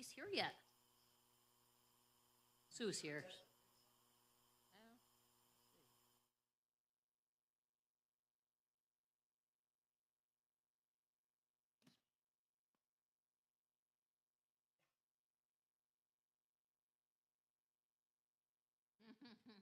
he's here yet. Sue's here. I looked it up. I know what you're talking about. The son lives there. Yeah. So we spent time.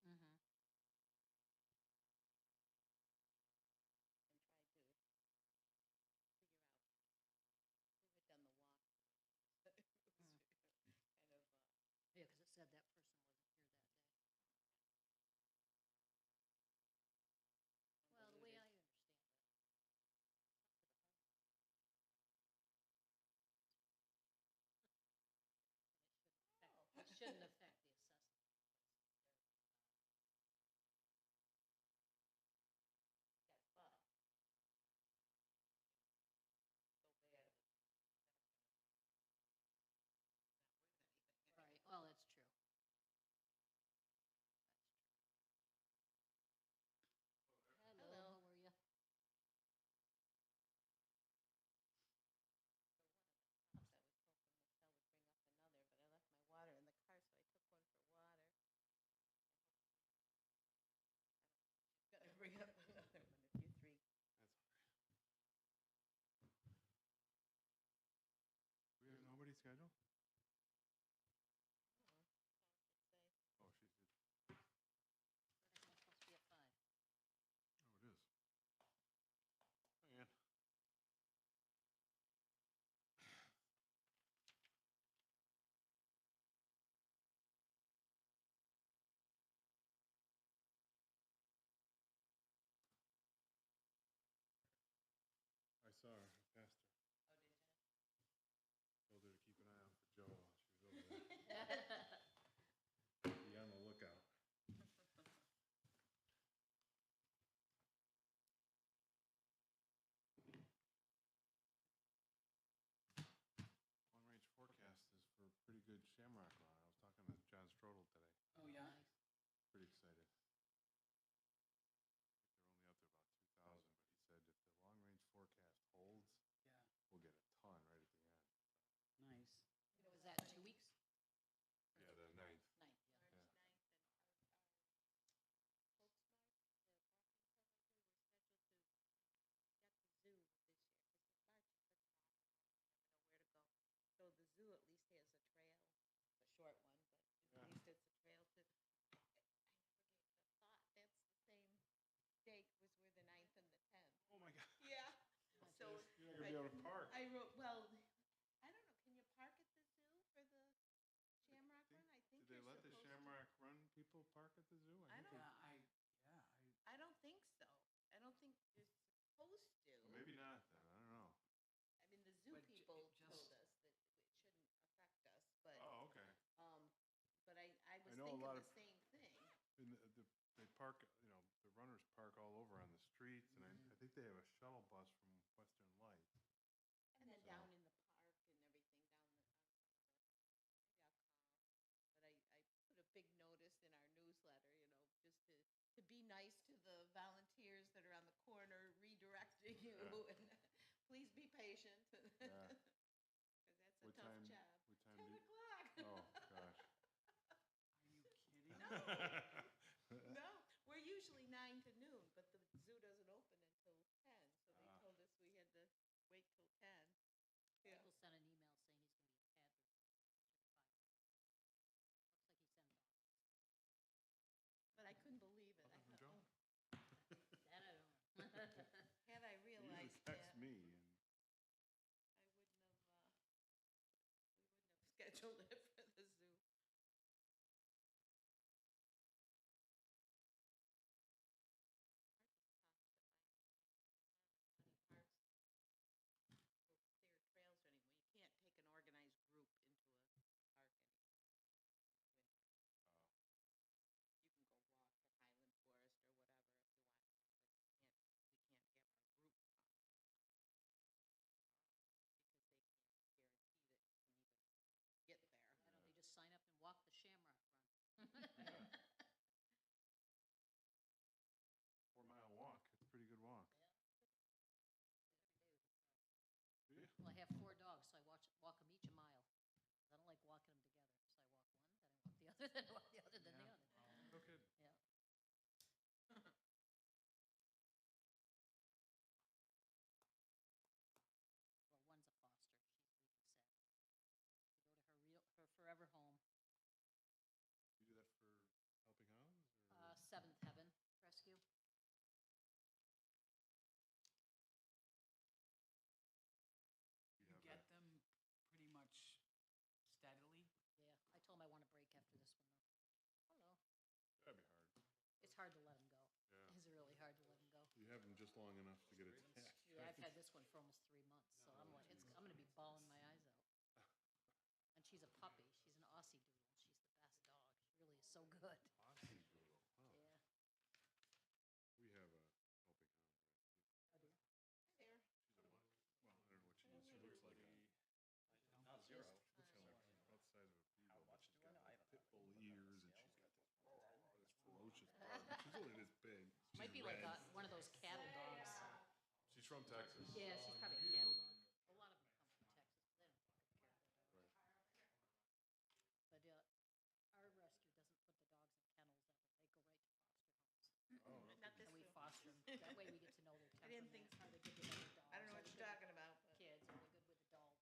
Mm-hmm. And tried to figure out who had done the walk. It was kind of Yeah, because it said that person wasn't here that day. Well, the way I understand it, it shouldn't affect the assessment. got but so bad that not worth anything. Right. Well, that's true. Hello. Hello. How are you? So one of the cops I was hoping Michelle would bring up another, but I left my water in the car, so I took one for water. I don't think she's gonna bring up another one if you three. We have nobody scheduled? Say, Oh, she did. It's supposed to be at 5. Oh, it is. Hi, Ann. I saw her. I passed her. oh, did you? Told her to keep an eye out for Joe while she was over there. Be on the lookout. Long-range forecast is for a pretty good shamrock run. I was talking to John Strodel today. Oh, yeah? Pretty excited. I think they're only up to about 2,000, but he said if the long-range forecast holds, Yeah, we'll get a ton right at the end. nice. Was that 2 weeks? Yeah, the 9th. 9th, yeah. March Yeah. 9th, and our Folks March, the walking trail right there, we're scheduled to get the zoo this year, because March is such a hot month, you never know where to go. So the zoo at least has a trail, a short one, but Yeah. at least it's a trail to, I never gave it a thought, that's the same date was where the 9th and the 10th. Oh, my God. Yeah, so You're not going to be able to park. I wrote, well, I don't know, can you park at the zoo for the Shamrock Run? I think Did they you're let the supposed to. Shamrock Run people park at the zoo? I think don't- Yeah, I don't think so. I don't think you're supposed to. Well, maybe not then. I don't know. I mean, the zoo But people it told just- us that it shouldn't affect us, but, Oh, okay. but I was know a thinking lot the of- same thing. And they park, the runners park all over on the streets, and I think they have a shuttle bus from Western Lights. And then So- down in the park and everything. you, Yeah. and please be patient. Yeah. 'Cause that's a What tough time- job. what time 10 do- o'clock. Oh, gosh. Are you kidding? No, we're usually 9 to noon, but the zoo doesn't open until 10, so they Ah. told us we had to wait till 10. Yeah. Michael sent an email saying he's going to be at Hadley. Looks like he sent dogs. But I couldn't believe it. I Nothing from thought, Joe? That I don't know. had I He usually realized texts that, me, and I wouldn't have, we wouldn't have scheduled it for the zoo. Parks or clear trails or anything. You can't take an organized group into a park anymore in winter. oh, You can go walk to Highland Forest or whatever if you want to, but we can't have our group come because they can't guarantee that you can even get there. Why don't they just sign up and walk the Shamrock Run? 4-mile walk. It's a pretty good walk. Every day with the dog. Yeah. Well, I have 4 dogs, so I walk them each a mile. I don't like walking them together, so I walk one, then I walk the other, then I walk the other, then the Yeah. other. No kidding. Yeah. Well, one's a foster. She's really sad. To go to her forever home. You do that for Helping Hounds? Or? Seventh Heaven Rescue. You You have get a- them pretty much steadily? Yeah, I told him I want a break after this one, though. Hello. That'd be hard. It's hard to let him go. Yeah. It's really hard to let him go. You have them just long enough to get attached. Yeah, I've had this one for almost 3 months, so I'm like, I'm gonna be bawling my eyes out. And she's a puppy. She's an Aussie Doodle. She's the best dog. She really is so good. Aussie Doodle. Huh. Yeah. We have a Helping Hound rescue. I do. There. She's a what? Well, I don't know what she is. She looks like a. Not zero. Looks kind of like about the size of a How beagle, but much she's do I got know? I like haven't pit bull looked up ears, the and scale. she's got this ferocious bark. She's only this big. Might She's be like red. one of those cattle dogs. She's from Texas. Yeah, she's probably a cattle dog. A lot of them come from Texas. They don't take good care of their dogs. Right. But our rescue doesn't put the dogs in kennels ever. They go right to foster homes. Oh, Not this And we zoo. foster them. That way we get to know their I didn't temperament. think so. Are they good with other dogs? I don't know Are what they you're good talking about, with but kids? Are they good with adults?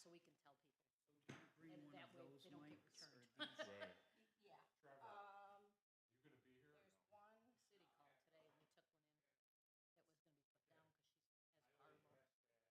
So we can tell people. So do you bring And one that of way those they don't get mics or returned. these? right. Yeah. You gonna be here? There's one city called today, and they took one in that was gonna be put down because she has heart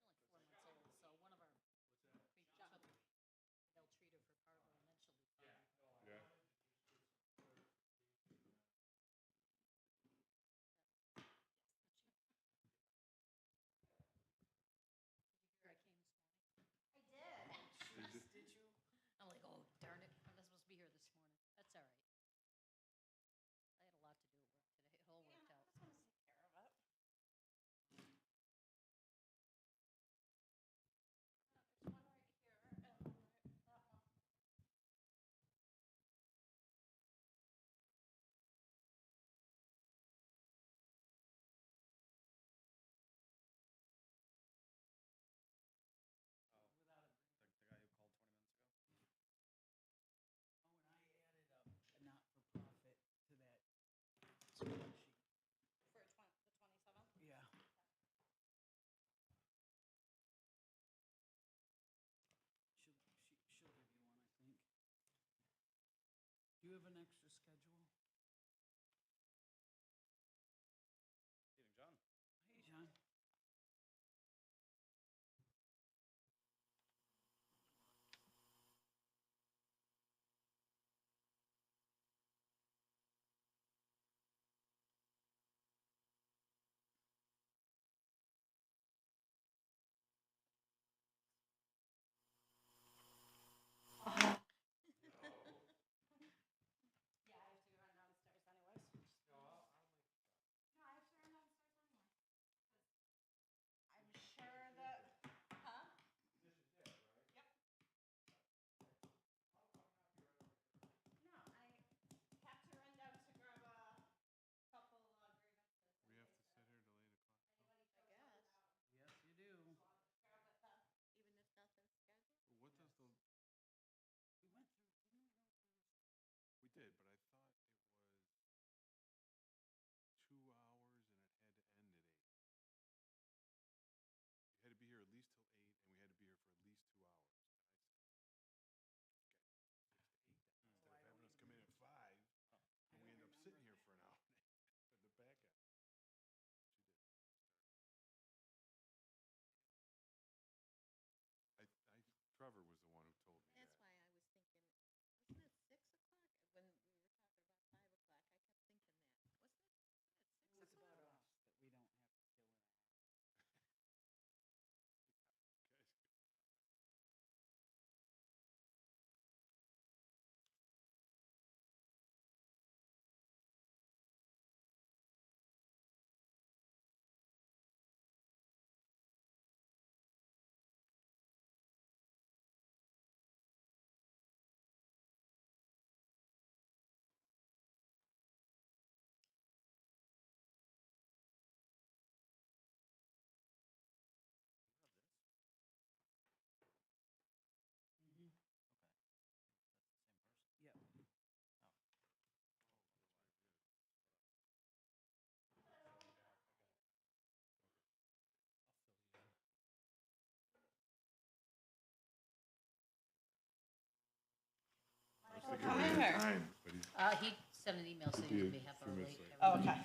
sooner. time, but he's He sent an email saying He he'd did, be half 3 hour minutes late. late. Oh, okay.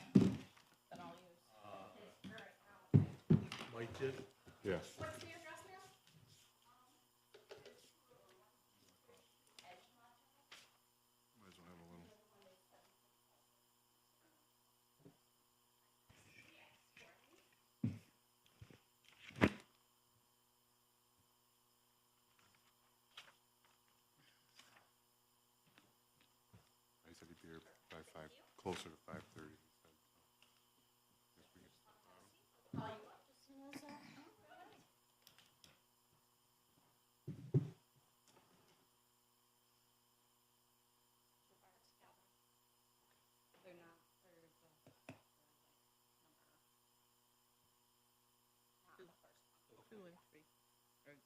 Then I'll use. Mike did? yes. What's the address now? Might as well have a little. I said he'd be here by 5, closer to 5:30. He said. Guess we can step out. They're not, they're the, not the first one. 2 and 3. Or-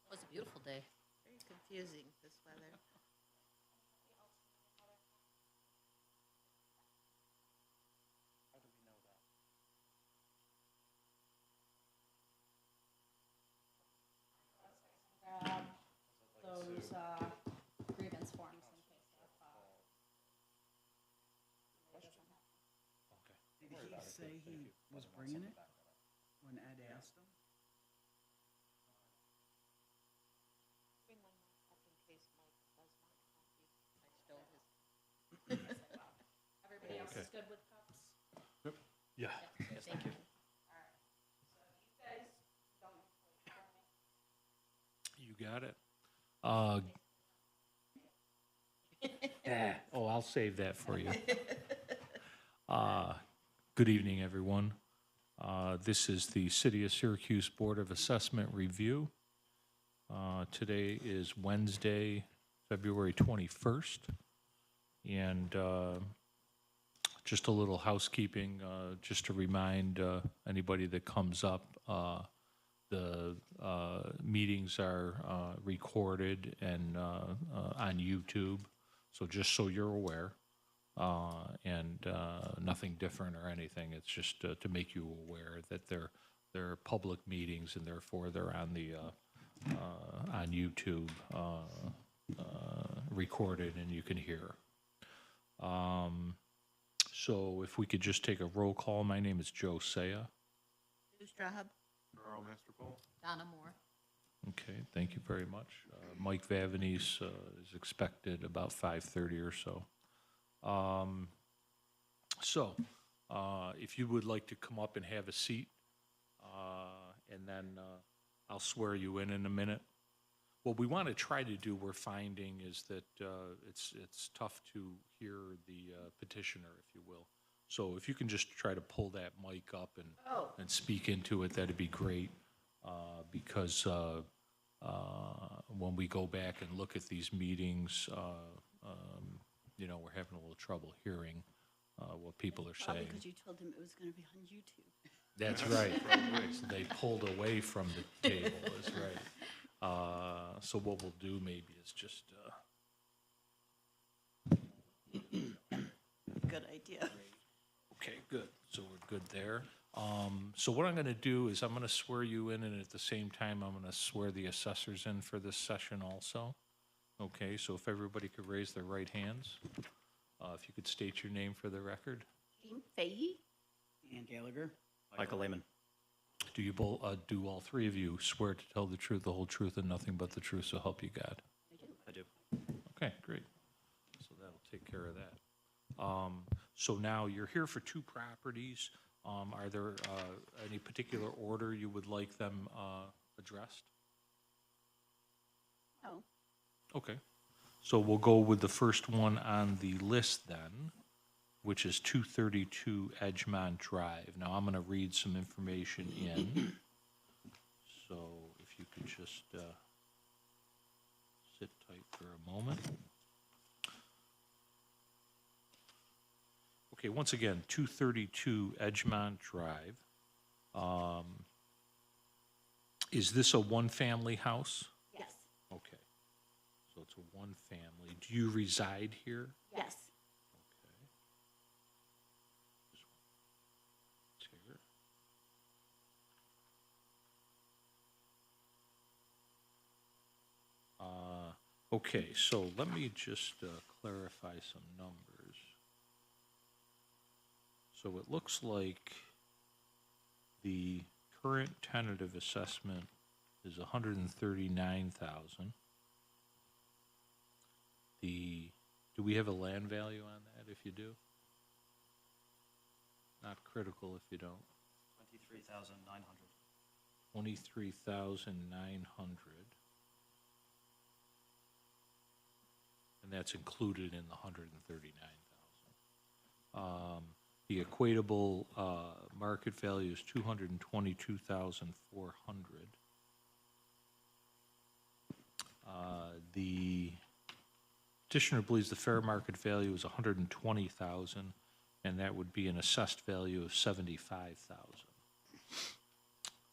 It was a beautiful day. Very confusing, this weather. How do we know that? Grab those grievance forms in case of, it doesn't happen. Okay. Did he say he was bringing it when Ed asked him? Bring one more up in case Mike does want coffee. I stole his. Everybody else is good with cups? Yeah. Yes, thank you. All right. So you guys don't need to wait for me. You got it. Oh, I'll save that for you. Good evening, everyone. This is the City of Syracuse Board of Assessment Review. Today is Wednesday, February 21st. And just a little housekeeping, just to remind anybody that comes up, the meetings are recorded and on YouTube, so just so you're aware, and nothing different or anything. It's just to make you aware that they're public meetings and therefore they're on the on YouTube recorded and you can hear. So if we could just take a roll call. My name is Joe Saya. Who's Strahab? Carl Masterpole? Donna Moore. Okay, thank you very much. Mike Vavanese is expected about 5:30 or so. If you would like to come up and have a seat, and then I'll swear you in a minute. What we want to try to do, we're finding, is that it's tough to hear the petitioner, if you will. So if you can just try to pull that mic up and speak into it, that'd be great. Because when we go back and look at these meetings, we're having a little trouble hearing what people are saying. Because you told him it was going to be on YouTube. That's right. So they pulled away from the table, that's right. So what we'll do maybe is just, Good idea. okay, good. So we're good there. So what I'm going to do is I'm going to swear you in, and at the same time, I'm going to swear the assessors in for this session also. Okay, so if everybody could raise their right hands. If you could state your name for the record. Jean Fahey? Ann Gallagher? Michael Lehman. Do you both, do all three of you swear to tell the truth, the whole truth, and nothing but the truth, so help you God? I do. Okay, great. So that'll take care of that. So now you're here for two properties. Are there any particular order you would like them addressed? No. Okay. So we'll go with the first one on the list then, which is 232 Edgemont Drive. Now I'm going to read some information in. So if you could just sit tight for a moment. Okay, once again, 232 Edgemont Drive. Is this a one-family house? Yes. Okay. So it's a one-family. Do you reside here? Yes. Okay. Okay, so let me just clarify some numbers. So it looks like the current tentative assessment is 139,000. Do we have a land value on that if you do? Not critical if you don't. 23,900. 23,900. And that's included in the 139,000. The equatable market value is 222,400. The petitioner believes the fair market value is 120,000, and that would be an assessed value of 75,000.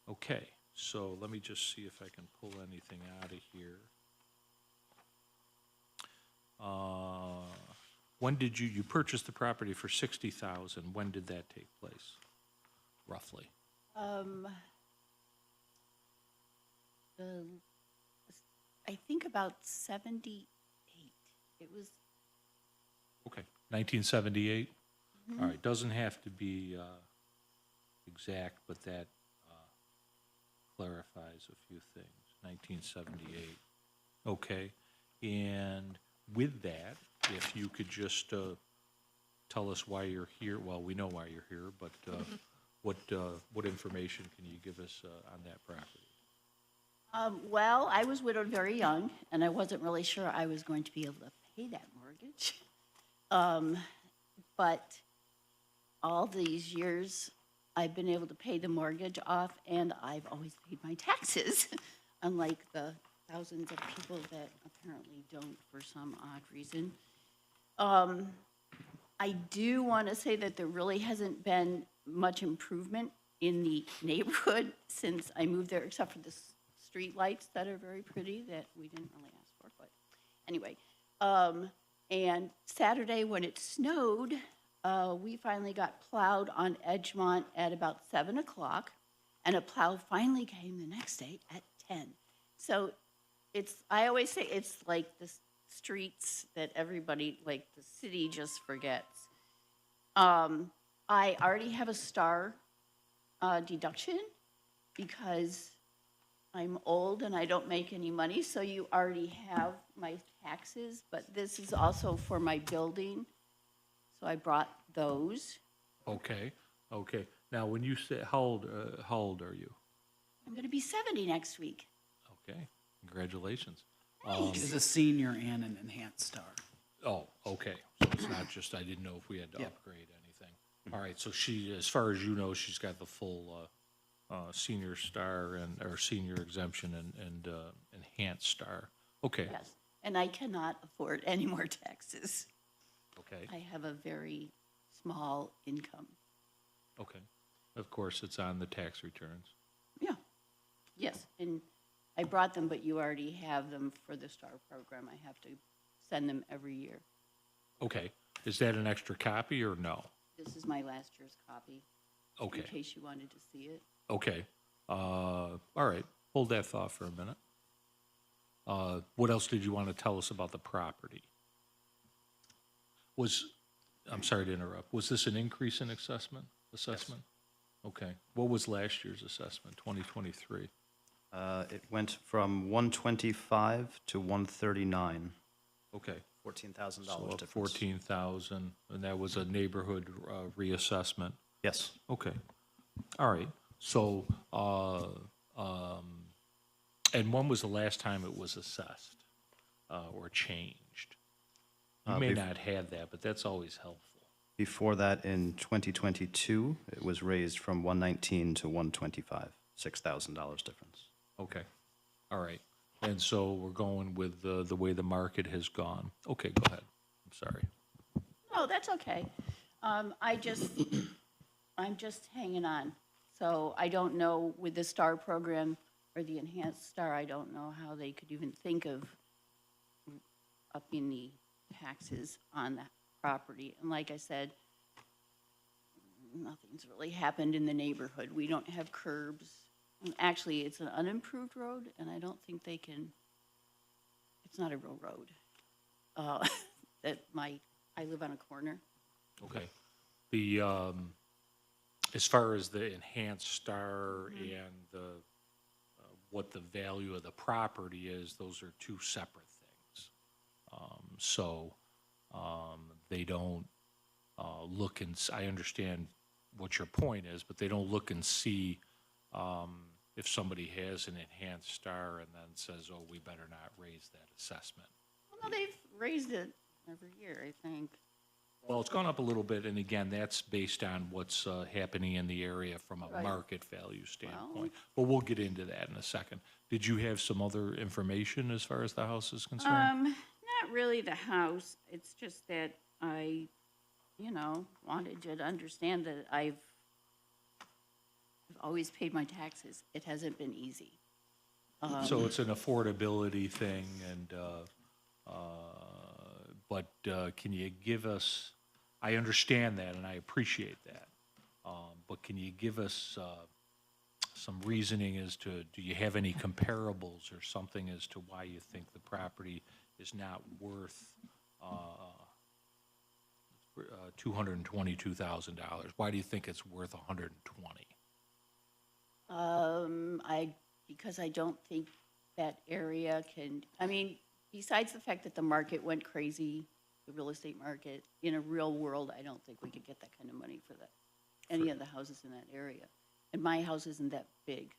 Okay, so let me just see if I can pull anything out of here. When did you purchased the property for 60,000? When did that take place, roughly? I think about 78. It was, Okay, 1978? All right, doesn't have to be exact, but that clarifies a few things. 1978. Okay, and with that, if you could just tell us why you're here. Well, we know why you're here, but what information can you give us on that property? well, I was widowed very young, and I wasn't really sure I was going to be able to pay that mortgage. But all these years, I've been able to pay the mortgage off, and I've always paid my taxes, unlike the thousands of people that apparently don't for some odd reason. I do want to say that there really hasn't been much improvement in the neighborhood since I moved there, except for the street lights that are very pretty that we didn't really ask for, but anyway. And Saturday when it snowed, we finally got plowed on Edgemont at about 7 o'clock, and a plow finally came the next day at 10. So I always say it's like the streets that everybody, like the city just forgets. I already have a star deduction because I'm old and I don't make any money, so you already have my taxes, but this is also for my building, so I brought those. Okay, okay. Now, when you say, how old are you? I'm going to be 70 next week. Okay, congratulations. She's a senior and an enhanced star. Oh, okay. So it's not just, I didn't know if we had to Yep. upgrade anything. All right, so she, as far as you know, she's got the full senior star or senior exemption and enhanced star. Okay, Yes, and I cannot afford any more taxes. okay, I have a very small income. okay. Of course, it's on the tax returns. Yeah, yes, and I brought them, but you already have them for the STAR program. I have to send them every year. Okay, is that an extra copy or no? This is my last year's copy. Okay. In case you wanted to see it. Okay, all right, hold that thought for a minute. What else did you want to tell us about the property? I'm sorry to interrupt, was this an increase in assessment? Okay, what was last year's assessment, 2023? It went from 125 to 139, Okay, $14,000 so up difference. 14,000, and that was a neighborhood reassessment? Yes. Okay, all right, so, and when was the last time it was assessed or changed? You may not have that, but that's always helpful. Before that, in 2022, it was raised from 119 to 125, $6,000 difference. Okay, all right, and so we're going with the way the market has gone. Okay, go ahead, I'm sorry. No, that's okay. I'm just hanging on. So I don't know with the STAR program or the enhanced STAR, I don't know how they could even think of upping the taxes on that property. And like I said, nothing's really happened in the neighborhood. We don't have curbs. And actually, it's an unimproved road, and I don't think they can, it's not a real road. I live on a corner. Okay. The, as far as the enhanced star and the, what the value of the property is, those are two separate things. They don't look and, I understand what your point is, but they don't look and see if somebody has an enhanced star and then says, oh, we better not raise that assessment. Well, no, they've raised it every year, I think. Well, it's gone up a little bit, and again, that's based on what's happening in the area from a Right. market value standpoint. But we'll get into that in a second. Did you have some other information as far as the house is concerned? Not really the house. It's just that I, wanted you to understand that I've always paid my taxes. It hasn't been easy. So it's an affordability thing, and, but can you give us, I understand that and I appreciate that, but can you give us some reasoning as to, do you have any comparables or something as to why you think the property is not worth $222,000? Why do you think it's worth $120,000? Because I don't think that area besides the fact that the market went crazy, the real estate market, in a real world, I don't think we could get that kind of money for any of the houses in that area. And my house isn't that big.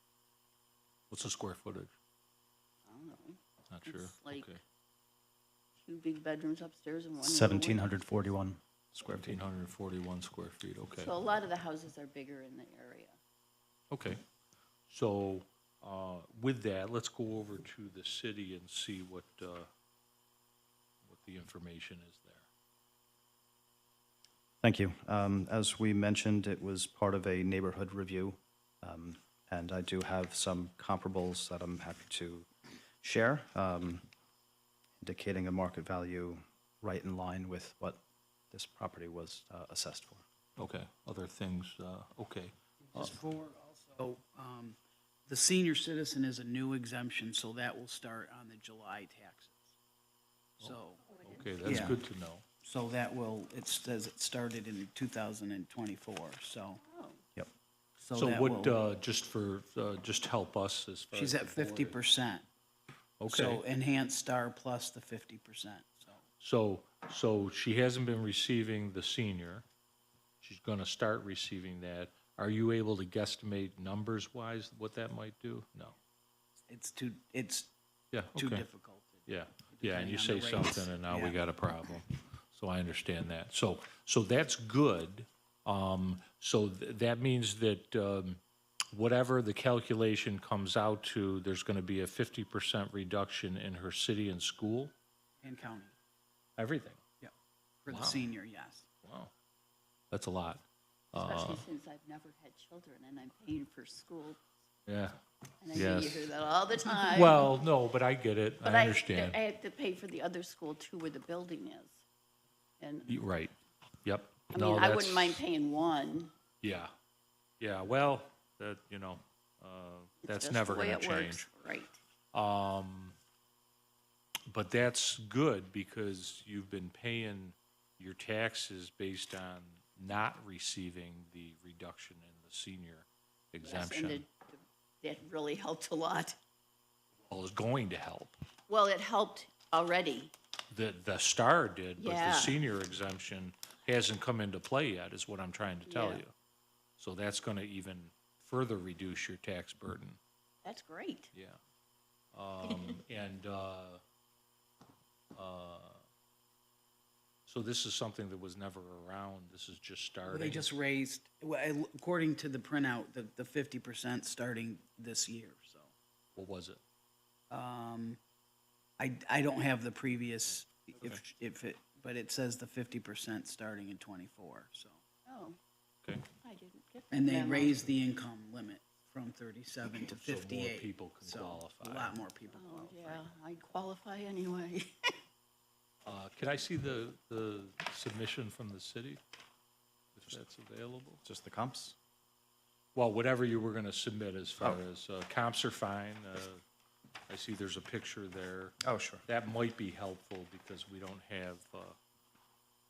What's the square footage? I don't know. Not sure. It's like Okay. 2 big bedrooms upstairs and one. 1,741 square feet. 1,741 square feet, okay. So a lot of the houses are bigger in the area. Okay. So, with that, let's go over to the city and see what the information is there. Thank you. As we mentioned, it was part of a neighborhood review, and I do have some comparables that I'm happy to share, indicating a market value right in line with what this property was assessed for. Okay, other things, okay. Just for also, the senior citizen is a new exemption, so that will start on the July taxes. So, Okay, that's Yeah. good to know. so that will, it says it started in 2024, so. Yep. So that what, will- just help us as far as. She's the at board 50%. is. So Okay, enhanced star plus the 50%, so. so she hasn't been receiving the senior. She's gonna start receiving that. Are you able to guesstimate numbers-wise what that might do? No. It's too Yeah, too okay. difficult. Yeah, yeah, and you say depending on the rates. something and now we Yeah. got a problem. So I understand that. So that's good. So that means that, whatever the calculation comes out to, there's gonna be a 50% reduction in her city and school, And county, everything. yeah. For the Wow. senior, yes. Wow, that's a lot. Especially since I've never had children and I'm paying for school. Yeah, And I know you Yes. hear that all the time. well, no, but I get it, But I understand. I have to pay for the other school too, where the building is. And, Right, yep. I No, mean, I wouldn't that's- mind paying one. Yeah, well, that, It's that's just never the way gonna it change. works. Right. But that's good because you've been paying your taxes based on not receiving the reduction in the senior Yes, exemption. and that really helped a lot. Well, it's going to help. Well, it helped already. The STAR did, but the Yeah. senior exemption hasn't come into play yet, is what I'm trying to tell Yeah. you. So that's gonna even further reduce your tax burden. That's great. Yeah. And, so this is something that was never around, this is just Well, starting? they just raised, according to the printout, the 50% starting this year, so. What was it? I don't have the previous, if it, but it says the 50% starting in '24, so. Oh, Okay, I didn't get that. And they memo. raised the income limit from 37 to So more 58. people can so qualify. A lot more people Oh, qualify. yeah, I qualify anyway. can I see the submission from the city? If that's available? Just the comps? Well, whatever you were gonna submit as far as, comps are fine, I see there's a picture there. Oh, sure. That might be helpful because we don't have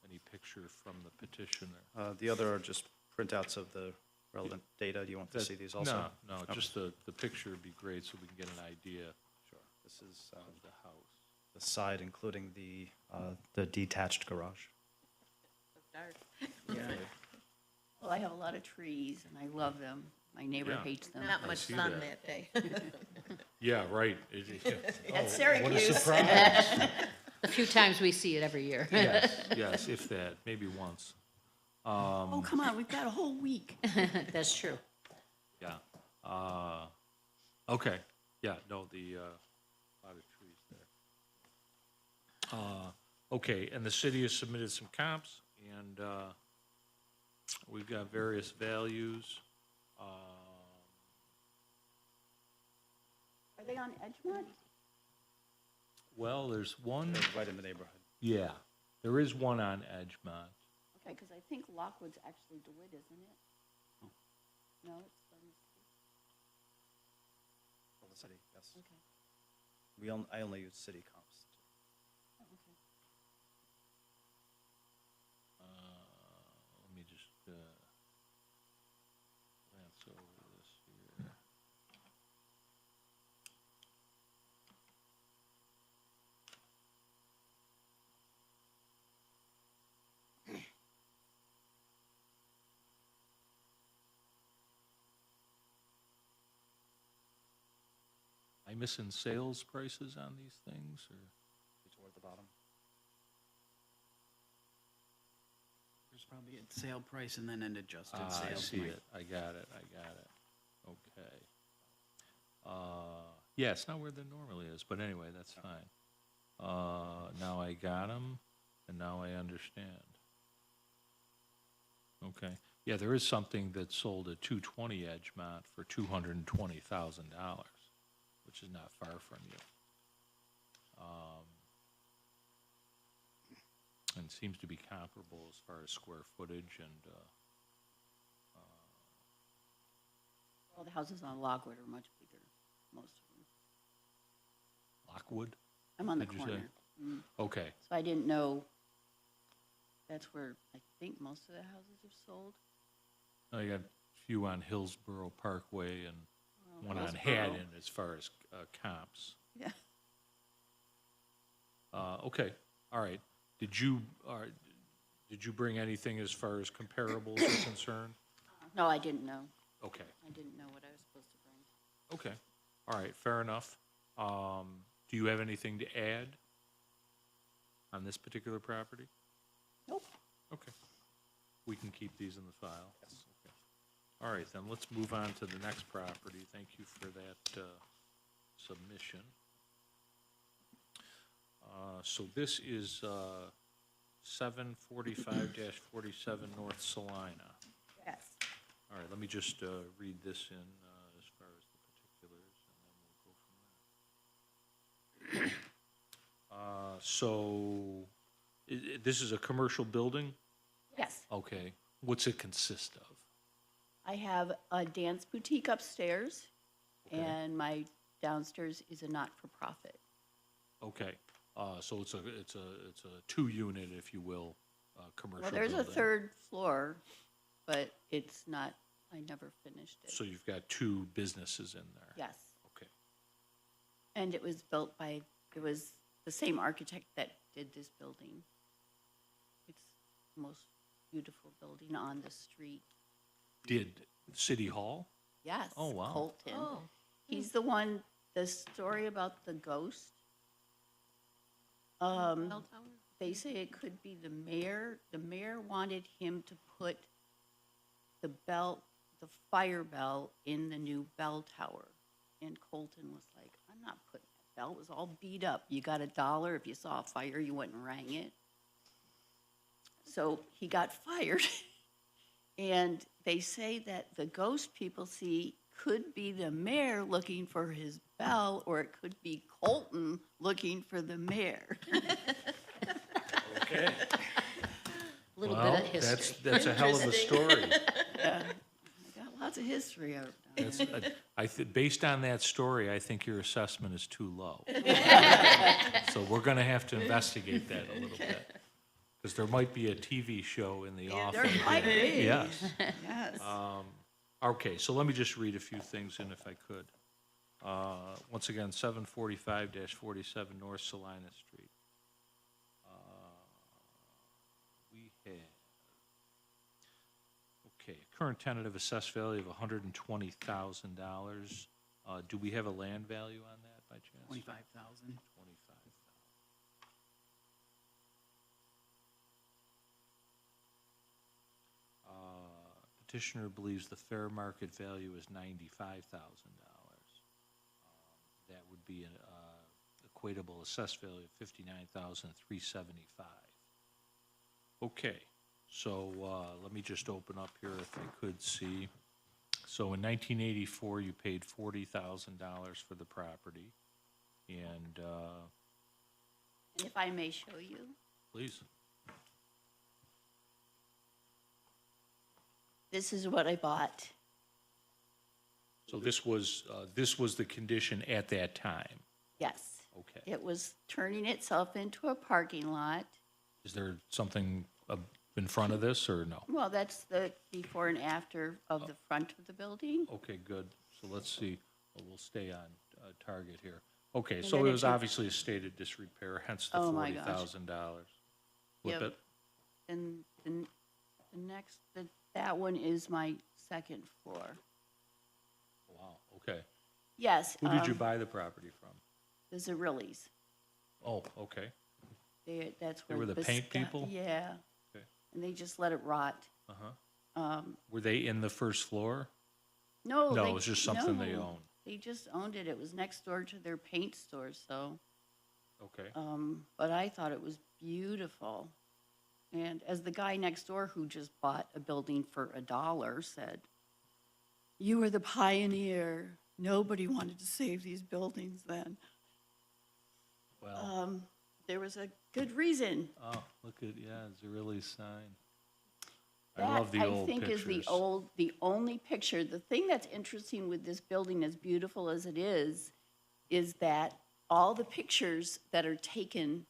any picture from the petitioner. The other are just printouts of the relevant data. Do you want to see these also? No, just the picture would be great so we can get an idea Sure. This is of the house. the side, including the detached garage. So dark. Yeah. Well, I have a lot of trees, and I love them. My neighbor Yeah. hates them. Not I much see sun that. that day. Yeah, right. At What a Syracuse. surprise. The few times we see it every year. Yes, if that, maybe once. Oh, come on, we've got a whole week. That's true. Yeah. Okay, yeah, no, lot of trees there. Okay, and the city has submitted some comps, and we've got various values. Are they on Edgemont? Well, there's one, They're right in the neighborhood. yeah, there is one on Edgemont. Okay, because I think Lockwood's actually DeWitt, isn't it? No, it's from the city. From the city, yes. Okay. I only use city comps. Oh, okay. Let me just glance over this here. Am I missing sales prices on these things, or? Toward the bottom. There's probably a sale price and then an adjusted I sales see price. it, I got it. Okay. Yeah, it's not where there normally is, but anyway, that's fine. Now I got them, and now I understand. Okay, yeah, there is something that sold at 220 Edgemont for $220,000, which is not far from you. And seems to be comparable as far as square footage and, Well, the houses on Lockwood are much bigger, most of them. Lockwood? I'm on the Did you say? corner. Okay, So I didn't know, that's where I think most of the houses are sold. now you got a few on Hillsborough Parkway and Well, one on Hillsborough. Haddon as far as comps. Yeah. Okay, all right. Did you bring anything as far as comparables are concerned? No, I didn't know. Okay, I didn't know what I was supposed to bring. okay, all right, fair enough. Do you have anything to add on this particular property? Nope. Okay. We can keep these in the file? Yes. Okay. All right, then let's move on to the next property. Thank you for that submission. So this is 745-47 North Salina. Yes. All right, let me just read this in as far as the particulars, and then we'll go from there. So, this is a commercial building? Yes. Okay. What's it consist of? I have a dance boutique upstairs, Okay. and my downstairs is a not-for-profit. Okay. So it's a two-unit, if you will, commercial Well, there's a building. third floor, but it's not, I never finished it. So you've got two businesses in there? Yes. Okay. And it was built by, it was the same architect that did this building. It's the most beautiful building on the street. Did City Hall? Yes. Oh, wow. Colton. Oh. He's the one, the story about the ghost. Bell tower? They say it could be the mayor. The mayor wanted him to put the bell, the fire bell in the new bell tower. And Colton was like, I'm not putting that bell. It was all beat up. You got $1. If you saw a fire, you went and rang it. So he got fired. And they say that the ghost people see could be the mayor looking for his bell, or it could be Colton looking for the mayor. Okay. A little Well, bit of history. that's a hell of a story. I got lots lots of history out there. That's, based on that story, I think your assessment is too low. So we're gonna have to investigate that a little bit. Because there might be a TV show in the offing. There might be. Yes. Yes. Okay, so let me just read a few things in if I could. Once again, 745-47 North Salina Street. We have, okay, current tentative assessed value of $120,000. Do we have a land value on that by chance? 25,000. 25,000. Petitioner believes the fair market value is $95,000. That would be an equatable assessed value of $59,375. Okay, so let me just open up here if I could see. So in 1984, you paid $40,000 for the property, and If I may show you, please. this is what I bought. So this was the condition at that time. Yes. Okay. It was turning itself into a parking lot. Is there something in front of this, or no? Well, that's the before and after of the front of the building. Okay, good. So let's see. We'll stay on target here. Okay, And so then it it was took- obviously a stated disrepair, hence the Oh, my gosh. $40,000. Flip Yep. it. And the next, that one is my second floor. Wow, okay. Yes. Who did you buy the property from? The Zerillis. Oh, okay. That's They where. were the paint Bisca- people? Yeah. Okay. And they just let it rot. Uh-huh. Were they in the first floor? No. No, they- it was just something they no, owned. They just owned it. It was next door to their paint store, so. Okay. But I thought it was beautiful. And as the guy next door who just bought a building for $1 said, "You were the pioneer. Nobody wanted to save these buildings then." Well, There was a good reason. oh, look at, yeah, Zerilli's sign. I That, love the old think, pictures. is the only picture. The thing that's interesting with this building, as beautiful as it is that all the pictures that are taken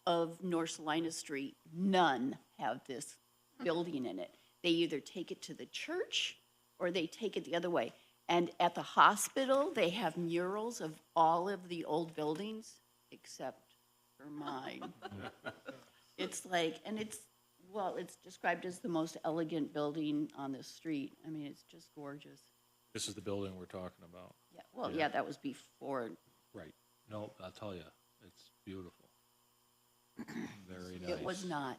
of North Salina Street, none have this building in it. They either take it to the church or they take it the other way. And at the hospital, they have murals of all of the old buildings except for mine. It's like, and it's described as the most elegant building on the street. I mean, it's just gorgeous. This is the building we're talking about. Yeah, well, Yeah. yeah, that was before. Right. No, I'll tell you, it's beautiful. Very nice. It was not.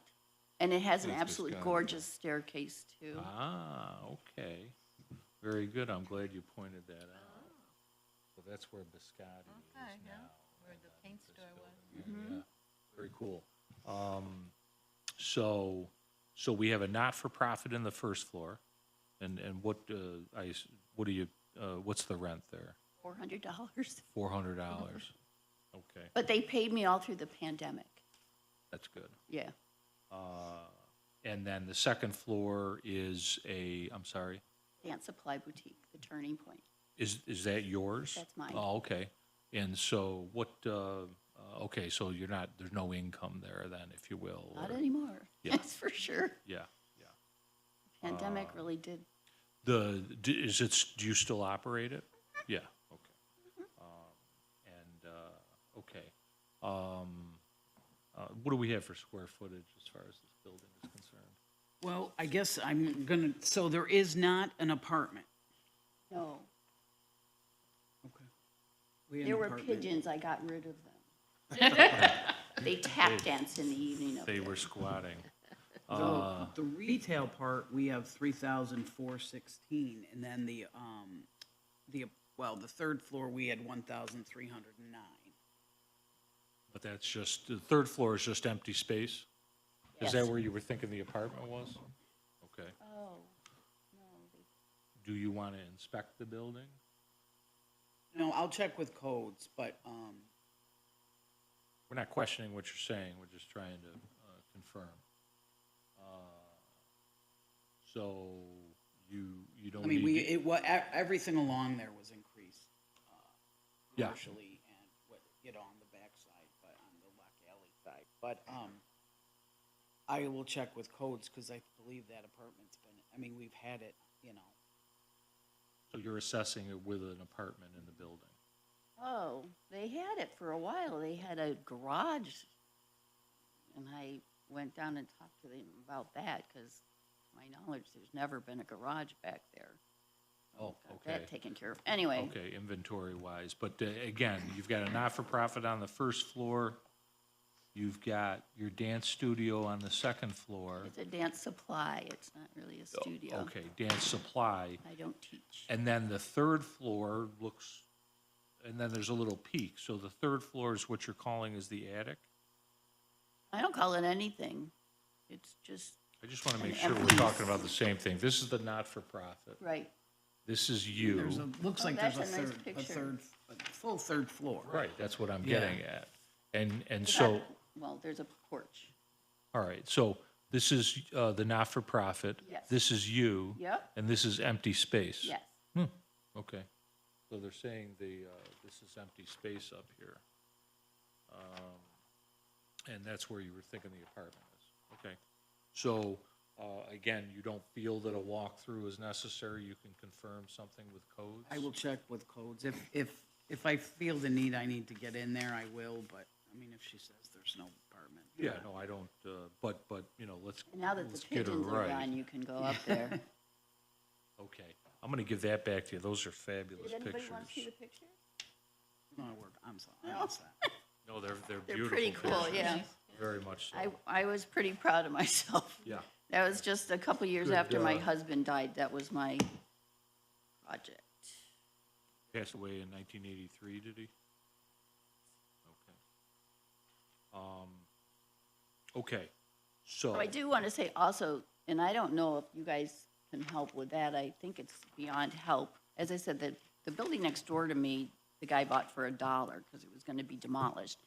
And it has an It's absolutely Biscotti. gorgeous staircase, too. Ah, okay. Very good. I'm glad you pointed that out. So that's where Biscotti Okay, is yeah, now. where and the then paint this store was. building. Yeah, very cool. So we have a not-for-profit in the first floor, and what do you what's the rent there? $400. $400. Okay, But they paid me all through the pandemic. that's good. Yeah. And then the second floor is I'm sorry, Dance Supply Boutique, the Turning Point. is that yours? That's mine. Oh, okay. And so what, okay, so there's no income there then, if you will? Not or- anymore, Yeah. that's for sure. Yeah, yeah. Pandemic really did. Do you still operate it? Yeah, okay. Okay. What do we have for square footage as far as this building is concerned? Well, I guess so there is not an apartment. No, Okay. We have there an were apartment. pigeons, I got rid of them. They tap dance in the evening up They there. were squatting. So the retail part, we have 3,416, and then the third floor, we had 1,309. But that's just, the third floor is just empty space? Is that Yes. where you were thinking the apartment was? Okay. Oh, no, Do you want to inspect the building? No, I'll check with codes, but, We're not questioning what you're saying, we're just trying to confirm. So you don't I mean, need. everything along there was increased, Yeah. commercially and what, on the backside, but on the Lock Alley side. But, I will check with codes, cause I believe that apartment's been, I mean, we've had it, So you're assessing it with an apartment in the building. Oh, they had it for a while. They had a garage. And I went down and talked to them about that, because to my knowledge, there's never been a garage back there. Oh, Got okay. that taken care of. Anyway, Okay, inventory-wise, but again, you've got a not-for-profit on the first floor, you've got your dance studio on the second floor. it's a dance supply. It's not really a studio. Okay, dance supply, I don't teach. and then the third floor looks, and then there's a little peak, so the third floor is what you're calling is the attic? I don't call it anything. It's just, I just want to make An sure we're empty- talking about the same thing. This is the not-for-profit. right. This is you. there's a, looks Oh, like there's that's a nice a picture. full third floor. Right, that's what I'm Yeah. getting at. And so, Well, there's a porch. all right, so this is the not-for-profit. Yes. This is you. Yep. And this is empty space. Yes. Okay. So they're saying this is empty space up here. And that's where you were thinking the apartment is. Okay. So, again, you don't feel that a walkthrough is necessary? You can confirm something with codes? I will check with codes. If I feel the need, I need to get in there, I will, but, I mean, if she says there's no apartment. Yeah, no, I don't, but, let's, And now that the let's get her pigeons are right. gone, you can go up there. Okay. I'm gonna give that back to you. Those are fabulous Did pictures. anybody want to see the pictures? No, I'm sorry, I'm all set. No, they're They're beautiful pretty cool, pictures. yeah. Very much so. I was pretty proud of myself. Yeah. That was just a couple years Good, after my husband died. That was my project. Passed away in 1983, did he? Okay. Okay, so, So I do want to say also, and I don't know if you guys can help with that. I think it's beyond help. As I said, the building next door to me, the guy bought for $1 because it was going to be demolished.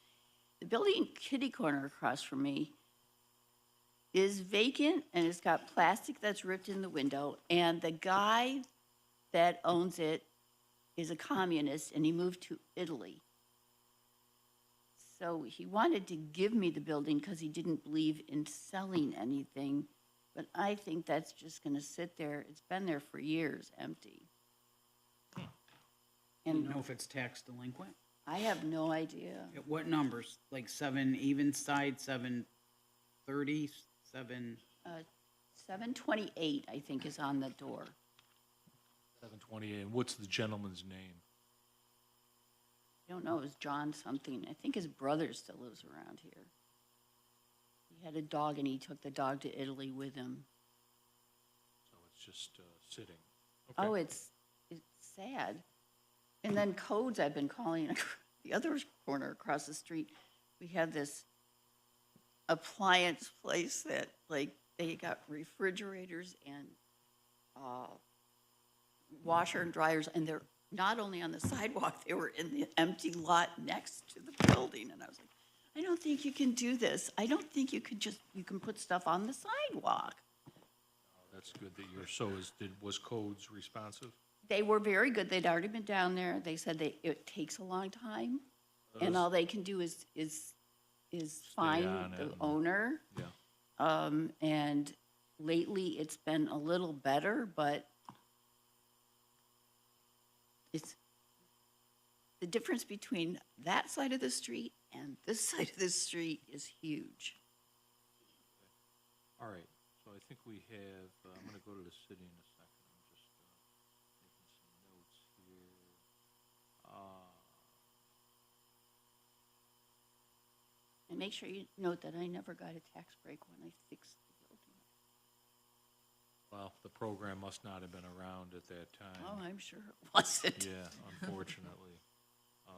The building kitty corner across from me is vacant, and it's got plastic that's ripped in the window, and the guy that owns it is a communist, and he moved to Italy. So he wanted to give me the building because he didn't believe in selling anything, but I think that's just gonna sit there. It's been there for years, empty. Do you And know if it's tax delinquent? I have no idea. At what numbers? Like 7 even side, 730, 7? 728, I think, is on the door. 728, and what's the gentleman's name? I don't know, it was John something. I think his brother still lives around here. He had a dog, and he took the dog to Italy with him. So it's just sitting. Oh, Okay. it's sad. And then codes, I've been calling the other corner across the street. We have this appliance place that, like, they got refrigerators and washer and dryers, and they're not only on the sidewalk, they were in the empty lot next to the building. And I was like, I don't think you can do this. I don't think you can put stuff on the sidewalk. That's good that you're, so was codes responsive? They were very good. They'd already been down there. They said it takes a long time, and all they can do is find on it the and- owner. Yeah. And lately, it's been a little better, but it's the difference between that side of the street and this side of the street is huge. All right, so I think we have, I'm gonna go to the city in a second. I'm just making some notes here. And make sure you note that I never got a tax break when I fixed the building. Well, the program must not have been around at that time. Oh, I'm sure it wasn't. Yeah, unfortunately.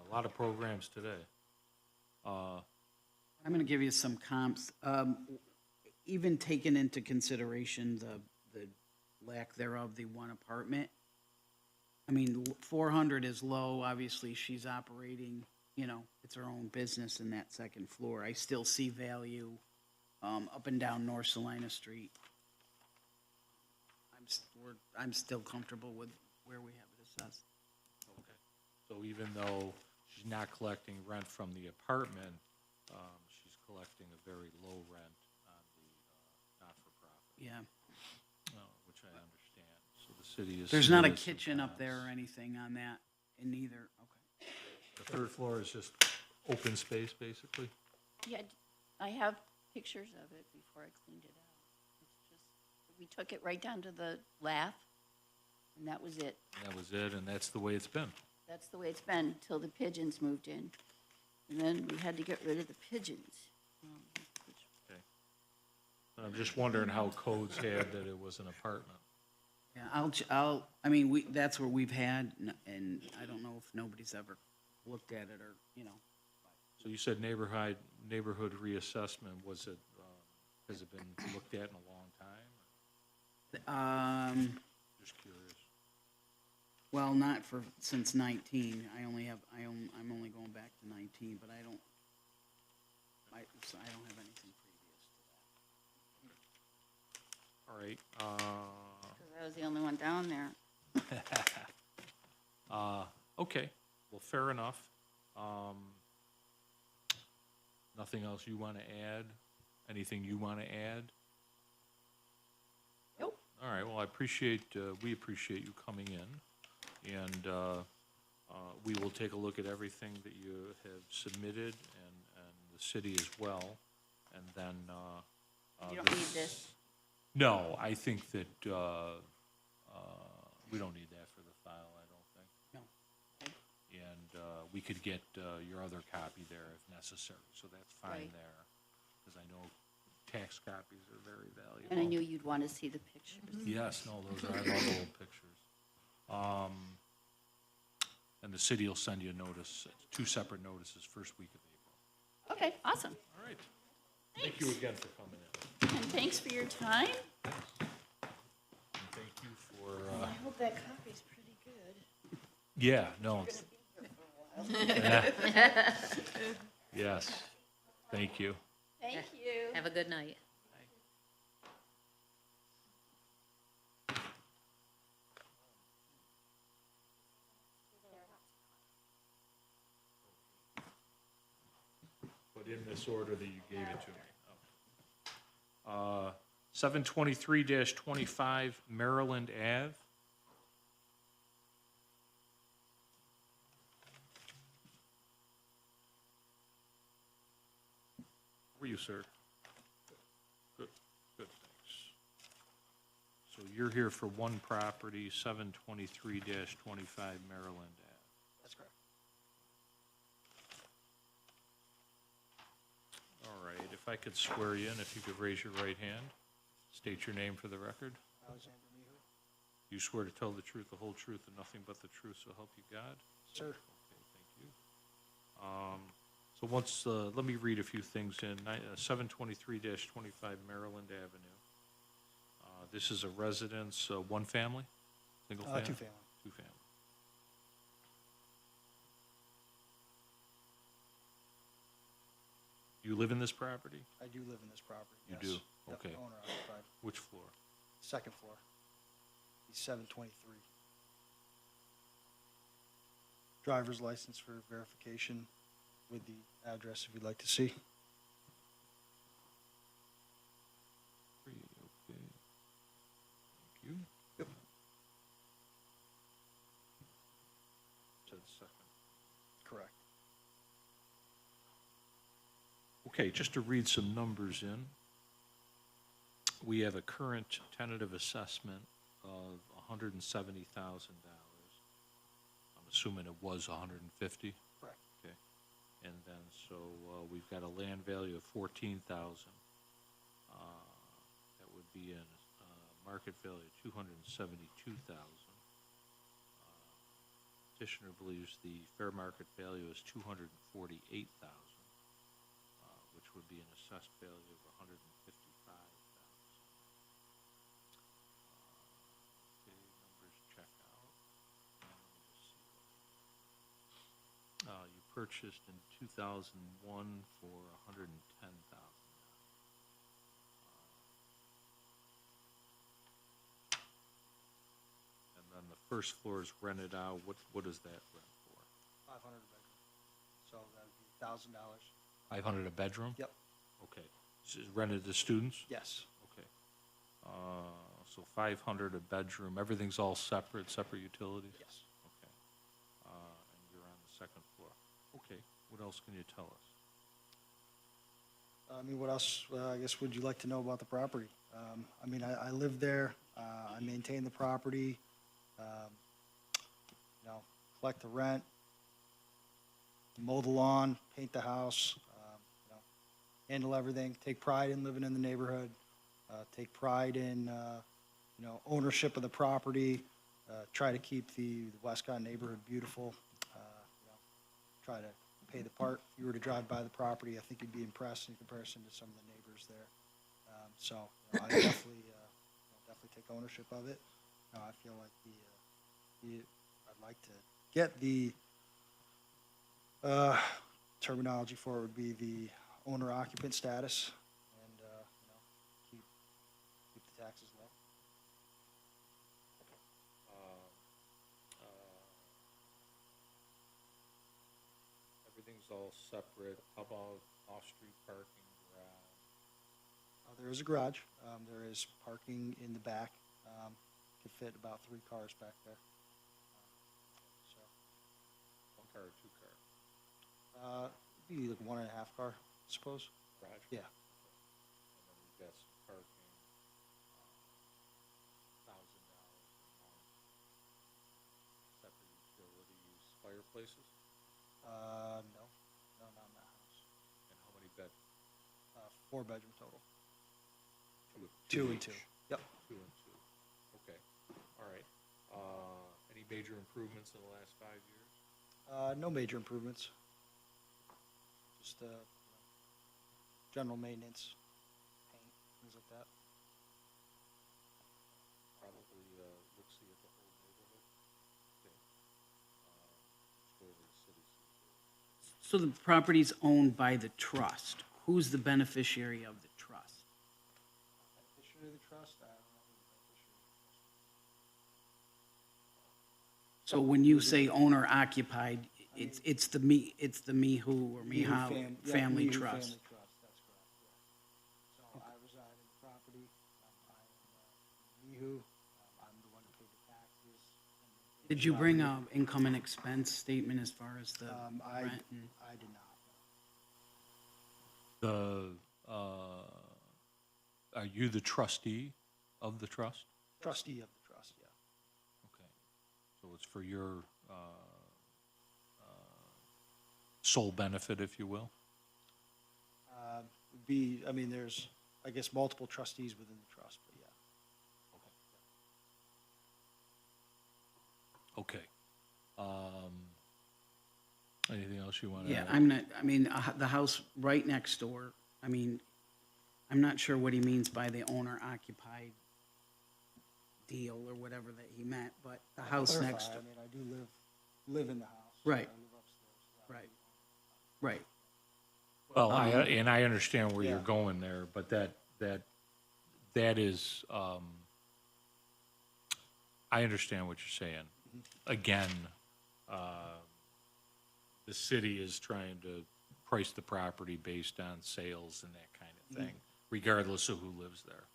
A lot of programs today. I'm gonna give you some comps. Even taking into consideration the lack thereof, the one apartment. I mean, 400 is low. Obviously, she's operating, it's her own business in that second floor. I still see value up and down North Salina Street. I'm I'm still comfortable with where we have it assessed. Okay. So even though she's not collecting rent from the apartment, she's collecting a very low rent on the not-for-profit, Yeah. which I understand. So the city is. There's not a submitted some kitchen up there or comps. anything on that in either, okay. The third floor is just open space, basically? Yeah, I have pictures of it before I cleaned it out. It's just, we took it right down to the lath, and that was it. That was it, and that's the way it's been. That's the way it's been till the pigeons moved in. And then we had to get rid of the pigeons. Which- Okay. I'm just wondering how codes had that it was an apartment. Yeah, I mean, that's where we've had, and I don't know if nobody's ever looked at it or, you know. So you said neighborhood reassessment, was it, has it been looked at in a long time? Just curious. Well, not since 19. I'm only going back to 19, but I don't have anything previous to that. All right, 'Cause I was the only one down there. okay, well, fair enough. Nothing else you want to add? Anything you want to add? Nope. All right, well, we appreciate you coming in, and we will take a look at everything that you have submitted, and the city as well, and then. You don't need this. No, I think that we don't need that for the file, I don't think. No. And we could get your other copy there if necessary, so that's fine Right. there, because I know tax copies are very valuable. And I knew you'd want to see the pictures. Yes, no, those are, I love old pictures. And the city will send you a notice, 2 separate notices, first week of April. Okay, awesome. All right. Thank you again for coming in. And thanks for your time. And thank you for, I hope that coffee's pretty good. yeah, no. it's- Yes, thank you. Thank you. Have a good night. But in this order that you gave it to me. 723-25 Maryland Ave. How are you, sir? Good, good, thanks. So you're here for one property, 723-25 Maryland Ave. That's correct. All right, if I could swear you in, if you could raise your right hand, state your name for the record. Alexander Meehu. You swear to tell the truth, the whole truth, and nothing but the truth, so help you God? Sir. Okay, thank you. So once, let me read a few things in. 723-25 Maryland Avenue. This is a residence, one family? Single family? 2 family. 2 family. You live in this property? I do live in this property, You yes. do? Yep, Okay. Owner occupied. Which floor? 2nd floor. He's 723. Driver's license for verification with the address if you'd like to see. 3, okay. Thank you. Yep. Said second. Correct. Okay, just to read some numbers in. We have a current tentative assessment of $170,000. I'm assuming it was 150? Correct. Okay. And then, so, we've got a land value of 14,000. That would be in, market value of 272,000. Petitioner believes the fair market value is 248,000, which would be an assessed value of 155,000. Okay, numbers check out. Let me just see what you purchased in 2001 for 110,000. first floor is rented out, what is that rent for? 500 a bedroom. So that'd be $1,000. 500 a bedroom? Yep. Okay. This is rented to students? Yes. Okay. So 500 a bedroom, everything's all separate utilities? Yes. Okay. And you're on the second floor. Okay, what else can you tell us? I mean, what else, I guess, would you like to know about the property? I mean, I live there, I maintain the property, you know, collect the rent, mow the lawn, paint the house, you know, handle everything, take pride in living in the neighborhood, take pride in, you know, ownership of the property, try to keep the Westcott neighborhood beautiful, you know, try to pay the part. If you were to drive by the property, I think you'd be impressed in comparison to some of the neighbors there. So, you know, I definitely, you know, definitely take ownership of it. I feel like I'd like to get the, terminology for it would be the owner occupant status and, you know, keep the taxes low. Everything's all separate. How about off-street parking, garage? There is a garage. There is parking in the back. Could fit about 3 cars back there. So, One car or two car? be like 1.5 car, I suppose. Garage? Yeah. And then we've got some parking, $1,000 a month. Separate utilities, fireplaces? No, not in that house. And how many bed? 4-bedroom total. Two 2 and each. 2. Yep. 2 and 2. Okay, all right. Any major improvements in the last 5 years? No major improvements. Just, you know, general maintenance, paint, things like that. Probably look-see at the whole neighborhood. Okay. Let's go over the city. So the property's owned by the trust. Who's the beneficiary of the trust? Beneficiary of the trust? I don't know who the beneficiary of the trust is. So when you say owner occupied, it's the Mihu or Mihu Mihao Family Mihu Trust. Family Trust, that's correct, yeah. So I reside in the property, I am Mihu, I'm the one who paid the taxes. and Did you bring a income and expense statement as far as the I rent? and- I did not. Are you the trustee of the trust? Trustee of the trust, yeah. Okay. So it's for your sole benefit, if you will? I mean, there's, I guess, multiple trustees within the trust, but yeah. Okay. Anything else you want to Yeah, add? the house right next door, I'm not sure what he means by the owner occupied deal or whatever that he meant, but the house Clarify, next, I mean, I do live in the house. Right. I live upstairs. so that Right. would be- right. Well, and I understand where you're Yeah. going there, but that is, I understand what you're saying. Again, the city is trying to price the property based on sales and that kind of thing, regardless of who lives there.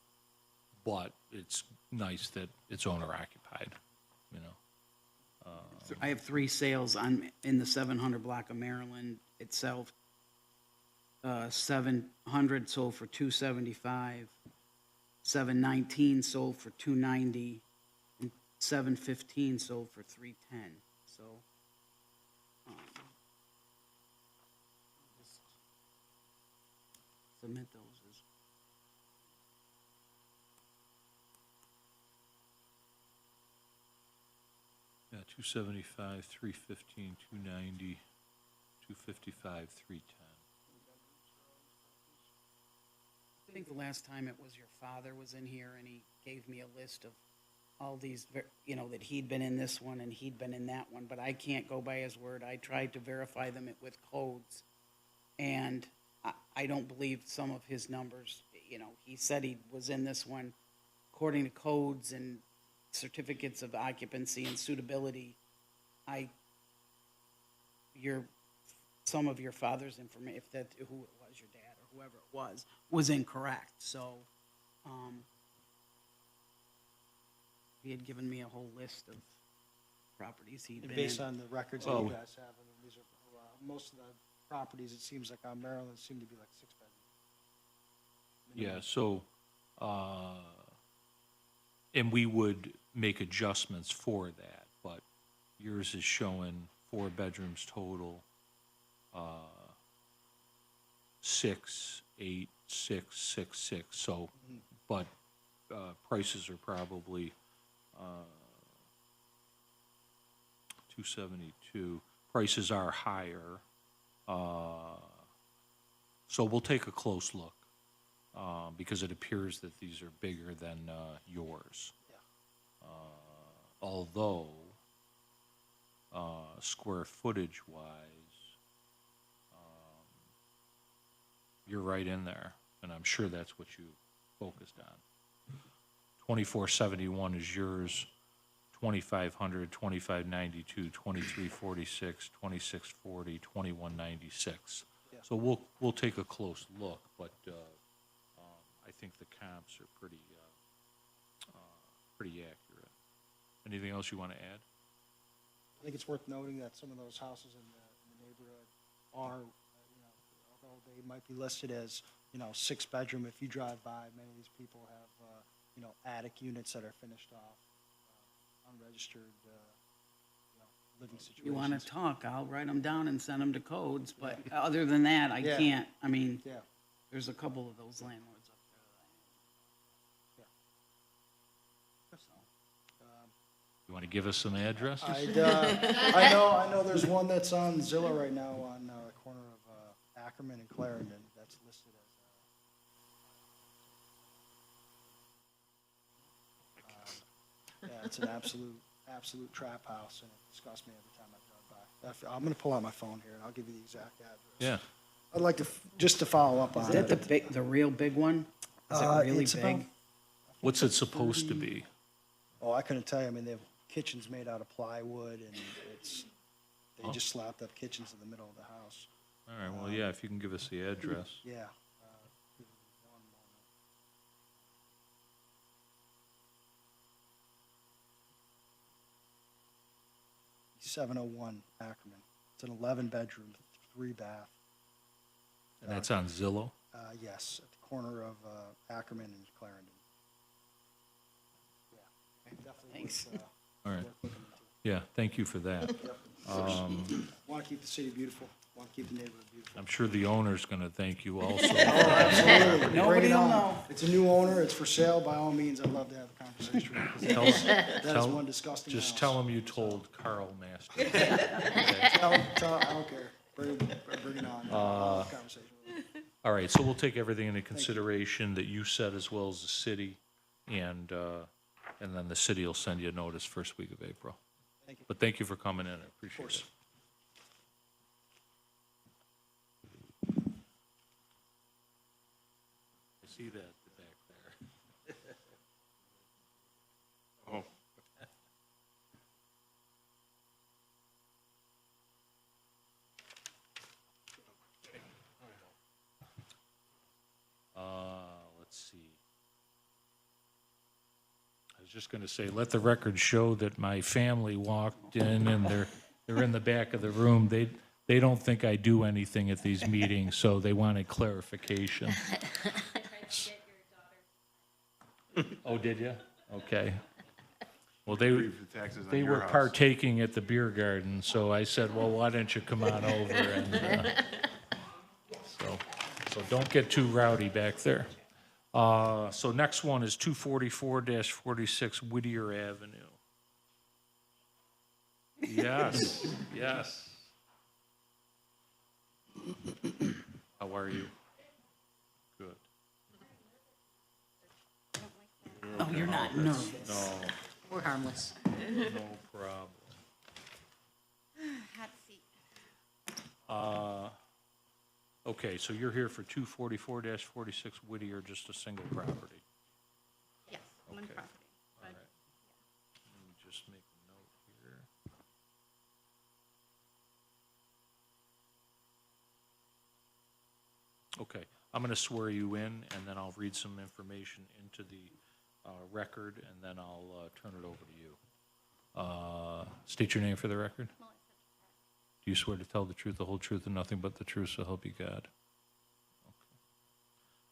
But it's nice that it's owner occupied, you know? I have 3 sales in the 700 block of Maryland itself. 700 sold for $275, 719 sold for $290, and 715 sold for $310. So, just submit those as. Yeah, 275, 315, 290, 255, 310. I think the last time it was your father was in here and he gave me a list of all these, that he'd been in this one and he'd been in that one, but I can't go by his word. I tried to verify them with codes, and I don't believe some of his numbers. He said he was in this one according to codes and certificates of occupancy and suitability, some of your father's information, if that, who it was, your dad or whoever it was incorrect, so, he had given me a whole list of properties he'd And been in. based on the records that you guys have, I mean, these are, most of the properties, it seems like on Maryland, seem to be like 6 bedroom. Yeah, so, and we would make adjustments for that, but yours is showing 4 bedrooms total, 6, 8, 6, 6, 6, so, but, prices are probably, 272, prices are higher, so we'll take a close look, because it appears that these are bigger than, yours. Yeah. Although, square footage wise, you're right in there, and I'm sure that's what you focused on. 2471 is yours, 2500, 2592, 2346, 2640, 2196. Yeah. So we'll take a close look, but I think the comps are pretty accurate. Anything else you want to add? I think it's worth noting that some of those houses in the neighborhood are, although they might be listed as, 6 bedroom, if you drive by, many of these people have, attic units that are finished off, unregistered, living situations. You wanna talk, I'll write them down and send them to codes, but other than that, I Yeah. can't, I mean, Yeah, there's a couple of those landlords up there that You want to give us some addresses? I know there's one that's on Zillow right now on the corner of Ackerman and Clarendon that's listed as, yeah, it's an absolute trap house, and it disgusts me every time I drive by. I'm gonna pull out my phone here, and I'll give you the exact address. Yeah. I'd like to, just to follow up on Is it. that the real big one? Is it really It's about- big? What's it supposed to be? Oh, I couldn't tell you. I mean, they have kitchens made out of plywood, and they just slapped up kitchens in the middle of the house. All right, well, yeah, if you can give us the address. Yeah. 701 Ackerman. It's an 11-bedroom, 3-bath. And that's on Zillow? Yes, at the corner of Ackerman and Clarendon. Yeah, definitely. Thanks. All right. Yeah, thank you for that. Want to keep the city beautiful. Want to keep the neighborhood beautiful. I'm sure the owner's going to thank you also. Absolutely. Bring Nobody it will on. know. It's a new owner. It's for sale. By all means, I'd love to have a conversation. Tell- That is tell- one disgusting Just house. tell him you told Carl Master. I don't care. Bring it on. I'll have a conversation with him. All right, so we'll take everything into consideration that you said as well as the city, and then the city will send you a notice first week of April. Thank you. But thank you for coming in, I appreciate course. it. I see that back there. Oh, Let's see. I was just gonna say, let the record show that my family walked in and they're in the back of the room. They don't think I do anything at these meetings, so they wanted clarification. Oh, did you? Okay. Well, leave the taxes on they your were house. partaking at the beer garden, so I said, well, why don't you come on over and, so don't get too rowdy back there. So next one is 244-46 Whittier Avenue. Yes, yes. How are you? Good. Oh, you're not nervous. No, We're harmless. no problem. Hot seat. Okay, so you're here for 244-46 Whittier, just a single property. Yes, one Okay. property. All But right. Okay, I'm going to swear you in, and then I'll read some information into the record, and then I'll turn it over to you. State your name for the record. Do you swear to tell the truth, the whole truth, and nothing but the truth, so help you God? Okay.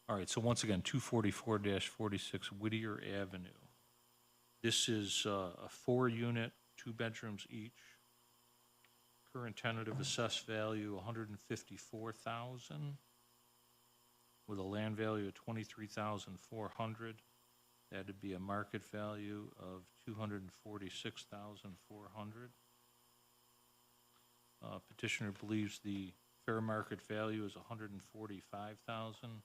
All right, so once again, 244-46 Whittier Avenue. This is a 4-unit, 2 bedrooms each. Current tentative assessed value, $154,000, with a land value of $23,400. That'd be a market value of $246,400. Petitioner believes the fair market value is $145,000.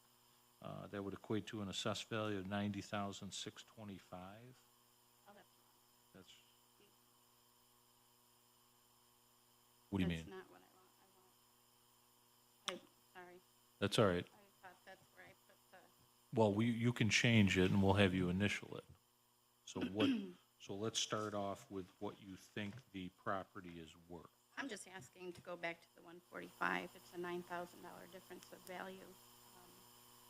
That would equate to an assessed value of $90,625. That's. What do you mean? That's not what I want. Sorry, That's all right. I thought that's where I put the. Well, you can change it and we'll have you initial it. So so let's start off with what you think the property is worth. I'm just asking to go back to the 145. It's a $9,000 difference of value.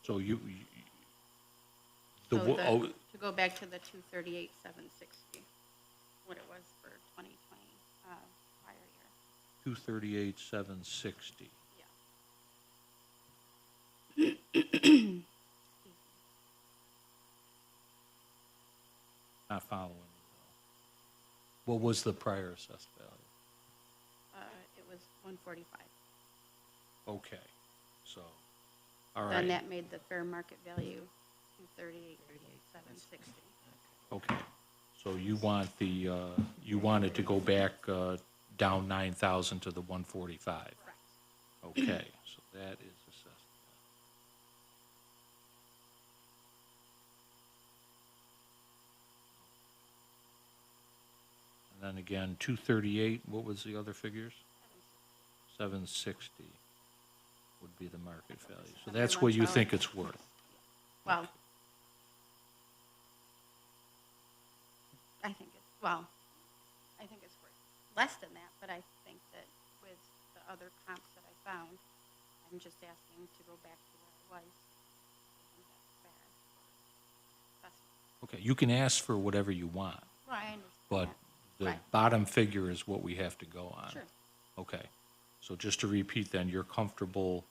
So To go back to the 238,760, what it was for 2020 prior year. 238,760. Yeah. Excuse me. Not following you though. What was the prior assessed value? It was 145. Okay, so, all right. Then that made the fair market value 238,760. Okay, so you want the, you wanted to go back down 9,000 to the 145? Correct. Okay, so that is assessed. And then again, 238, what was the other figures? 760 would be the market value. So that's what you think it's worth? Well, I think it's worth less than that, but I think that with the other comps that I found, I'm just asking to go back to where I was. I think that's fair for assessment. Okay, you can ask for whatever you want, Well, I understand but that. the Right. bottom figure is what we have to go on. Sure. Okay, so just to repeat then, you're comfortable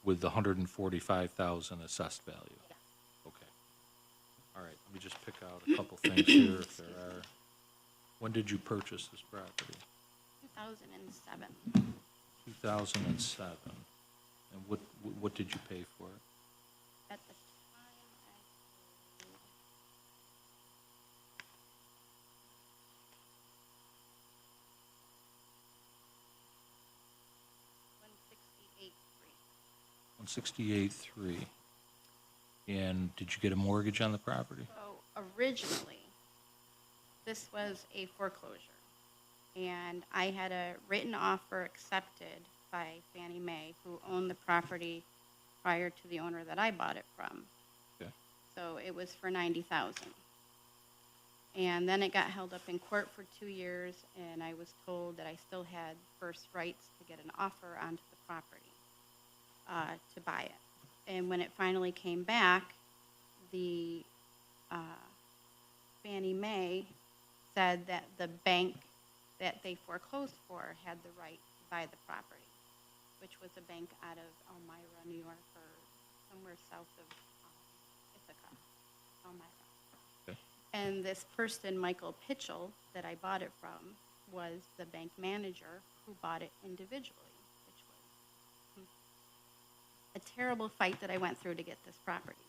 with the 145,000 assessed value? Yes. Okay. All right, let me just pick out a couple things here if there are. When did you purchase this property? 2007. 2007. And what did you pay for it? At the time, I paid $168,300. 168.3. And did you get a mortgage on the property? So originally, this was a foreclosure, and I had a written offer accepted by Fannie Mae, who owned the property prior to the owner that I bought it from. Okay. So it was for $90,000. And then it got held up in court for 2 years, and I was told that I still had first rights to get an offer onto the property, to buy it. And when it finally came back, the Fannie Mae said that the bank that they foreclosed for had the right to buy the property, which was a bank out of Elmira, New York, or somewhere south of Ithaca, Elmira. Okay. And this person, Michael Pitchell, that I bought it from, was the bank manager who bought it individually, which was a terrible fight that I went through to get this property.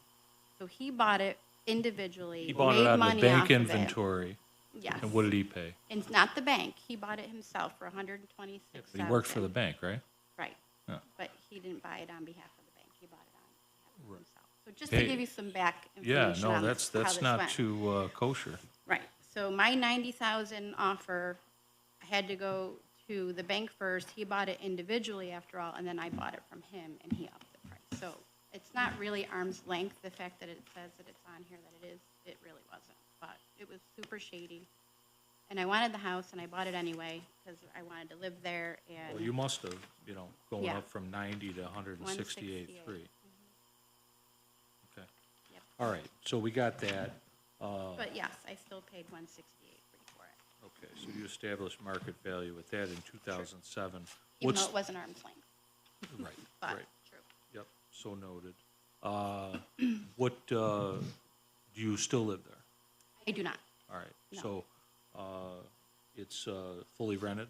So he bought it individually, He bought it made out of the money bank off of it. inventory. Yes. And what did he pay? And it's not the bank. He bought it himself for $126,000. But he worked for the bank, right? Right. Yeah. But he didn't buy it on behalf of the bank. He bought it on behalf of Right. himself. So just to Hey, give you some back Yeah, information no, on that's how this not went. too kosher. Right. So my $90,000 offer, I had to go to the bank first. He bought it individually after all, and then I bought it from him, and he upped the price. So it's not really arm's length, the fact that it says that it's on here that it is. It really wasn't. But it was super shady. And I wanted the house, and I bought it anyway, because I wanted to live there, and. Well, you must have, going Yeah. up from 90 to 168.3. All right, so we got that. But yes, I still paid 168 for it, Okay, so you established market value with that in 2007. even though it was an arm's length, Right, but right, true. yep, so noted. What, do you still live there? I do not. All right, No. so, it's fully rented?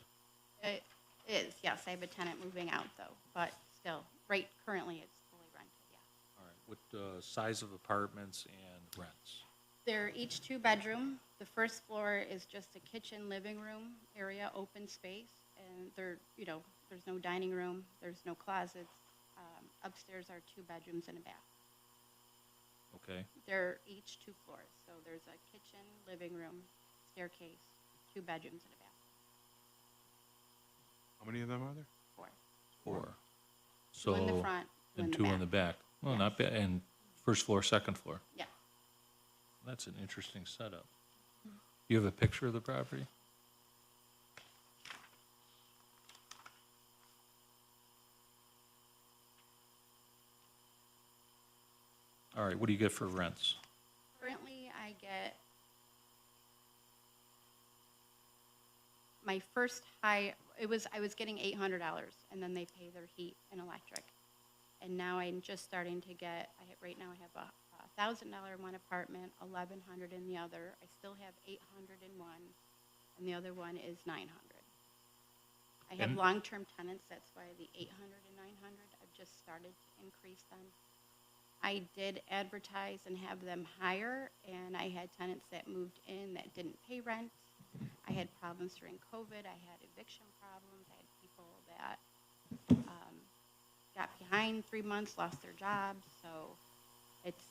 It is, yes, I have a tenant moving out though, but still, right, currently it's fully rented, yeah. All right, what size of apartments and rents? They're each 2-bedroom. The first floor is just a kitchen, living room area, open space, and there's no dining room, there's no closets. Upstairs are 2 bedrooms and a bath. Okay, They're each 2 floors, so there's a kitchen, living room, staircase, 2 bedrooms and a bath. How many of them are there? 4. 4. 2 in the So, front, 2 in and the 2 back. in the back. Well, Yes. not bad, and first floor, second floor. Yeah. That's an interesting setup. You have a picture of the property? All right, what do you get for rents? Currently, I get my first I was getting $800, and then they pay their heat and electric. And now I'm just starting to get, right now I have a $1,000 in one apartment, $1,100 in the other. I still have $800 in one, and the other one is $900. I have And- long-term tenants, that's why the $800 and $900, I've just started to increase them. I did advertise and have them hire, and I had tenants that moved in that didn't pay rent. I had problems during COVID. I had eviction problems. I had people that got behind 3 months, lost their jobs. So it's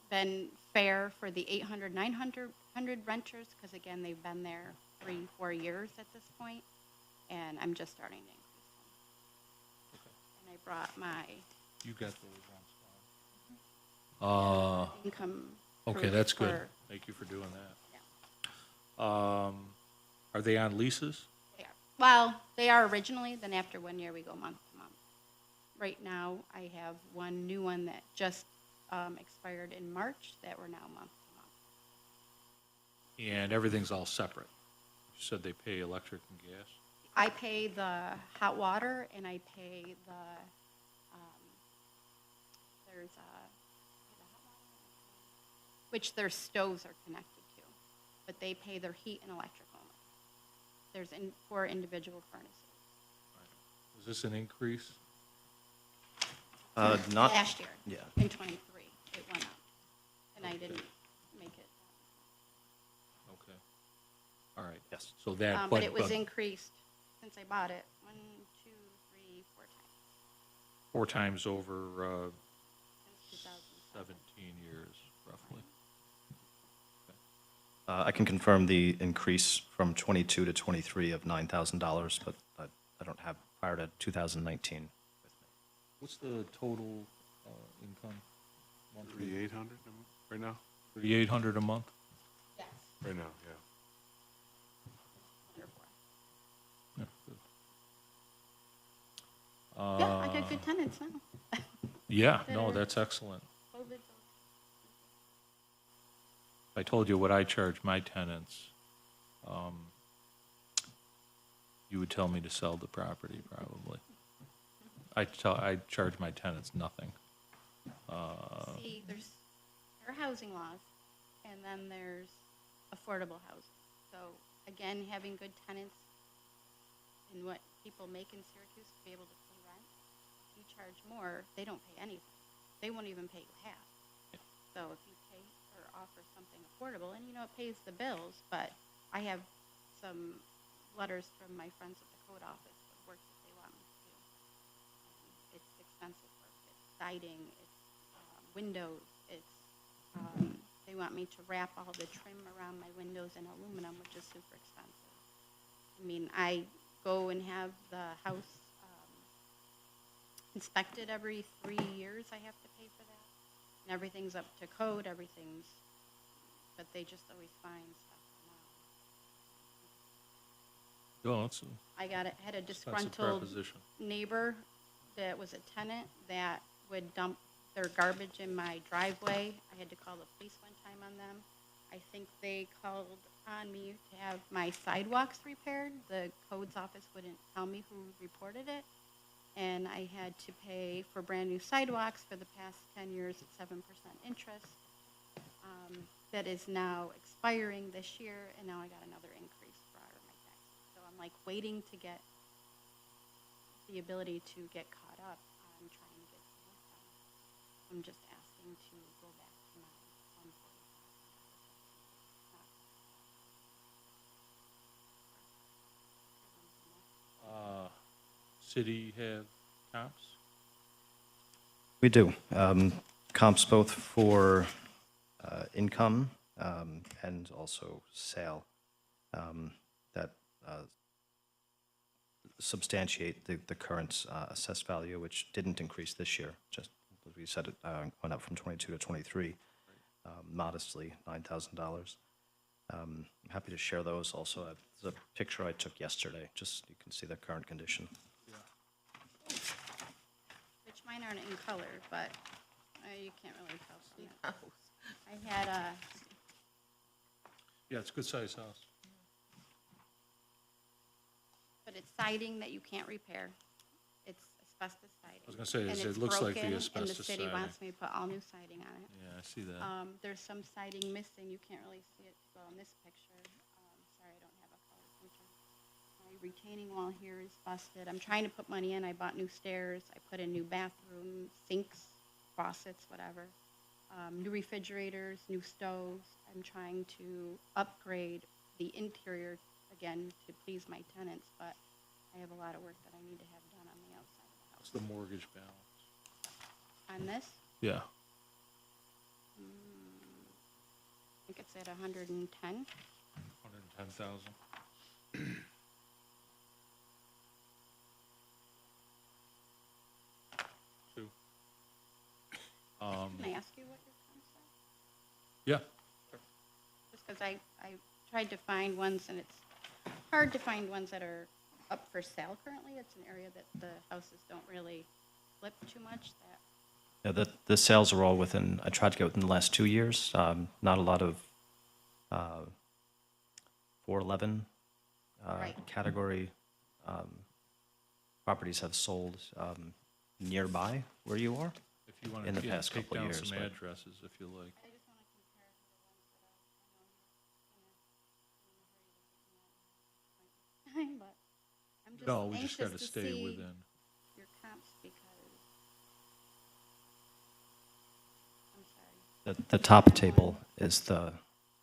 been fair for the 800, 900 renters, because again, they've been there 3-4 years at this point, and I'm just starting to increase them. Okay. And I brought my You got those rents down. income. Okay, proof that's good. for- Thank you for doing that. Yeah. Are they on leases? They are. Well, they are originally, then after 1 year, we go month to month. Right now, I have one new one that just expired in March that we're now month to month. And everything's all separate? You said they pay electric and gas? I pay the hot water and I pay there's which their stoves are connected to, but they pay their heat and electric only. There's 4 individual furnaces. Is this an increase? Not, Last year. yeah. In '23, it went up, and I didn't make it. Okay. All right. Yes. So that, But it was increased since I bought it, 1, 2, 3, 4 times 4 times over since 2007. 17 years, roughly. I can confirm the increase from '22 to '23 of $9,000, but I don't have prior to 2019. What's the total income monthly? 3,800 right now? 3,800 a month? Yes, Right now, yeah. wonderful. Yeah, good. Yeah, I got good tenants now. Yeah, that no, are- that's excellent. COVID's If I told you what I charge my tenants, you would tell me to sell the property, probably. I charge my tenants nothing. See, there are housing laws, and then there's affordable housing. So again, having good tenants and what people make in Syracuse to be able to pay rent, if you charge more, they don't pay anything. They won't even pay you half. So if you pay or offer something affordable, and it pays the bills, but I have some letters from my friends at the code office of work that they want me to do. It's expensive work. It's siding, it's windows, it's, they want me to wrap all the trim around my windows in aluminum, which is super expensive. I mean, I go and have the house inspected every 3 years. I have to pay for that. And everything's up to code, but they just always find stuff wrong. No, it's I had a expensive disgruntled proposition. neighbor that was a tenant that would dump their garbage in my driveway. I had to call the police one time on them. I think they called on me to have my sidewalks repaired. The codes office wouldn't tell me who reported it. And I had to pay for brand-new sidewalks for the past 10 years at 7% interest. That is now expiring this year, and now I got another increase for my taxes. So I'm like waiting to get the ability to get caught up on trying to get sales done. I'm just asking to go back to my 145. City have comps? We do. Comps both for income and also sale that substantiate the current assessed value, which didn't increase this year. Just as we said, it went up from 22 to 23, modestly, $9,000. I'm happy to share those also. There's a picture I took yesterday, just you can see the current condition. Which mine aren't in color, but you can't really tell from that. I had Yeah, it's a good-sized house. but it's siding that you can't repair. It's asbestos siding. I was gonna say, And it it's looks like the broken, asbestos And the city siding. wants me to put all new siding on it. Yeah, I see that. There's some siding missing. You can't really see it well in this picture. Sorry, I don't have a color printer. My retaining wall here is busted. I'm trying to put money in. I bought new stairs. I put in new bathroom, sinks, faucets, whatever. New refrigerators, new stoves. I'm trying to upgrade the interior again to please my tenants, but I have a lot of work that I need to have done on the outside of the house. What's the mortgage balance? On this, Yeah. I think it's at 110. 110,000. Two. Can I ask you what your comps are? Yeah. Just because I tried to find ones, and it's hard to find ones that are up for sale currently. It's an area that the houses don't really flip too much. That Yeah, the sales are all within, I tried to get within the last 2 years. Not a lot of 411 Right. category properties have sold nearby where you are. If you want In the to past take couple of down years, some but- addresses, if you like. I just want to compare to the ones that I know you're but I'm just No, we just got to anxious stay see within. your comps because I'm sorry. The top table is the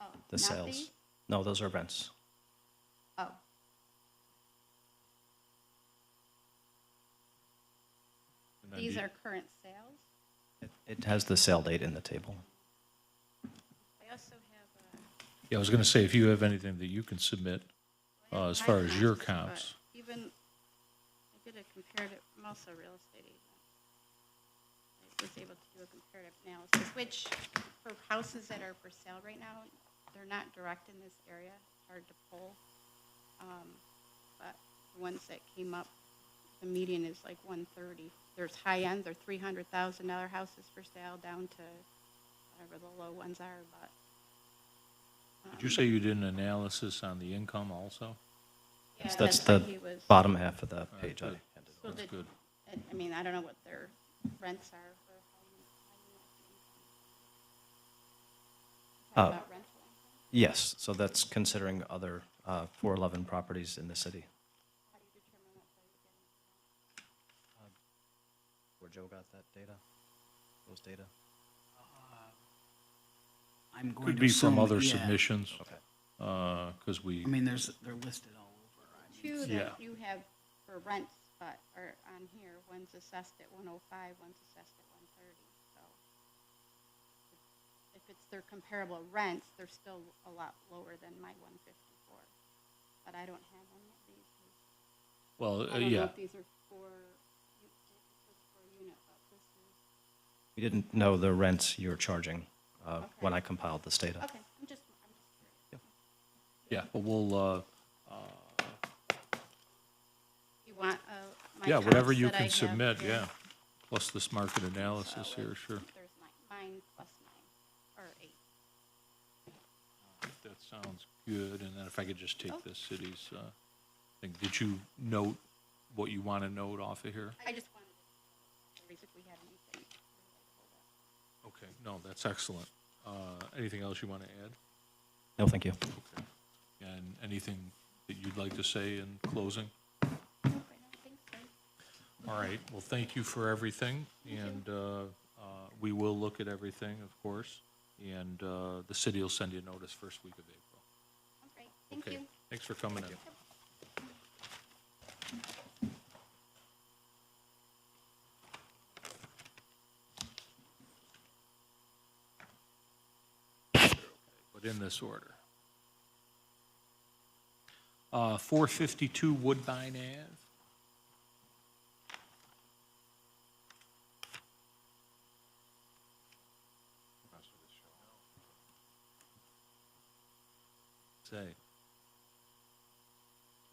Oh, the not sales. these? No, those are rents. Oh, And then these do you- are current sales. It has the sale date in the table. I also have Yeah, I was going to say, if you have anything that you can submit as far as your but comps. Even, I did a comparative, I'm also a real estate agent. I was able to do a comparative analysis, which for houses that are for sale right now, they're not direct in this area. It's hard to pull. But the ones that came up, the median is like 130. There's high end, they're $300,000 houses for sale down to whatever the low ones are, but. Did you say you did an analysis on the income also? Yeah, That's why the he was- bottom half of the page I good. handed. So That's did- good. I mean, I don't know what their rents are or how you know the income. Talking about rental income? Yes, so that's considering other 411 properties in the city. How do you determine what they're getting? Where Joe got that data, those data? I'm going Could to be from assume, other yeah. submissions, Okay. because we, I mean, they're listed all over. I mean, Two Yeah. that you have for rents, but are on here, one's assessed at 105, one's assessed at 130, so. If it's their comparable rents, they're still a lot lower than my 154. But I don't have any of these. well, I don't know yeah. if these are for, this is for a unit, but this is, We didn't know the rents you're charging when Okay. I compiled this data. okay, I'm just curious. Yeah, but we'll, You want, my yeah, whatever comps you that I can have submit, here? yeah. plus this market analysis here, sure. There's mine plus 9, or 8. That sounds good, and then if I could just take the city's, thing, did you note what you want to note off of here? I just wanted to, if we had anything. Okay, no, that's excellent. Anything else you want to add? No, thank you. Okay. And anything that you'd like to say in closing? Nope, I don't think so. All right, well, thank you for everything, and we will look at everything, of course, and the city will send you a notice first week of April. All right, thank Okay, you. thanks for coming in. But in this order. 452 Woodbine Ave. Say,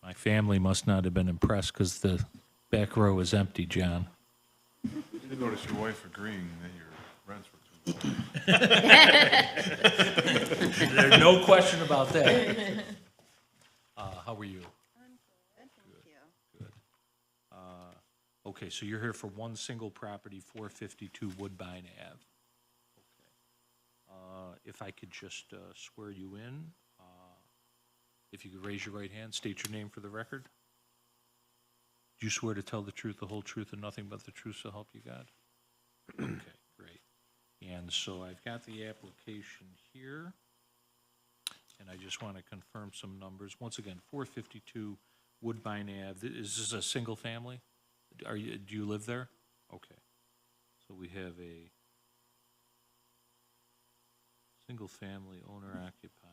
my family must not have been impressed because the back row is empty, John. You didn't notice your wife agreeing that your rents were too low. There's no question about that. How are you? I'm good, thank you. Good. Okay, so you're here for one single property, 452 Woodbine Ave. Okay. If I could just swear you in, if you could raise your right hand, state your name for the record. Do you swear to tell the truth, the whole truth, and nothing but the truth, so help you God? Okay, great. And so I've got the application here, and I just want to confirm some numbers. Once again, 452 Woodbine Ave. Is this a single family? Do you live there? Okay. So we have a single family owner occupied.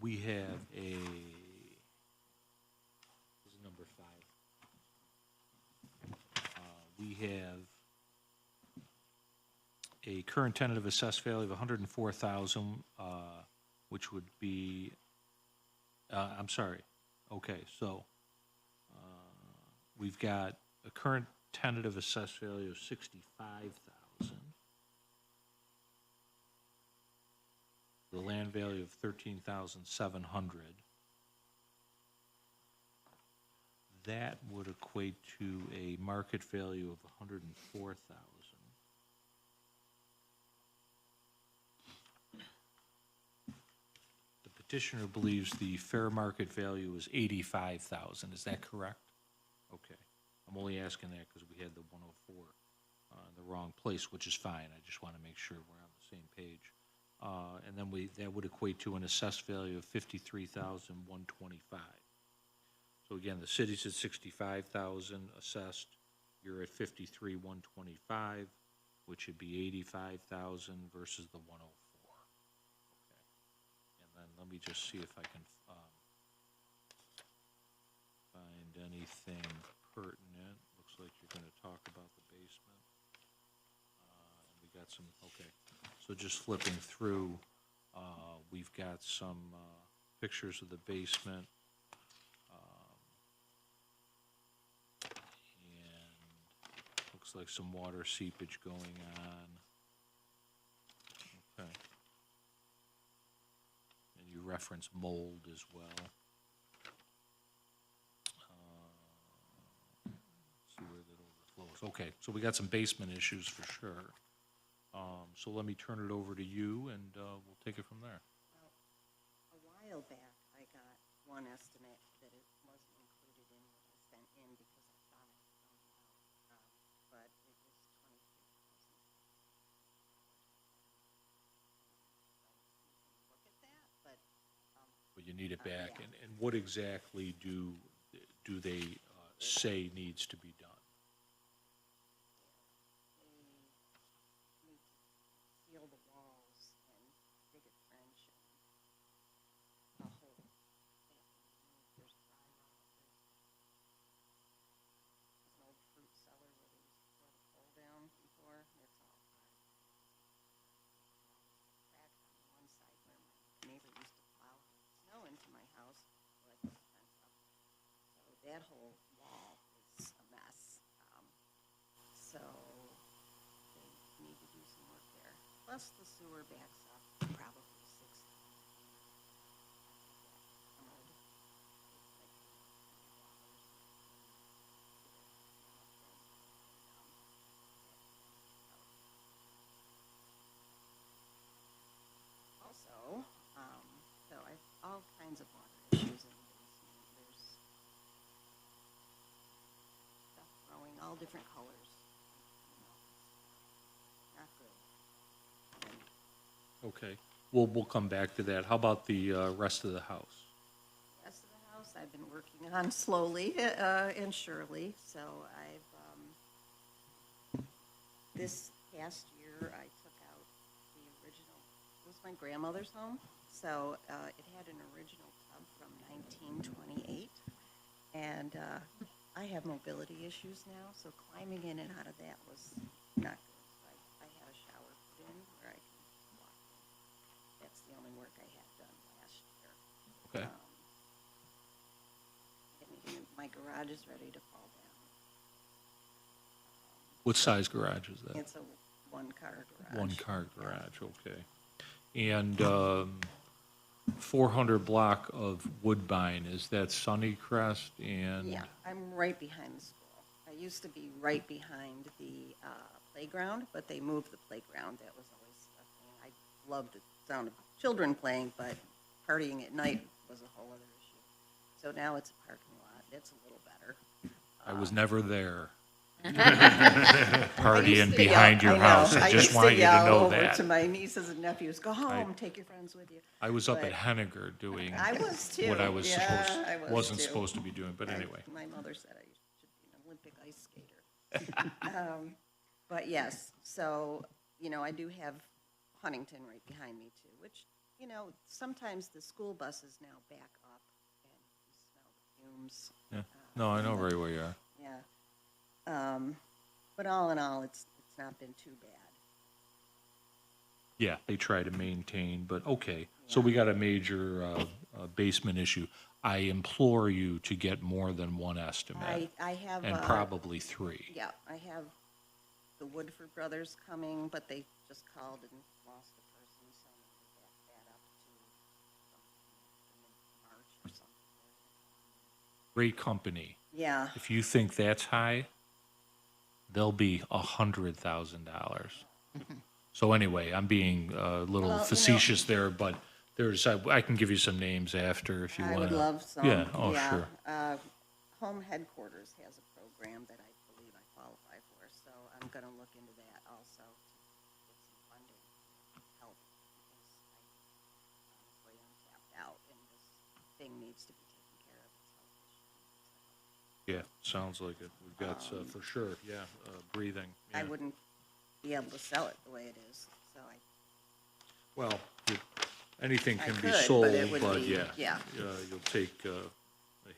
We have a, this is number 5. We have a current tentative assessed value of 104,000, which would be, I'm sorry. Okay, so we've got a current tentative assessed value of 65,000. The land value of 13,700. That would equate to a market value of 104,000. The petitioner believes the fair market value is 85,000. Is that correct? Okay. I'm only asking that because we had the 104 in the wrong place, which is fine. I just want to make sure we're on the same page. And then that would equate to an assessed value of 53,125. So again, the city's at 65,000 assessed. You're at 53,125, which would be 85,000 versus the 104. Okay. And then let me just see if I can find anything pertinent. Looks like you're going to talk about the basement. We got some. Okay. So just flipping through, we've got some pictures of the basement. And looks like some water seepage going on. Okay. And you reference mold as well. See where that overflows. Okay, so we got some basement issues for sure. So let me turn it over to you, and we'll take it from there. Well, a while back, I got one estimate that it wasn't included in what I sent in because I thought I found out, but it was 23,000. Look at that, but. But you need it back, Yeah. and what exactly do they say needs to be done? Seal the walls and dig a trench and a hole. There's drywall. There's an old fruit cellar where they used to throw the coal down before. It's all cracks on one side where my neighbor used to plow snow into my house. that whole wall is a mess. So they need to do some work there. Plus the sewer backs up probably 6 times a year. Also, so I have all kinds of water issues in the basement. There's stuff growing all different colors. Not good. Okay, we'll come back to that. How about the rest of the house? Rest of the house, I've been working on slowly and surely. So this past year, I took out the original, it was my grandmother's home. So it had an original tub from 1928. And I have mobility issues now, so climbing in and out of that was not good. So I had a shower put in where I can walk in. That's the only work I had done last year. Okay. My garage is ready to fall down. What size garage is that? It's a one-car garage. One-car garage, okay. And 400 block of Woodbine, is that Sunnycrest and? Yeah, I'm right behind the school. I used to be right behind the playground, but they moved the playground. That was always a thing. I loved the sound of children playing, but partying at night was a whole other issue. So now it's a parking lot. It's a little better. I was never there. I used Partying to behind yell- your I know. house. I just used want you to yell know over that. to my nieces and nephews, go home, take your friends with you. I was up But at Henniger doing I was too. what I was Yeah, supposed, I was wasn't too. supposed to be doing, but anyway. My mother said I should be an Olympic ice skater. But yes, so, I do have Huntington right behind me too, which, sometimes the school buses now back up and you smell the fumes. Yeah. No, I know very well you are. Yeah. But all in all, it's not been too bad. Yeah, they try to maintain, but okay. So we got a major basement issue. I implore you to get more than one estimate, I have. and probably 3. Yeah, I have the Woodford brothers coming, but they just called and lost a person, so I'm gonna back that up to mid-March or something. Great company. Yeah, If you think that's high, they'll be $100,000. So anyway, I'm being a little facetious there, but there's, I can give you some names after if you I want would to. love some. Yeah, oh, sure. Home headquarters has a program that I believe I qualify for, so I'm gonna look into that also to get some funding help, because honestly, I'm tapped out and this thing needs to be taken care of. It's health issue. Yeah, sounds like it. We've got, for sure, yeah, breathing. I yeah. wouldn't be able to sell it the way it is, so Well, anything I can be could, but sold, it would but be- yeah. yeah. You'll take a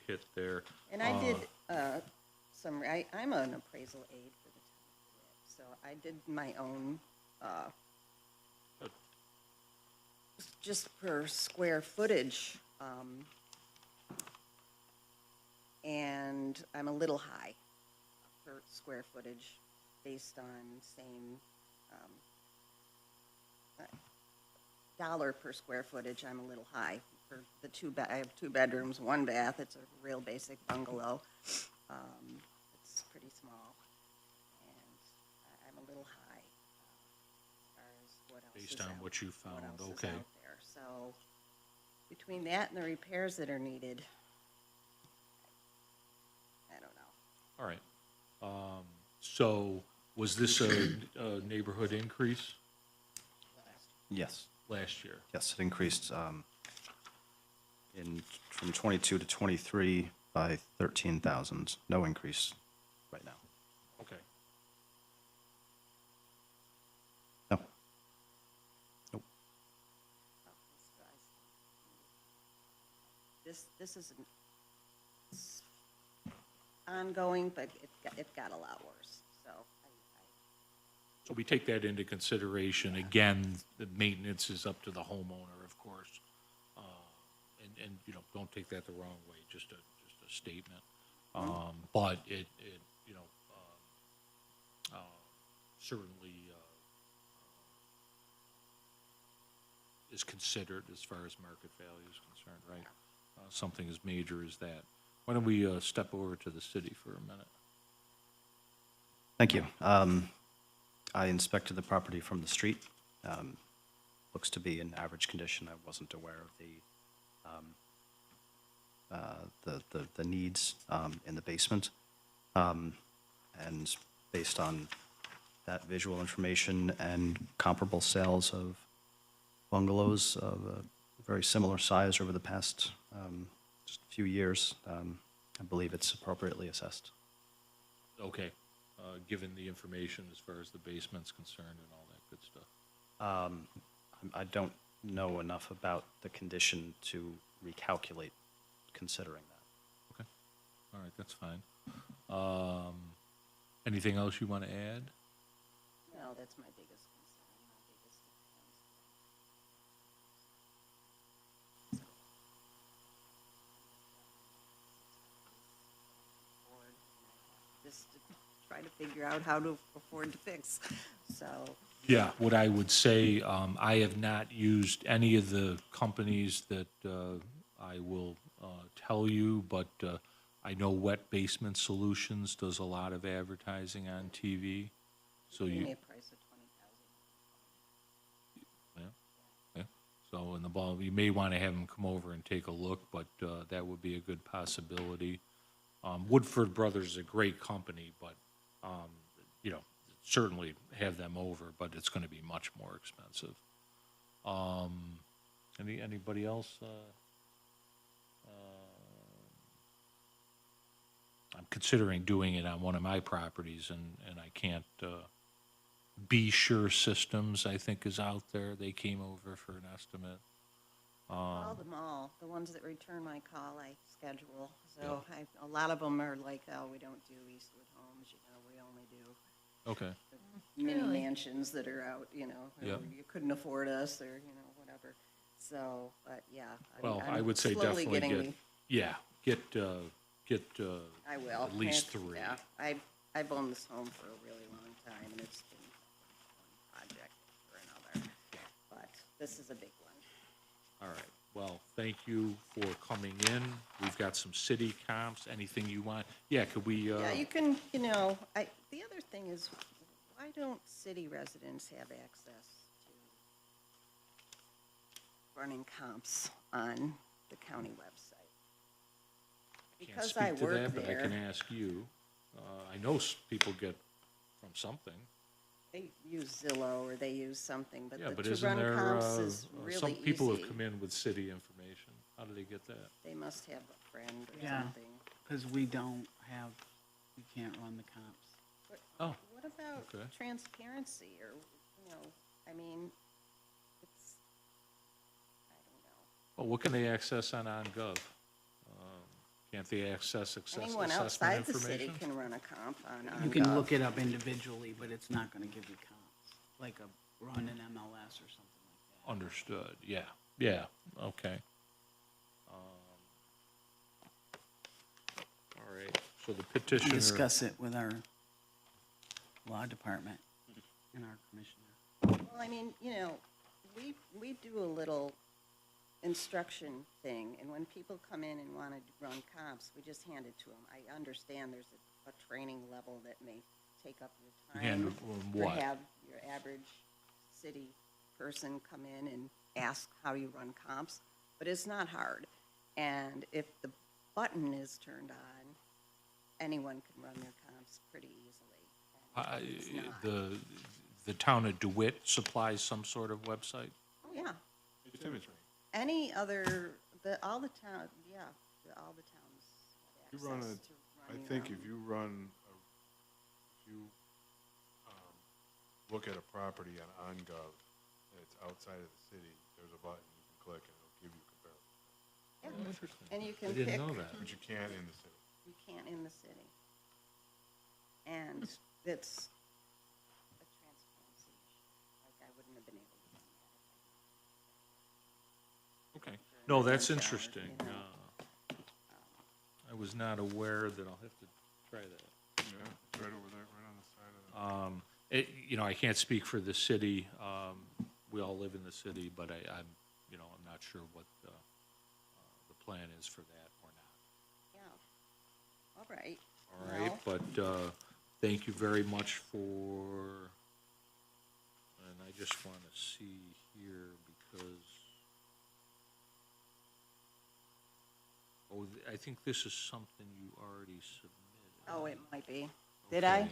hit there. And I did I'm an appraisal aide for the town of DeWitt, so I did my own, just per square footage, and I'm a little high per square footage based on same, dollar per square footage, I'm a little high. For the I have 2 bedrooms, 1 bath, it's a real basic bungalow. It's pretty small, and I'm a little high, as far as what else is Based on out- what you what found, else is okay. out there. So, between that and the repairs that are needed, I don't know. All right. So was this a neighborhood increase Yes, last year? yes, it increased from 22 to 23 by 13,000. No increase right now. Okay. No. Nope. This isn't ongoing, but it got a lot worse, so So we take that into consideration. Again, the maintenance is up to the homeowner, of course. And don't take that the wrong way, just a statement. But it, you know, certainly is considered as far as market value is concerned, right? Something as major as that. Why don't we step over to the city for a minute? Thank you. I inspected the property from the street. Looks to be in average condition. I wasn't aware of the needs in the basement. And based on that visual information and comparable sales of bungalows of a very similar size over the past just few years, I believe it's appropriately assessed. Okay, given the information as far as the basement's concerned and all that good stuff. I don't know enough about the condition to recalculate considering that. Okay, all right, that's fine. Anything else you want to add? No, that's my biggest concern, my biggest expense. Just to try to figure out how to afford to fix, so. Yeah, what I would say, I have not used any of the companies that I will tell you, but I know Wet Basement Solutions does a lot of advertising on TV. So Give you, me a price of $20,000. yeah. So in the ball, you may want to have them come over and take a look, but that would be a good possibility. Woodford Brothers is a great company, but, you know, certainly have them over, but it's going to be much more expensive. Anybody else? I'm considering doing it on one of my properties, and I can't. Be Sure Systems, I think, is out there. They came over for an estimate. Call them all, the ones that return my call, I schedule. So a lot of them are like, oh, we don't do Eastwood Homes, you know, we only do Okay. mini Really? mansions that are out, you know, or Yep. you couldn't afford us, or, you know, whatever. So, but yeah. Well, I'm I would say slowly definitely getting get, yeah, get I will. at least 3. Yeah, I've owned this home for a really long time, and it's been one project or another. But this is a big one. All right. Well, thank you for coming in. We've got some city comps. Anything you want? Yeah, could we, Yeah, you can, you know, the other thing is, why don't city residents have access to running comps on the county website? can't Because I speak to work that, but I can there, ask you. I know people get from something. they use Zillow or they use something, but Yeah, but to isn't run there, comps is really some people have easy. come in with city information. How do they get that? They must have a friend or Yeah. something. Because we don't have, we can't run the comps. But Oh, what about okay. transparency or, you know, I mean, it's, I don't know. Well, what can they access on OnGov? Can't they access Anyone assessment outside the city information? can run a comp on You can Gov. look it up individually, but it's not gonna give you comps, like a run in MLS or something like that. Understood, yeah, okay. All right, so the We petitioner. discuss it with our law department and our commissioner. Well, I mean, you know, we do a little instruction thing, and when people come in and want to run comps, we just hand it to them. I understand there's a training level that may take up your Hand time. what? To have your average city person come in and ask how you run comps, but it's not hard. And if the button is turned on, anyone can run their comps pretty easily. And it's not. The town of DeWitt supplies some sort of website? Oh, yeah. It's imagery. Any other, all the towns have You run access a, to I running think their if you run, if you look at a property on OnGov and it's outside of the city, there's a button you can click and it'll give you comparison. own. Yeah. Interesting. And you I can didn't pick, know that. But you can't in the city. you can't in the city. And it's a transparency issue, like I wouldn't have been able to run that if I Okay, didn't. no, that's $1 million, interesting. you know. I was not aware that I'll have to try that. Yeah, right over there, right on the side of You know, I can't speak for the city. We all live in the city, but I'm, you know, I'm not sure what the plan is for that or not. Yeah. All right. All right, Well, but thank you very much for, and I just want to see here because, I think this is something you already submitted. oh, it might be. Did I? Okay.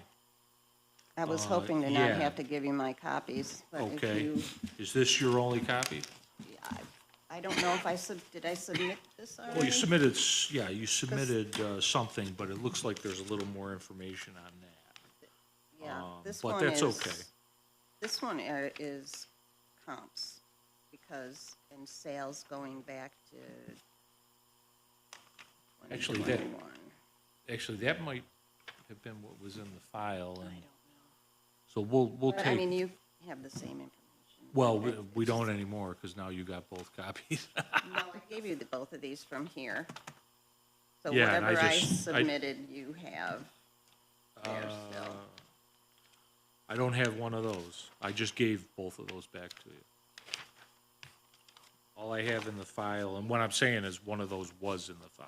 I was hoping to not yeah. have to give you my copies, but if Okay. you, Is this your only copy? yeah, I don't know if did I submit this already? Well, you submitted, you submitted something, but it looks like there's a little more information on that. Yeah, this But one that's is. okay. This one is comps, because in sales going back to Actually, that- 2021. Actually, that might have been what was in the file, I and don't know. so we'll But, I mean, take, you have the same information. well, Okay, we it's don't anymore, because now you got both copies. No, I gave you both of these from here. So Yeah, and I whatever I just- I- submitted, you have there still. I don't have one of those. I just gave both of those back to you. All I have in the file, and what I'm saying is one of those was in the file.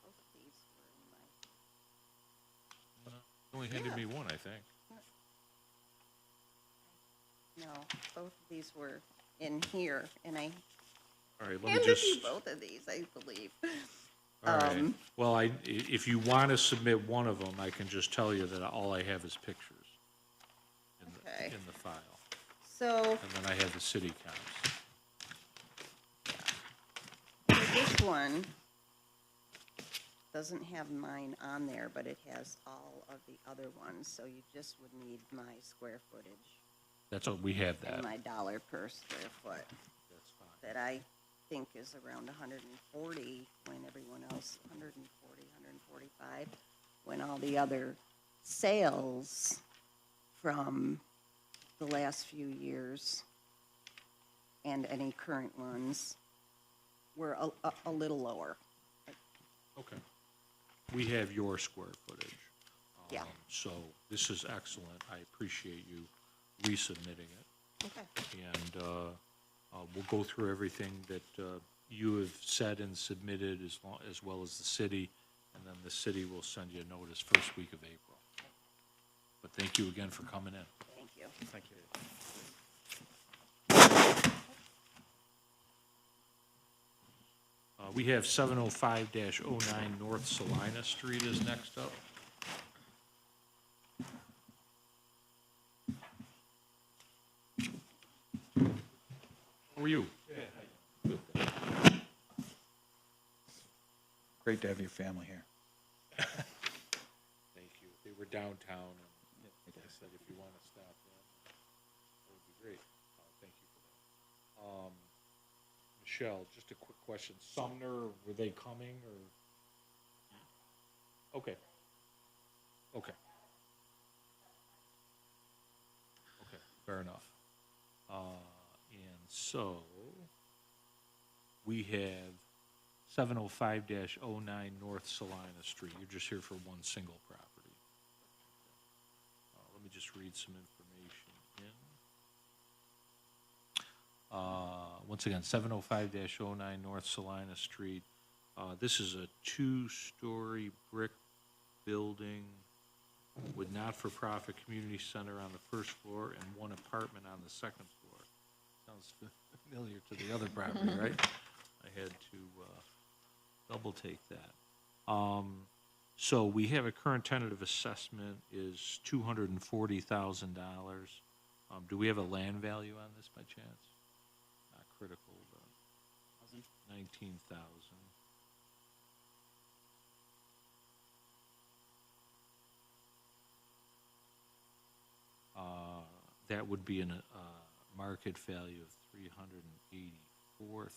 Both of these were in You only handed me one, I think. no, both of these were in here, and I All right, let me handed just. you both of these, I believe. All right. Well, if you want to submit one of them, I can just tell you that all I have is pictures Okay. in the file. So And then I have the city counts. for this one, doesn't have mine on there, but it has all of the other ones, so you just would need my square footage That's what, we have that. and my dollar per square foot, That's fine. that I think is around 140, when everyone else, 140, 145, when all the other sales from the last few years and any current ones were a little lower. Okay. We have your square footage. Yeah. So this is excellent. I appreciate you resubmitting it. Okay. And we'll go through everything that you have said and submitted as well as the city, and then the city will send you a notice first week of April. But thank you again for coming in. Thank you. Thank you. We have 705-09 North Salina Street is next up. How are you? Great to have your family here. Thank you. They were downtown, and I said if you want to stop in, that would be great. Thank you for that. Michelle, just a quick question. Sumner, were they coming, or? Okay. Okay. Okay, fair enough. And so, we have 705-09 North Salina Street. You're just here for one single property. Let me just read some information in. Once again, 705-09 North Salina Street. This is a two-story brick building with not-for-profit community center on the first floor and one apartment on the second floor. Sounds familiar to the other property, right? I had to double take that. So we have a current tentative assessment is $240,000. Do we have a land value on this by chance? Not critical, but 19,000. That would be a market value of $384,000.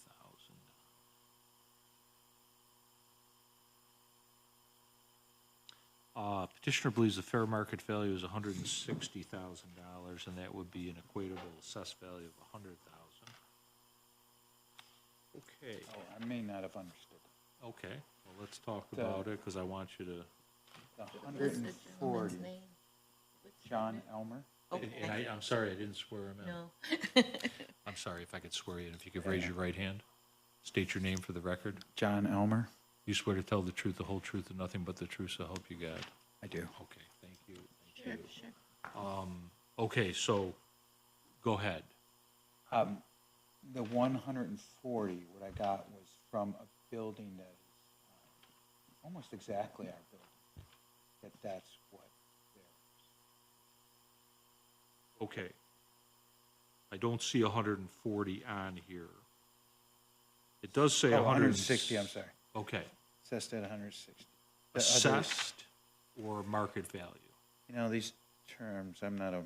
Petitioner believes the fair market value is $160,000, and that would be an equatable assessed value of $100,000. Okay. Oh, I may not have understood. Okay, well, let's talk about it, because I want you to, The What's the 140, gentleman's name? What's his John name? Elmer. and Okay. I'm sorry, I didn't swear him in. No. I'm sorry if I could swear you in. If you could raise your right hand, state your name for the record. John Elmer. You swear to tell the truth, the whole truth, and nothing but the truth, so help you God. I do. Okay, thank you, Sure, thank you. sure. Okay, so, go ahead. The 140, what I got was from a building that is almost exactly our building. That's what there Okay. I don't see 140 on here. It does say is. Oh, 160. 160, I'm sorry. Okay. Assessed at 160. The other- Assessed or market value? You know, these terms, I'm not a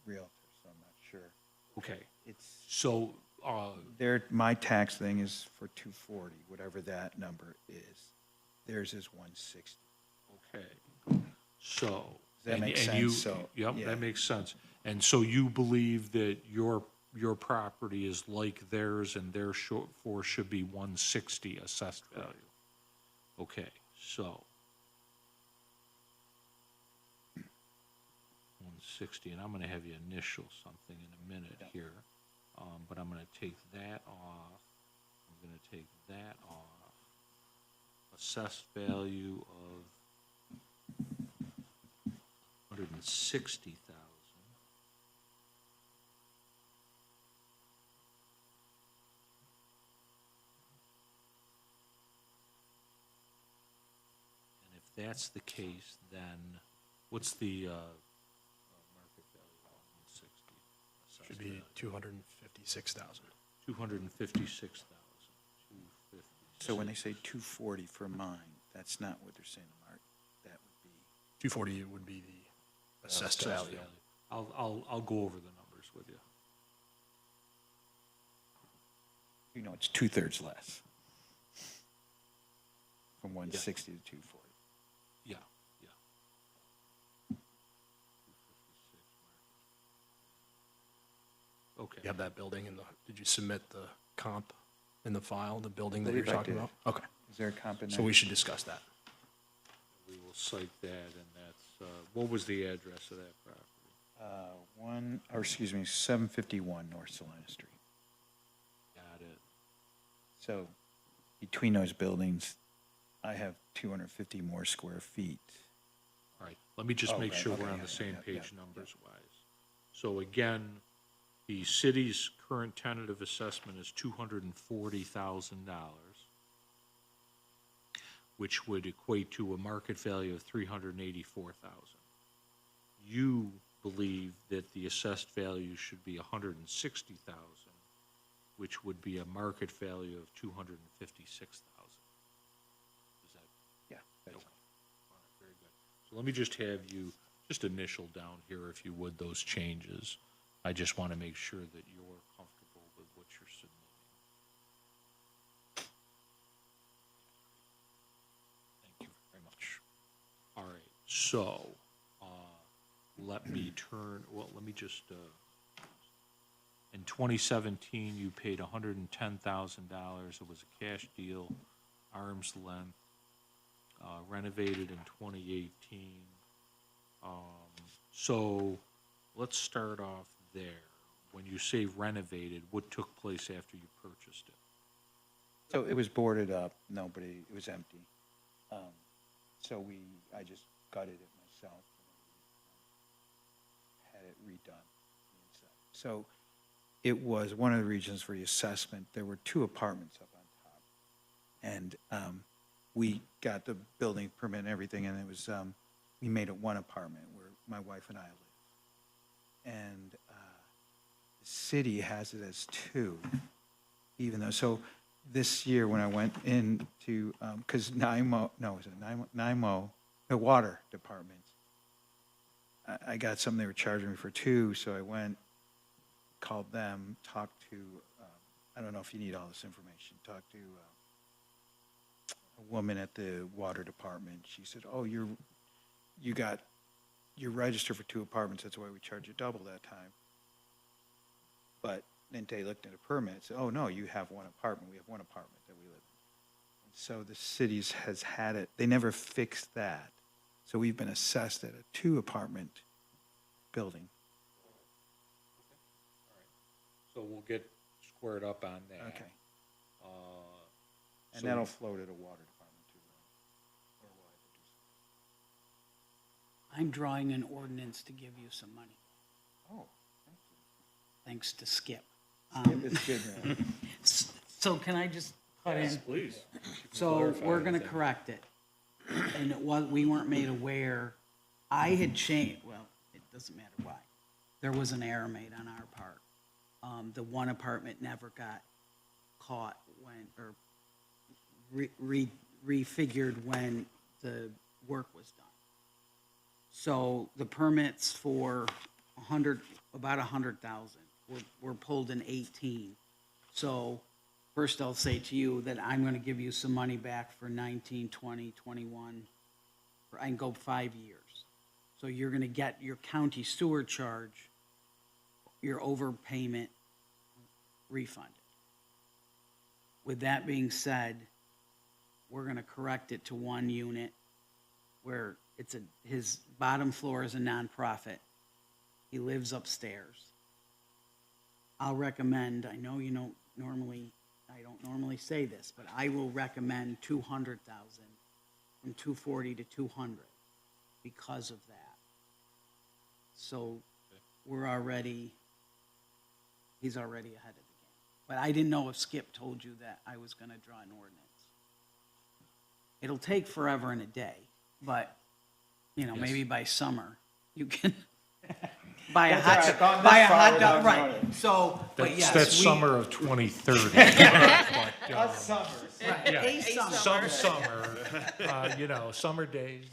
realtor, so I'm not sure. Okay. It's, So, my tax thing is for 240, whatever that number is. Theirs is 160. okay. So. Does that make and you- sense? So, Yep, yeah. that makes sense. And so you believe that your property is like theirs and therefore should be 160 assessed value? Okay, so. 160, and I'm gonna have you initial something in a minute here. But I'm gonna take that off. I'm gonna take that off. Assessed value of 160,000. And if that's the case, then what's the market value of 160? Assessed Should be value? 256,000. 256,000. So when they say 240 for mine, that's not what they're saying, Mark. That would be, 240 would be the assessed value. I'll go over the numbers with you. you know, it's two-thirds less. From 160 to 240. Yeah, yeah. 256 market. Okay. You have that building in the, did you submit the comp in the file, the building that Believe you're I talking did. about? Okay, Is there a comp in there? so we should discuss that. We will cite that, and that's, what was the address of that property? 751 North Salina Street. Got it. So between those buildings, I have 250 more square feet. All right, let me just Oh, make right, sure okay, we're on yeah, the same yeah, page yeah, numbers-wise. So again, the city's current tentative assessment is $240,000, which would equate to a market value of $384,000. You believe that the assessed value should be $160,000, which would be a market value of $256,000. Is that Yeah, that's okay? All right, very good. So let me just have you just initial down here, if you would, those changes. I just want to make sure that you're comfortable with what you're submitting. Thank you very much. All right, so, let me turn, well, let me just, in 2017, you paid $110,000. It was a cash deal, arm's length, renovated in 2018. So let's start off there. When you say renovated, what took place after you purchased it? So it was boarded up, nobody, it was empty. So I just gutted it myself. Had it redone inside. So it was one of the reasons for the assessment. There were 2 apartments up on top. And we got the building permit and everything, and it was, we made it 1 apartment where my wife and I live. And the city has it as 2, even though, so this year when I went into, because NIMO, the water department, I got something they were charging me for 2, so I went, called them, talked to, I don't know if you need all this information, talked to a woman at the water department. She said, oh, you're registered for 2 apartments, that's why we charge you double that time. But then they looked at a permit and said, oh, no, you have 1 apartment, we have 1 apartment that we live in. And So the cities has had it, they never fixed that. So we've been assessed at a 2-apartment building. So we'll get squared up on that. Okay. And So- that'll flow to the water department too, right? Or will I have to do I'm drawing an ordinance to give you some money, something? Oh, thanks to Skip. thank you. It's good, man. So can I just cut in? Please. So we're gonna correct it. And it was, we weren't made aware. I had changed, well, it doesn't matter why. There was an error made on our part. The one apartment never got caught when, or refigured when the work was done. So the permits for about 100,000 were pulled in 18. So first I'll say to you that I'm gonna give you some money back for 19, 20, 21, I can go 5 years. So you're gonna get your county sewer charge, your overpayment refunded. With that being said, we're gonna correct it to 1 unit where his bottom floor is a nonprofit. He lives upstairs. I'll recommend, I know you don't normally, I don't normally say this, but I will recommend 200,000 from 240 to 200 because of that. So we're already, he's already ahead of the game. But I didn't know if Skip told you that I was gonna draw an ordinance. It'll take forever and a day, but, you know, Yes. maybe by summer, you can buy a That's all right. hot, Gone buy this a far hot without dog, right, knowing it. so, but yes. That's we- summer of 2030. But, Summer. Right, yeah. a summer. Some summer, you know, summer days.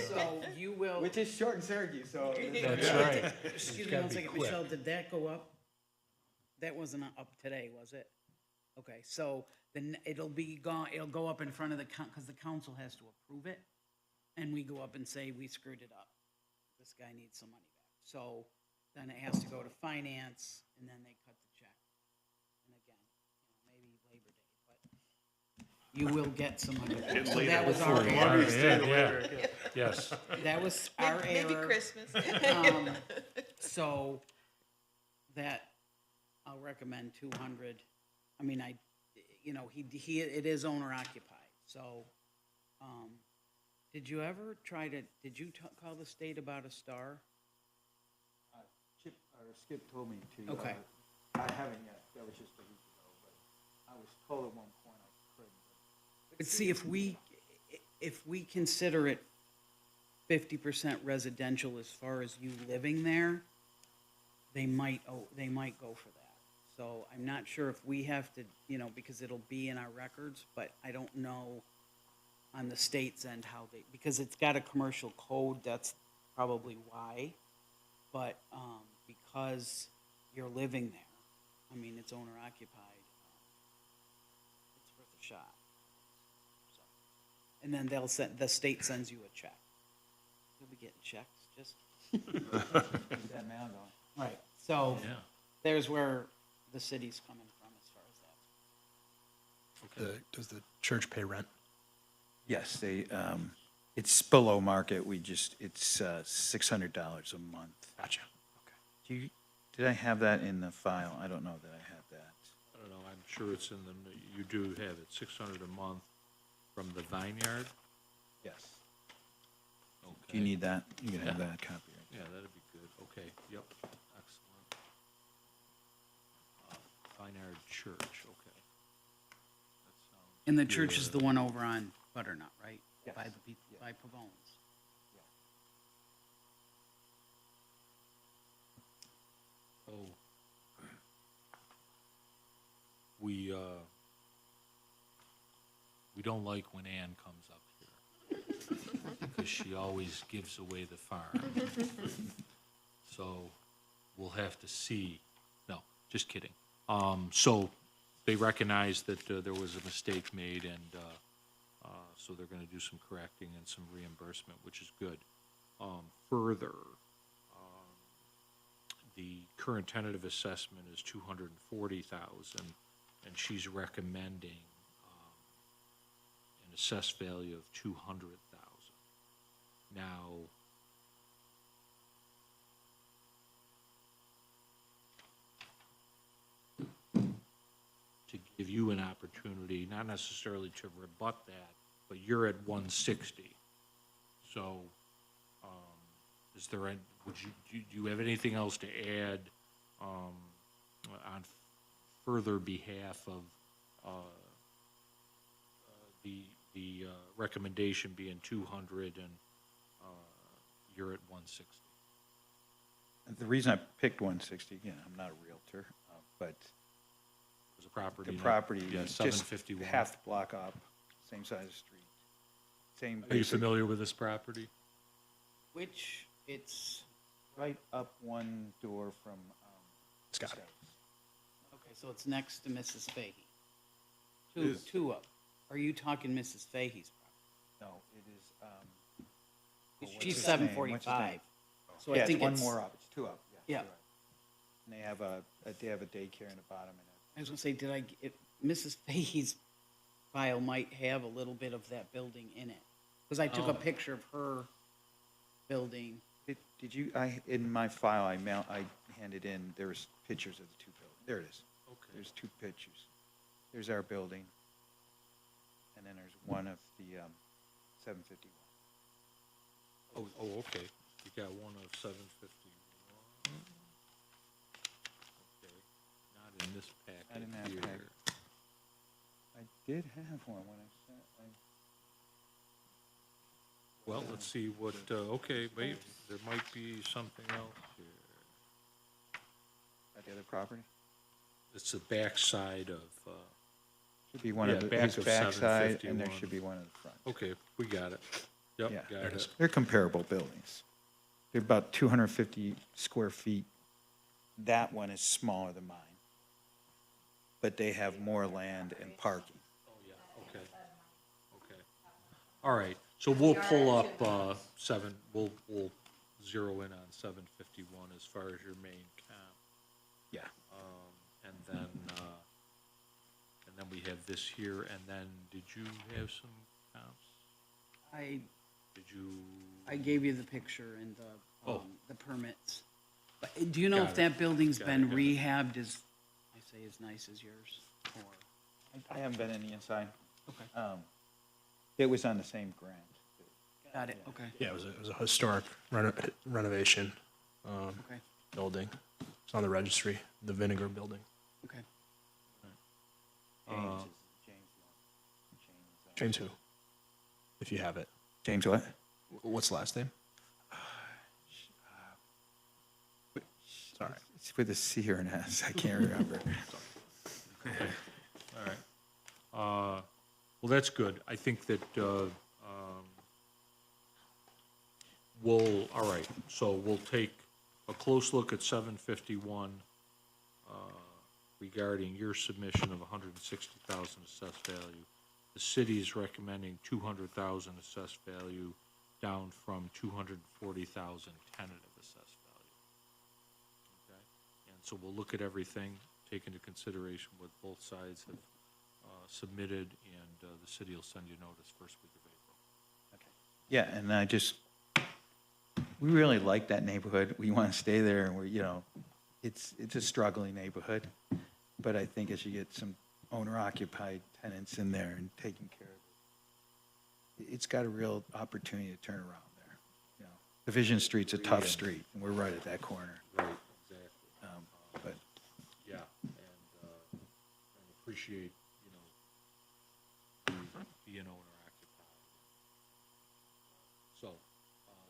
So you will, Which is short in Syracuse, so. That's right. excuse me gotta one be second, quick. Michelle, did that go up? That wasn't up today, was it? Okay, so then it'll be gone, it'll go up in front of the because the council has to approve it. And we go up and say, we screwed it up. This guy needs some money back. So then it has to go to finance, and then they cut the check. And again, you know, maybe Labor Day, but you will get some money back. So that was our error. Yeah, yes. That was our error. Maybe Christmas. So that, I'll recommend 200. I mean, you know, it is owner occupied, so, did you ever did you call the state about a star? Skip told me to. Okay. I haven't yet, that was just a week ago, but I was told at one point I couldn't. But see, if we consider it 50% residential as far as you living there, they might go for that. So I'm not sure if we have to, you know, because it'll be in our records, but I don't know on the state's end how because it's got a commercial code, that's probably why. But, because you're living there, I mean, it's owner occupied, it's worth a shot. So, and then the state sends you a check. You'll be getting checks, just. Keep that man going. Right, so Yeah. there's where the city's coming from as far as that. Does the church pay rent? Yes, it's below market, it's $600 a month. Gotcha. Okay. Did I have that in the file? I don't know that I have that. I don't know, I'm sure it's in you do have it, 600 a month from the Vineyard. Yes. Okay. Do you need that? You can have Yeah. that copy. Yeah, that'd be good, okay, yep, excellent. Vineyard Church, okay. That sounds And the church is good. the one over on Butternut, right? Yes. By the people, by Pavone's. Oh. We don't like when Ann comes up here, because she always gives away the farm. So we'll have to see, no, just kidding. So they recognize that there was a mistake made, and so they're gonna do some correcting and some reimbursement, which is good. Further, the current tentative assessment is 240,000, and she's recommending assessed value of 200,000. Now, to give you an opportunity, not necessarily to rebut that, but you're at 160. So, is there, do you have anything else to add on further behalf of the recommendation being 200 and you're at 160? The reason I picked 160, again, I'm not a realtor, but There's a property. the property Yeah, is just 751. half the block up, same size of street, same. Are you basic- familiar with this property? Which, it's, Right up one door from, Scott. okay, so it's next to Mrs. Fahey. It Two, is. two up. Are you talking Mrs. Fahey's No, it is, property? what's She's his name? 745. So yeah, I think it's one it's, more up, it's two up, Yeah. you're right. And they have a daycare in the bottom and I was gonna say, Mrs. Fahey's file might have a little bit of that building in it. Because I took a Oh. picture of her building. did you, in my file, I handed in, there was pictures of the two buildings, there it is. Okay. There's two pictures. There's our building, and then there's one of the 751. Oh, okay. You got one of 751. Okay. Not in this packet Not in that here. packet. I did have one when I sent, Well, let's see what, okay, wait, there might be something else here. at the other property. It's the backside of, Should be one Yeah, of the, back his of backside, and there 751. should be one in the front. okay, we got it. Yep, Yeah, got it. they're comparable buildings. They're about 250 square feet. That one is smaller than mine, but they have more land and parking. Oh, yeah, okay. Okay. All right, so we'll pull up, we'll zero in on 751 as far as your main comp. Yeah. And then we have this here, and then, did you have some comps? Did you? I gave you the picture and Oh. the permits. But do you know Got if it. that building's Got been it, got it. rehabbed as, I say, as nice as yours? Or, I haven't been in the inside. okay, It was on the same grant. got it, okay, Yeah, it was a historic renovation okay, building. It's on the registry, the Vinegar Building. okay. James is, James who? If you have it. James what? What's the last name? Sorry. It's with a C or an S, I can't remember. All right. Well, that's good. I think that, all right, so we'll take a close look at 751 regarding your submission of 160,000 assessed value. The city is recommending 200,000 assessed value, down from 240,000 tentative assessed value. Okay? And so we'll look at everything, take into consideration what both sides have submitted, and the city will send you notice first week of April. Yeah, and we really like that neighborhood. We want to stay there, and it's a struggling neighborhood. But I think as you get some owner-occupied tenants in there and taking care of it, it's got a real opportunity to turn around there. Division Street's a tough street, and we're right at that corner. Right, exactly. But Yeah, and appreciate, being owner occupied. So,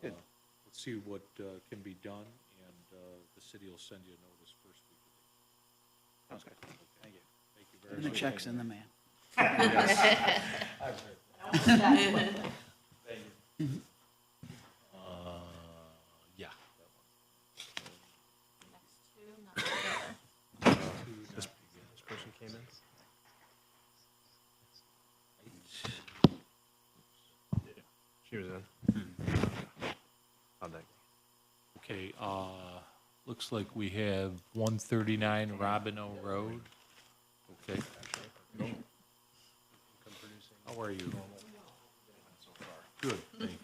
Good. let's see what can be done, and the city will send you a notice first week of April. sounds good. Thank you. Thank you very And the much. check's in the mail. Yeah. This person came in? She was in. How'd that go? Okay, looks like we have 139 Robino Road. Okay. How are you? Good, thank you.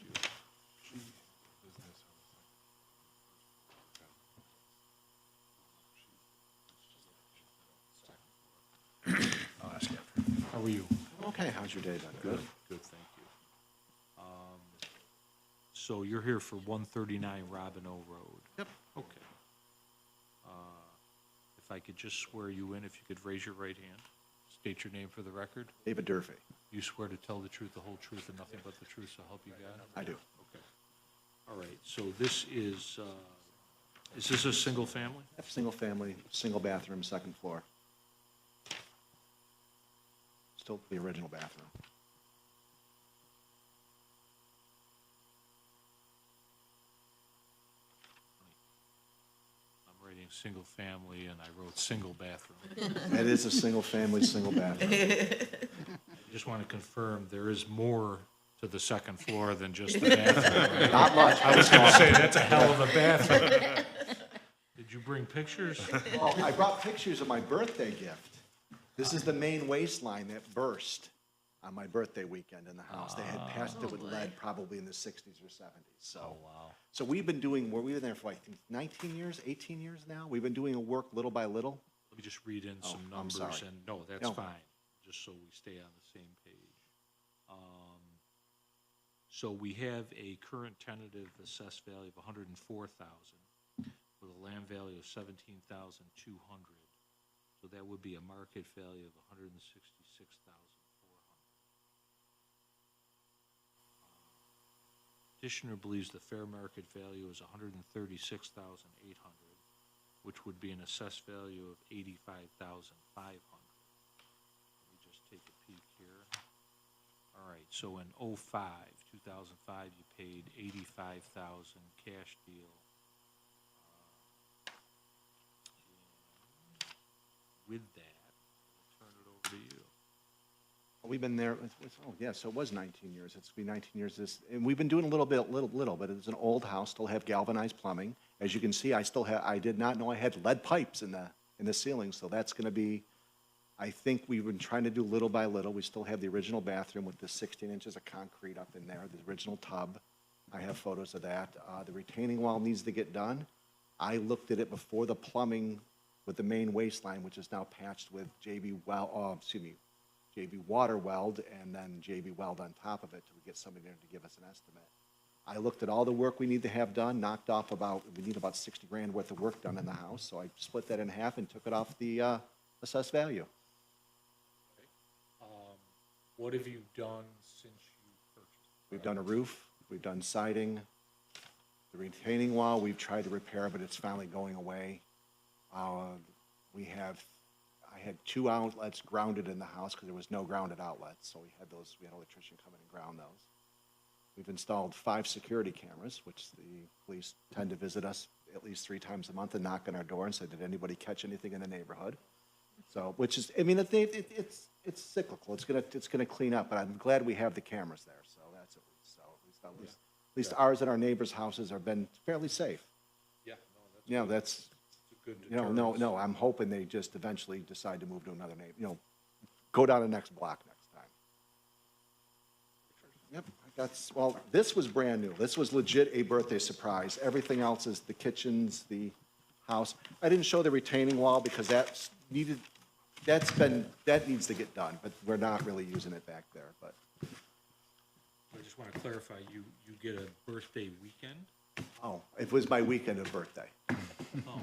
I'll ask you. How are you? Okay, how's your day been? Good, good, thank you. So you're here for 139 Robin O. Road? Yep. Okay. If I could just swear you in, if you could raise your right hand, state your name for the record. David Durfee. You swear to tell the truth, the whole truth, and nothing but the truth, so help you God? I do. Okay. All right, so this is this a single family? Yep, single family, single bathroom, second floor. Still the original bathroom. I'm writing single family, and I wrote single bathroom. It is a single family, single bathroom. I just want to confirm, there is more to the second floor than just the bathroom, right? Not much. I was going to say, that's a hell of a bathroom. Did you bring pictures? Oh, I brought pictures of my birthday gift. This is the main waistline that burst on my birthday weekend in the house. They had patched it with lead probably in the 60s or 70s, so. Oh, wow. So we've been doing, we've been there for like 19 years, 18 years now. We've been doing work little by little. Let me just read in some I'm numbers, sorry. and, no, that's No. fine, just so we stay on the same page. So we have a current tentative assessed value of $104,000, with a land value of $17,200. So that would be a market value of $166,400. Petitioner believes the fair market value is $136,800, which would be an assessed value of $85,500. Let me just take a peek here. All right, so in 2005, you paid $85,000 cash deal. With that, I'll turn it over to you. We've been there, oh, yeah, so it was 19 years. It's been 19 years this, and we've been doing a little, but it's an old house, still have galvanized plumbing. As you can see, I still have, I did not know I had lead pipes in the ceiling, so that's gonna be, I think we've been trying to do little by little. We still have the original bathroom with the 16 inches of concrete up in there, the original tub. I have photos of that. The retaining wall needs to get done. I looked at it before the plumbing with the main waistline, which is now patched with JB water weld and then JB weld on top of it till we get somebody there to give us an estimate. I looked at all the work we need to have done, knocked off we need about 60 grand worth of work done in the house, so I split that in half and took it off the assessed value. What have you done since you purchased? We've done a roof, we've done siding, the retaining wall, we've tried to repair, but it's finally going away. I had 2 outlets grounded in the house because there was no grounded outlets, so we had an electrician come in and ground those. We've installed 5 security cameras, which the police tend to visit us at least 3 times a month and knock on our door and say, did anybody catch anything in the neighborhood? So, which is, I mean, it's cyclical, it's gonna clean up, but I'm glad we have the cameras there, so that's at least ours and our neighbors' houses have been fairly safe. Yeah, You know, that's, a good you know, deterrent. no, I'm hoping they just eventually decide to move to another neighbor, go down the next block next time. Yep, well, this was brand new. This was legit a birthday surprise. Everything else is the kitchens, the house. I didn't show the retaining wall because that needs to get done, but we're not really using it back there, but. I just want to clarify, you get a birthday weekend? Oh, it was my weekend of birthday. Oh.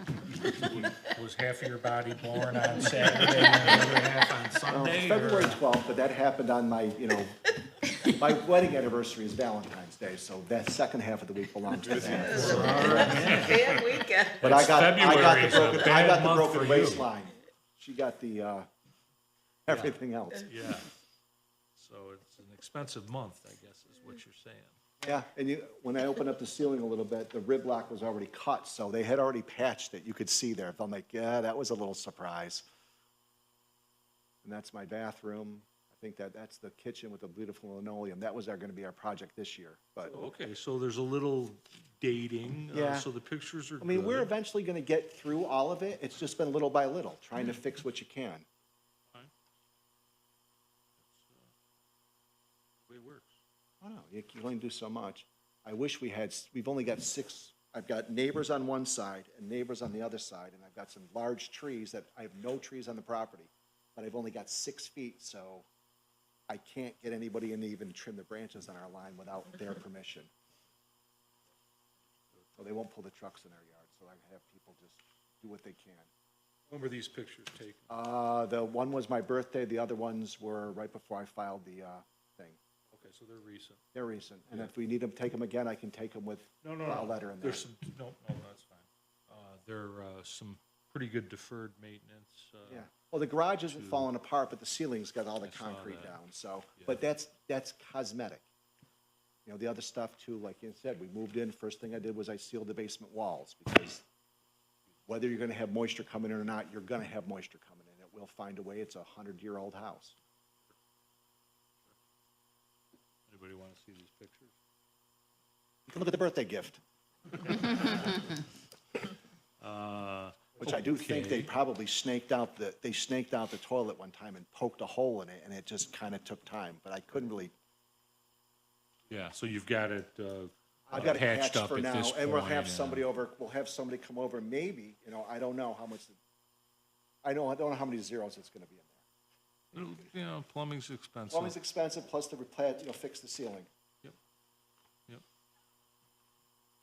Was half of your body born on Saturday and the other half on Sunday? February 12th, but that happened on my, my wedding anniversary is Valentine's Day, so that second half of the week belongs to that. Bad weekend. But I got February is a the bad month for broken you. waistline. She got the, everything else. Yeah. So it's an expensive month, I guess, is what you're saying. Yeah, and when I opened up the ceiling a little bit, the rib block was already cut, so they had already patched it. You could see there. I'm like, yeah, that was a little surprise. And that's my bathroom. I think that's the kitchen with the beautiful linoleum. That was going to be our project this year, but. Okay, so there's a little dating, Yeah. so the pictures are I mean, good. we're eventually going to get through all of it. It's just been little by little, trying to fix what you can. Fine. That's the way it works. Oh, no, you can only do so much. I wish we've only got 6, I've got neighbors on one side and neighbors on the other side, and I've got some large trees that, I have no trees on the property, but I've only got 6 feet, so I can't get anybody in to even trim the branches on our line without their permission. So they won't pull the trucks in our yard, so I have people just do what they can. When were these pictures taken? The one was my birthday, the other ones were right before I filed the thing. Okay, so they're recent. They're recent, and if we need them, take them again, I can take them with No, a letter in there. There's some, no, that's fine. There are some pretty good deferred maintenance. Yeah, well, the garage isn't falling apart, but the ceiling's got all the I saw concrete that. down, so, Yeah. but that's cosmetic. You know, the other stuff too, like you said, we moved in, first thing I did was I sealed the basement walls, because whether you're gonna have moisture coming in or not, you're gonna have moisture coming in. It will find a way, it's a 100-year-old house. Anybody want to see these pictures? You can look at the birthday gift, which I do think they Okay. probably snaked out the toilet one time and poked a hole in it, and it just kinda took time, but I couldn't really. Yeah, so you've got it I've got it patched patched up for at now, this and we'll point, have somebody over, we'll have somebody come over, maybe, you know, I don't know how much, I don't know how many zeros it's gonna be in there. You know, plumbing's expensive. Plumbing's expensive, plus the fix the ceiling. Yep.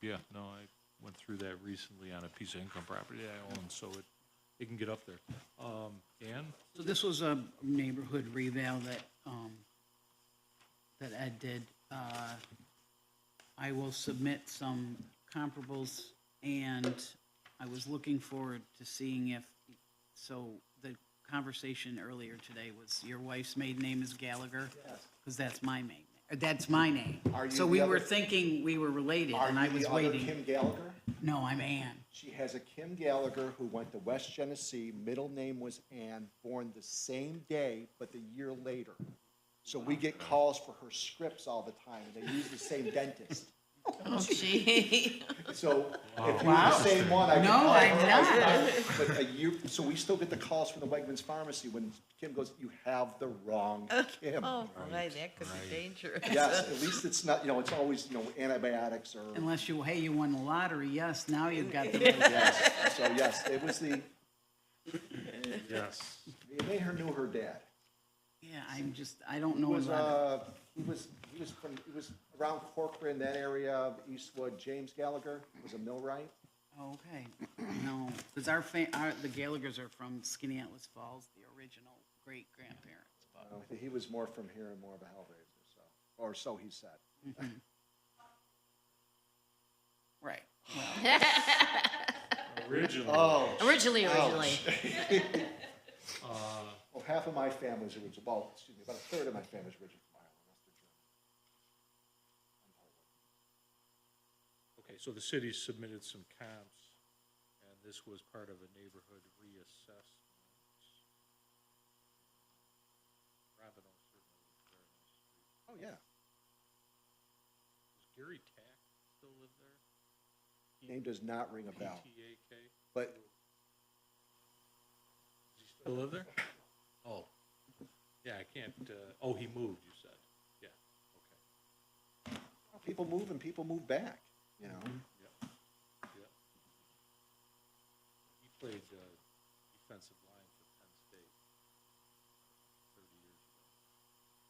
Yeah, no, I went through that recently on a piece of income property I own, so it can get up there. Ann? So this was a neighborhood reval that Ed did. I will submit some comparables, and I was looking forward to seeing if, so the conversation earlier today was your wife's maiden name is Gallagher? Yes. Because that's my that's my name. Are you So the we other- were thinking we were related, Are and I you was the other waiting. Kim Gallagher? No, I'm Ann. She has a Kim Gallagher who went to West Genesee, middle name was Ann, born the same day, but the year later. So we get calls for her scripts all the time, and they use the same dentist. Oh, gee. So if you're the same one, I can No, call I'm her. not. But so we still get the calls from the Wegmans Pharmacy when Kim goes, you have the wrong Kim. Oh, boy, that could be dangerous. Yes, at least it's not, it's always, antibiotics or, Unless you won the lottery, yes, now you've got the. yes. So yes, it was Yes. they knew her dad. Yeah, I don't know. He was around Corcoran, that area of Eastwood. James Gallagher was a millwright. Okay, no, because the Gallaghers are from Skaneateles Falls, the original great-grandparents, but. He was more from here and more of a Hellraiser, or so he said. Right, well, Originally. Oh, Originally. well, half of my family's original, about a third of my family's original from Ireland. Okay, so the city submitted some comps, and this was part of a neighborhood reassessment. Robino certainly was a very nice street. Oh, yeah. Does Gary Tack still live there? Name does not ring a bell, T-A-K? but Does he still live there? Oh, yeah, I can't, he moved, you said. Yeah, okay. people move and people move back, Yeah. He played defensive line for Penn State 30 years ago.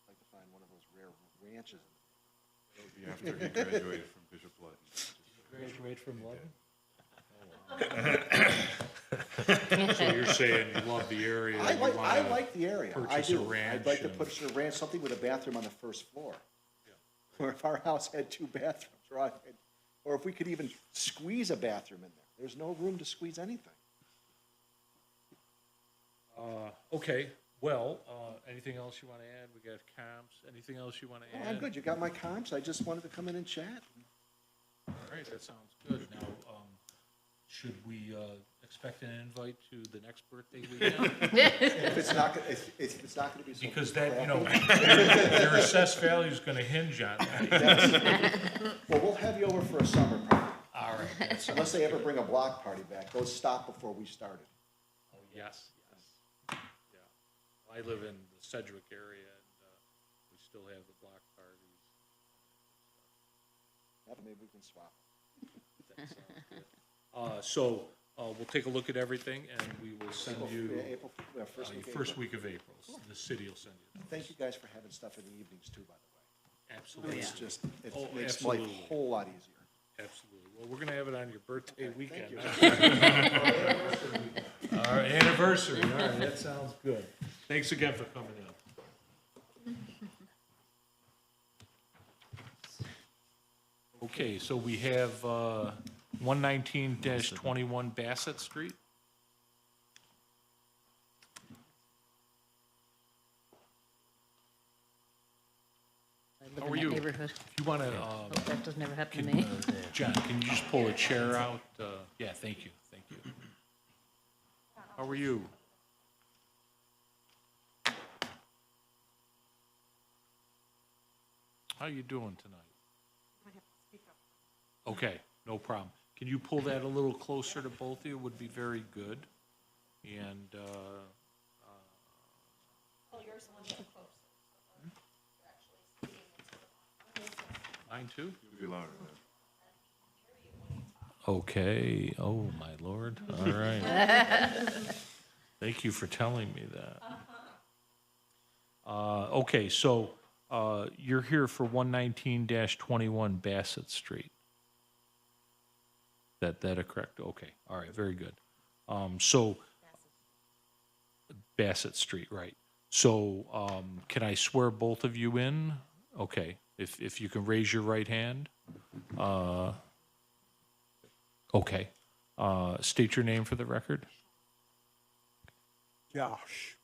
I'd like to find one of those rare ranches. That would be after he graduated from Bishop Luton. Graduate from London? So you're saying you love the area? I you like wanna the area, I purchase a do. ranch I'd like to and- purchase a ranch, something with a bathroom on the first floor. Yeah. Or if our house had 2 bathrooms, or if we could even squeeze a bathroom in there. There's no room to squeeze anything. Okay, well, anything else you want to add? We got comps, anything else you want to Oh, add? I'm good, you got my comps, I just wanted to come in and chat. All right, that sounds good. Now, should we expect an invite to the next birthday weekend? If it's not gonna be so. Because that, your assessed value is going to hinge on that. Yes. Well, we'll have you over for a summer party, All right, that sounds unless they ever bring a block party back, those stopped before we started. Oh, yes. Yeah. I live in the Sedgwick area, and we still have the block parties. Maybe we can swap. So, we'll take a look at everything, and we will send you, April, first week of first April. week of April. The city will send you. Thank you guys for having stuff in the evenings too, by the way. Absolutely. It's just, it Oh, makes life absolutely. a whole lot easier. Absolutely. Well, we're gonna have it on your birthday weekend. you. Our anniversary, all right, that sounds good. Thanks again for coming in. Okay, so we have 119-21 Bassett Street. I live How in are that you? neighborhood. If you wanna, Hope that doesn't ever happen to can, me. John, can you just pull a chair out? Yeah, thank you, thank you. How are you? How you doing tonight? Okay, no problem. Can you pull that a little closer to both of you? Would be very good. And, mine too? Be louder, man. Okay, oh, my lord, all right. Thank you for telling me that. Okay, so, you're here for 119-21 Bassett Street. That are correct, okay, all right, very good. So, Bassett Street, right. So, can I swear both of you in? Okay, if you can raise your right hand. Okay, state your name for the record. Josh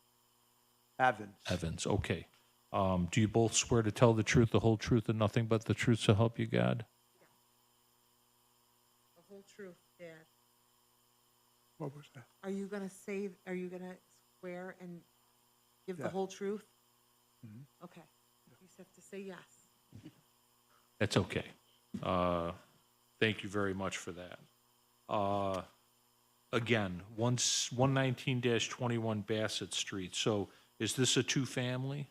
Evans. Evans, okay. Do you both swear to tell the truth, the whole truth, and nothing but the truth, so help you God? The whole truth, Dad. What was that? Are you gonna swear and give the Yeah. whole truth? Mhm. Okay. You just have to say yes. That's okay. Thank you very much for that. Again, 119-21 Bassett Street. So is this a two-family?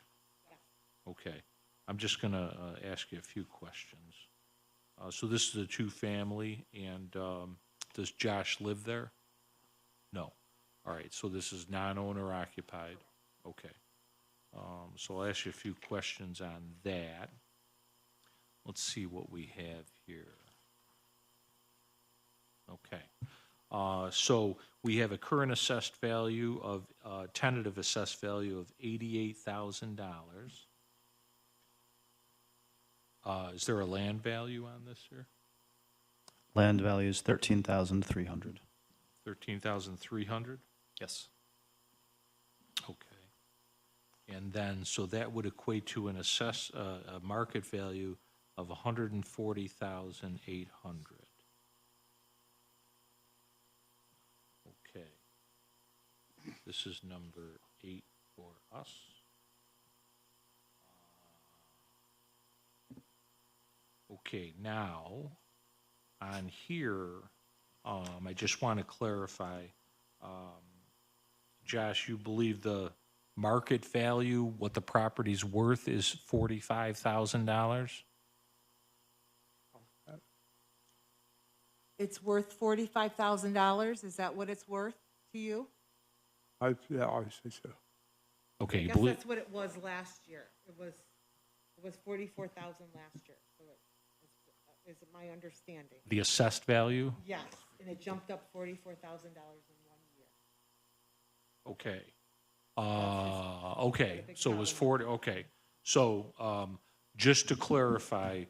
Okay. I'm just going to ask you a few questions. So this is a two-family, and does Josh live there? No. All right, so this is non-owner occupied. Okay. So I'll ask you a few questions on that. Let's see what we have here. Okay. So we have a current assessed value of, tentative assessed value of $88,000. Is there a land value on this here? Land value is 13,300. 13,300? Yes. Okay. And then, so that would equate to an a market value of 140,800. Okay. This is number 8 for us. Okay, now, on here, I just want to clarify, Josh, you believe the market value, what the property's worth, is $45,000? It's worth $45,000? Is that what it's worth to you? Yeah, I say so. Okay, I you guess believe, that's what it was last year. It was 44,000 last year, so is my understanding. the assessed value? Yes, and it jumped up $44,000 in 1 year. Okay. That's Okay, big so it was problem. 40, okay. So, just to clarify,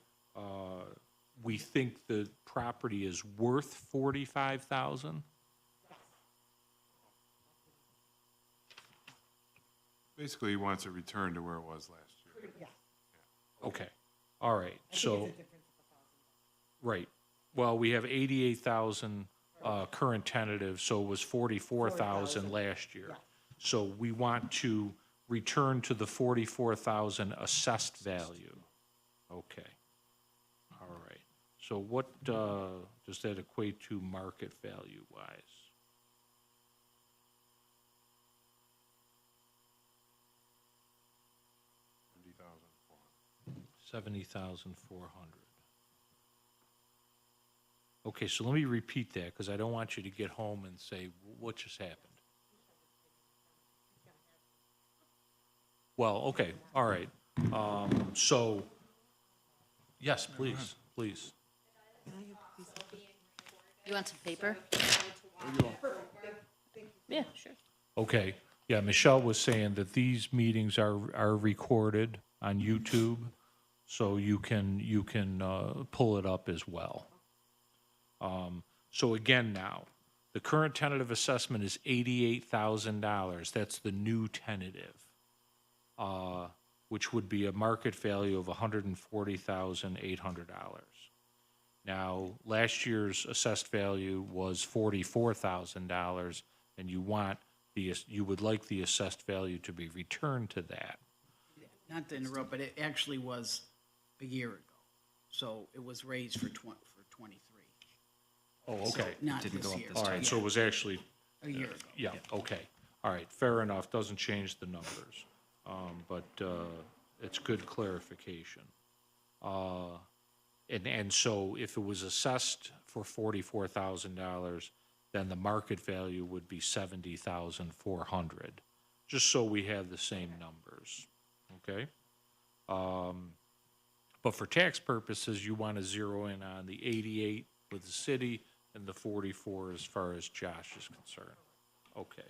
we think the property is worth 45,000? Basically, he wants it returned to where it was last year. Yeah. Okay, all right, I think so, it's a difference of right. Well, we have 88,000 current tentative, so it was 44,000 last year. Yeah. So we want to return to the 44,000 assessed value. Okay, all right. So what does that equate to market value-wise? $70,400. Okay, so let me repeat that, because I don't want you to get home and say, what just happened? Well, okay, all right. So, yes, please, please. You want some paper? Yeah, sure. Okay, yeah, Michelle was saying that these meetings are recorded on YouTube, so you can pull it up as well. So again now, the current tentative assessment is $88,000. That's the new tentative, which would be a market value of $140,800. Now, last year's assessed value was $44,000, and you would like the assessed value to be returned to that. Not to interrupt, but it actually was a year ago. So it was raised for 23. Oh, okay. Not Didn't this go up year. this All right, so it was actually, A year ago. yeah, okay. All right, fair enough, doesn't change the numbers. But it's good clarification. And so if it was assessed for $44,000, then the market value would be $70,400, just so we have the same numbers, okay? But for tax purposes, you want to zero in on the 88 with the city and the 44 as far as Josh is concerned. Okay.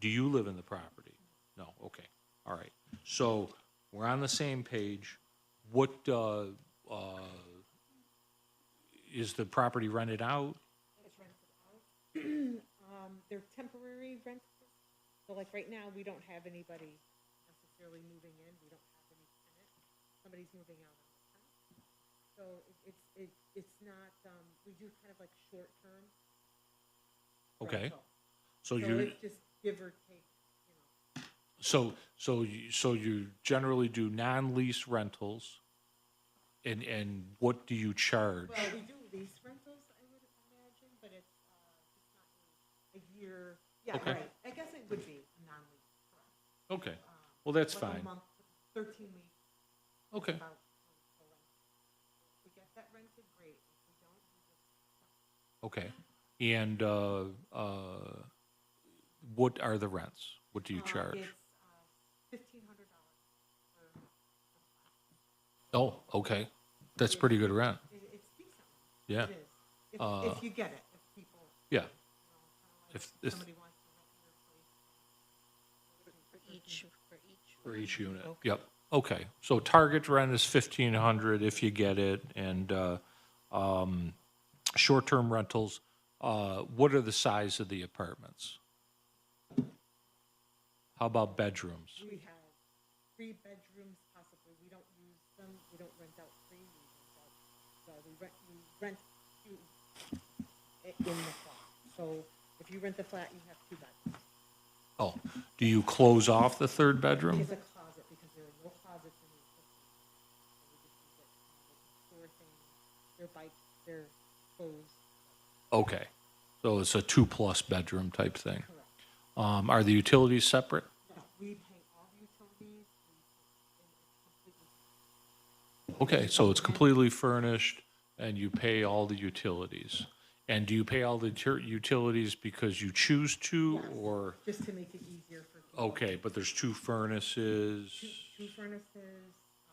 Do you live in the property? No, okay, all right. So we're on the same page. What, is the property rented out? It's rented out. They're temporary rentals. So like right now, we don't have anybody necessarily moving in. We don't have any tenant. Somebody's moving out on the 10th. So it's not, we do kind of like short term. Okay. rental. So So you, it's just give or take, you know. so you generally do non-lease rentals, and what do you charge? Well, we do lease rentals, I would imagine, but it's not a year. Yeah, Okay. right. I guess it would be a non-lease, correct. Okay, well, that's Like a fine. month, 13 weeks. Okay, About the rent. If we get that rented, great. If we don't, we just. okay. And what are the rents? What do you charge? It's $1,500 per. Oh, okay, that's pretty good rent. It's decent. Yeah, It is. If you get it, if people, yeah. you know, kind of like If somebody wants to rent your place. For each unit, yep, okay. So target rent is 1,500 if you get it, and short-term rentals, what are the size of the apartments? How about bedrooms? We have 3 bedrooms possibly. We don't use them. We don't rent out 3. We rent 2 in the flat. So if you rent the flat, you have 2 bedrooms. Oh, do you close off the third bedroom? It's a closet because there are no closets in the system. So we just use it. They can store things, their bikes, their clothes. Okay, so it's a 2+ bedroom type thing. Correct. Are the utilities separate? No, we pay all the utilities. And it's completely. Okay, so it's completely furnished, and you pay all the utilities. And do you pay all the utilities because you choose to, Yes, or? just to make it easier for people. Okay, but there's 2 furnaces, Two furnaces.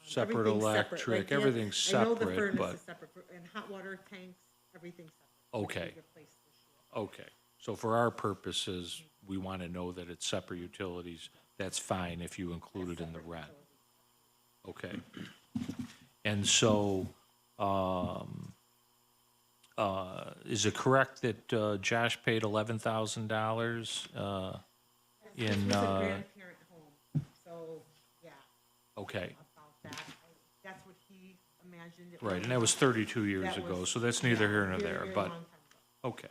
separate everything's separate. electric, Like, yeah, everything's I know the separate, furnace but- is separate, and hot water tanks, everything's separate. Okay. We replaced this year. Okay, so for our purposes, we want to know that it's separate utilities. That's fine if you include it in the rent. Okay. And so, is it correct that Josh paid $11,000 This in, was a grandparent home, so, yeah, okay, about that. That's what he imagined it. right, and that was 32 years That ago, was- so that's neither here nor very, there, very but, long time ago. okay.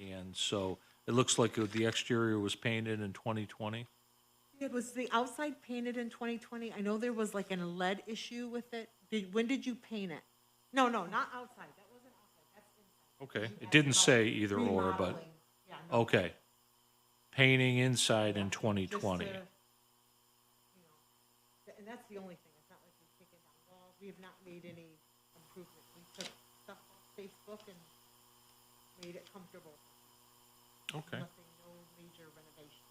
And so, it looks like the exterior was painted in 2020? It was the outside painted in 2020. I know there was like a lead issue with it. When did you paint it? No, not outside. That wasn't outside. That's inside. Okay, You it asked didn't about say either or, but, remodeling. Yeah, no. okay. Painting inside in Just 2020. to, you know, and that's the only thing. It's not like we've taken down walls. We have not made any improvement. We took stuff off Facebook and made it comfortable. Okay. Nothing, no major renovation.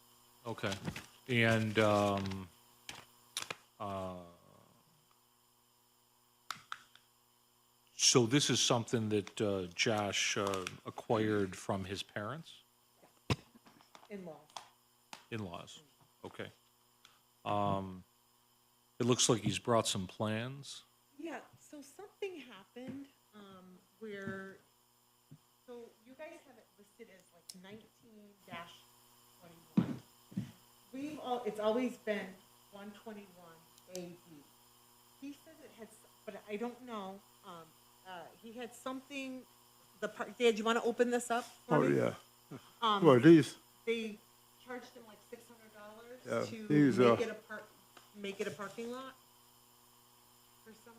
Okay. And, so this is something that Josh acquired from his parents? In-laws. In-laws, okay. It looks like he's brought some plans. Yeah, so something happened, where, so you guys have it listed as like 19-21. It's always been 121 AD. He says it had, but I don't know, he had something, Dad, you wanna open this up for Oh, me? yeah. Well, these, They charged him like $600 Yeah, to these, make it a parking lot for some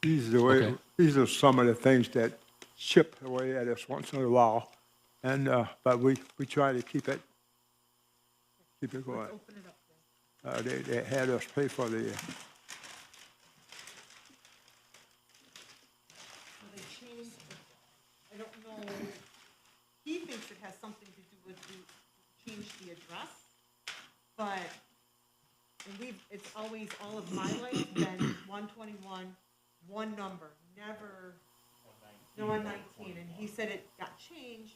reason. Okay. these are some of the things that chip away at us once in a while. And, but we try to keep it going. Let's open it up then. They had us pay for the, So they changed, I don't know, he thinks it has something to do with change the address, but, and it's always, all of my life, been 121, one number, never, no, 119, and he said it got changed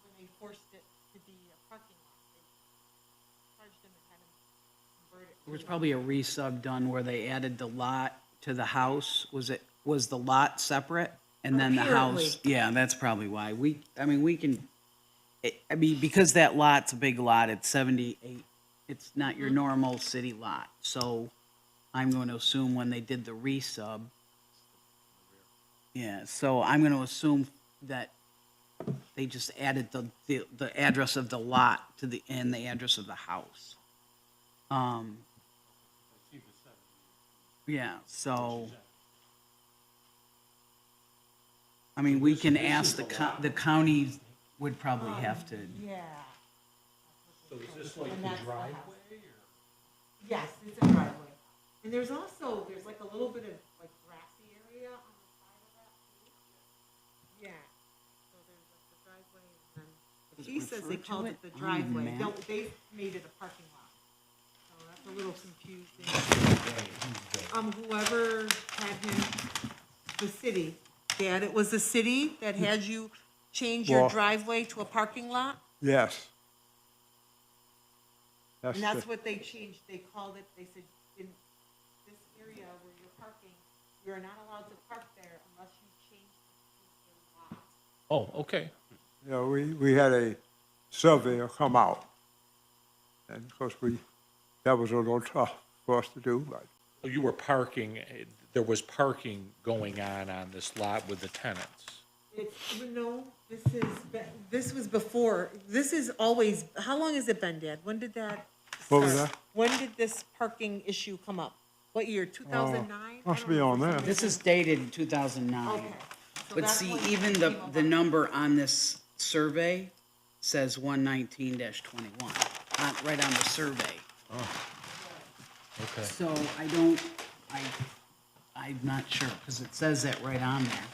when they forced it to be a parking lot. They charged him and had him convert it. There was probably a resub done where they added the lot to the house. Was the lot separate? And then the house? Apparently. Yeah, that's probably why. We can, because that lot's a big lot, it's 78, it's not your normal city lot. So I'm going to assume when they did the resub, yeah, so I'm going to assume that they just added the address of the lot and the address of the house. Yeah, so, I mean, we can ask the county would probably have to, Yeah. So is this like And the that's the driveway? house. Yes, it's a driveway. And there's like a little bit of like grassy area on the side of that too. Yeah. So there's like the driveway and then, Does it she says they refer to called it it the on the driveway. map? No, they made it a parking lot. So that's a little confusing. Whoever had him, the city, Dad, it was the city that had you change your Well- driveway to a parking lot? yes. And that's what they changed, they called it, they said, in this area where you're parking, you're not allowed to park there unless you change it to a lot. Oh, okay. You know, we had a surveyor come out. And of course, that was a little tough for us to do, but You were parking, there was parking going on this lot with the tenants. No, this was before, this is always, how long has it been, Dad? When did that What was start? that? When did this parking issue come up? What year, 2009? must be on there. this is dated in 2009. Okay. So But that's see, when even it the came about. number on this survey says 119-21, right on the survey. Okay. So I'm not sure, because it says that right on there.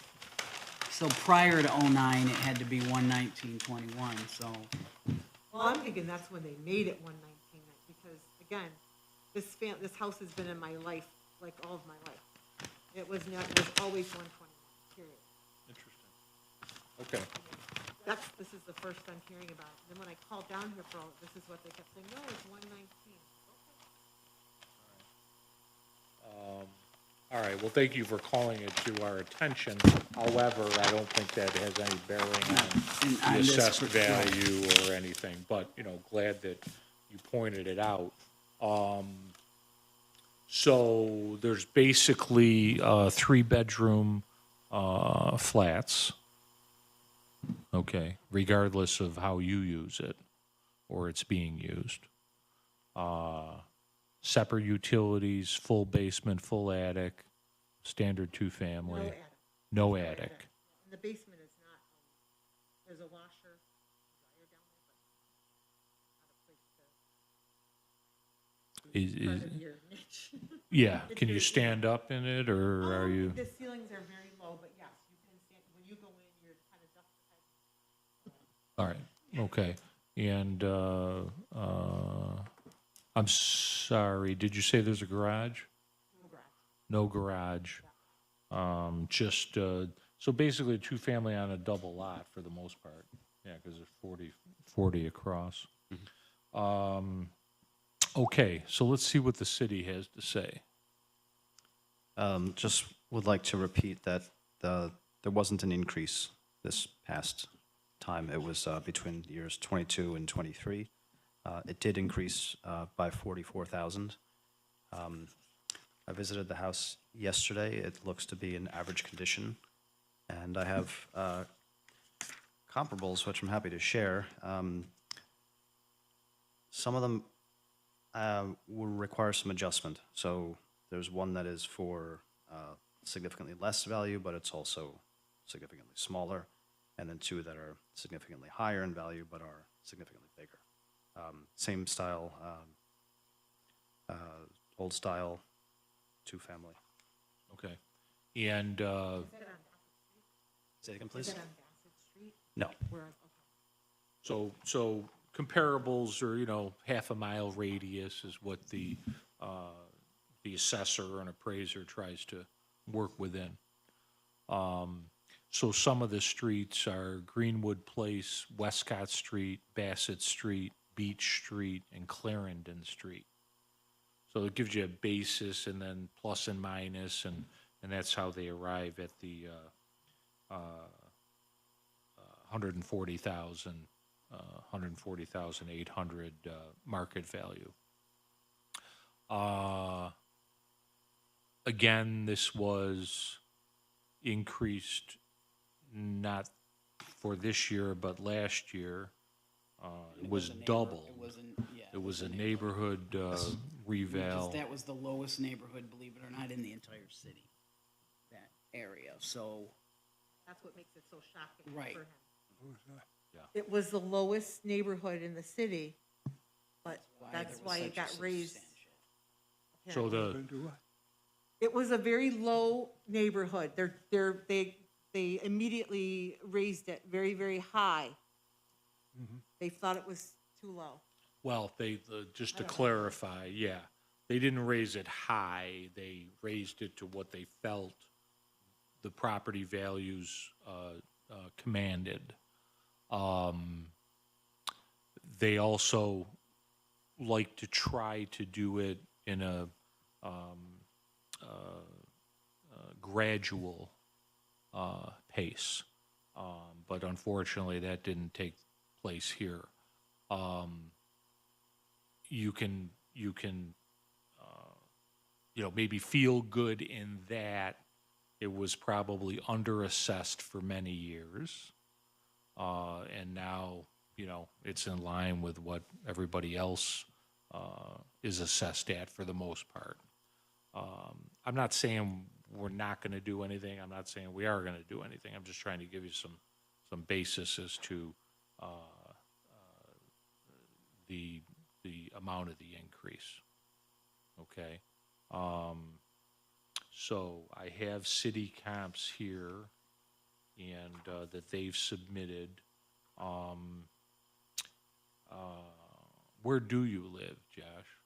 So prior to '09, it had to be 119-21, so, Well, I'm thinking that's when they made it 119, because again, this house has been in my life, like all of my life. It was always 121, period. Interesting. Okay. This is the first I'm hearing about it. And then when I called down here for all, this is what they kept saying, no, it's 119. All right, well, thank you for calling it to our attention. However, I don't think that has any bearing on on the this assessed particular- value or anything, but, glad that you pointed it out. So there's basically 3-bedroom flats, okay, regardless of how you use it or it's being used. Separate utilities, full basement, full attic, standard 2-family. No attic. No attic. And the basement is not, there's a washer, dryer down there, but not a place to. Is, Part of your niche. yeah, It's can you very- stand up in it, or are you? The ceilings are very low, but yes, you can stand, when you go Okay, and, I'm sorry, did you say there's a garage? No garage. Just, so basically a two-family on a double lot for the most part. Yeah, because there's 40 across. Okay, so let's see what the city has to say. Just would like to repeat that there wasn't an increase this past time. It was between years 22 and 23. It did increase by 44,000. I visited the house yesterday. It looks to be in average condition. And I have comparables, which I'm happy to share. Some of them will require some adjustment. So there's one that is for significantly less value, but it's also significantly smaller. And then two that are significantly higher in value, but are significantly bigger. Same style, old style, two-family. Okay. And, Say it again, Is please. that on Bassett Street? No. Whereas, so comparables are, you know, half a mile radius is what the assessor or an appraiser tries to work within. So some of the streets are Greenwood Place, Westcott Street, Bassett Street, Beach Street, and Clarendon Street. So it gives you a basis and then plus and minus, and that's how they arrive at the 140,800 market value. Again, this was increased not for this year, but last year. It was doubled. It was a neighborhood reval. Because that was the lowest neighborhood, believe it or not, in the entire city, that area, so. that's what makes it so shocking Right. for him. Yeah. It was the lowest neighborhood in the city, but there that's was why it such a got raised. So apparently. the, It was a very low neighborhood. They immediately raised it very, very high. They thought it was too low. well, just to clarify, yeah, they didn't raise it high, they raised it to what they felt the property values commanded. They also like to try to do it in a gradual pace, but unfortunately, that didn't take place here. You can maybe feel good in that it was probably underassessed for many years, and now it's in line with what everybody else is assessed at for the most part. I'm not saying we're not going to do anything. I'm not saying we are going to do anything. I'm just trying to give you some basis as to the amount of the increase. Okay. So I have city comps here, and that they've submitted. Where do you live, Josh?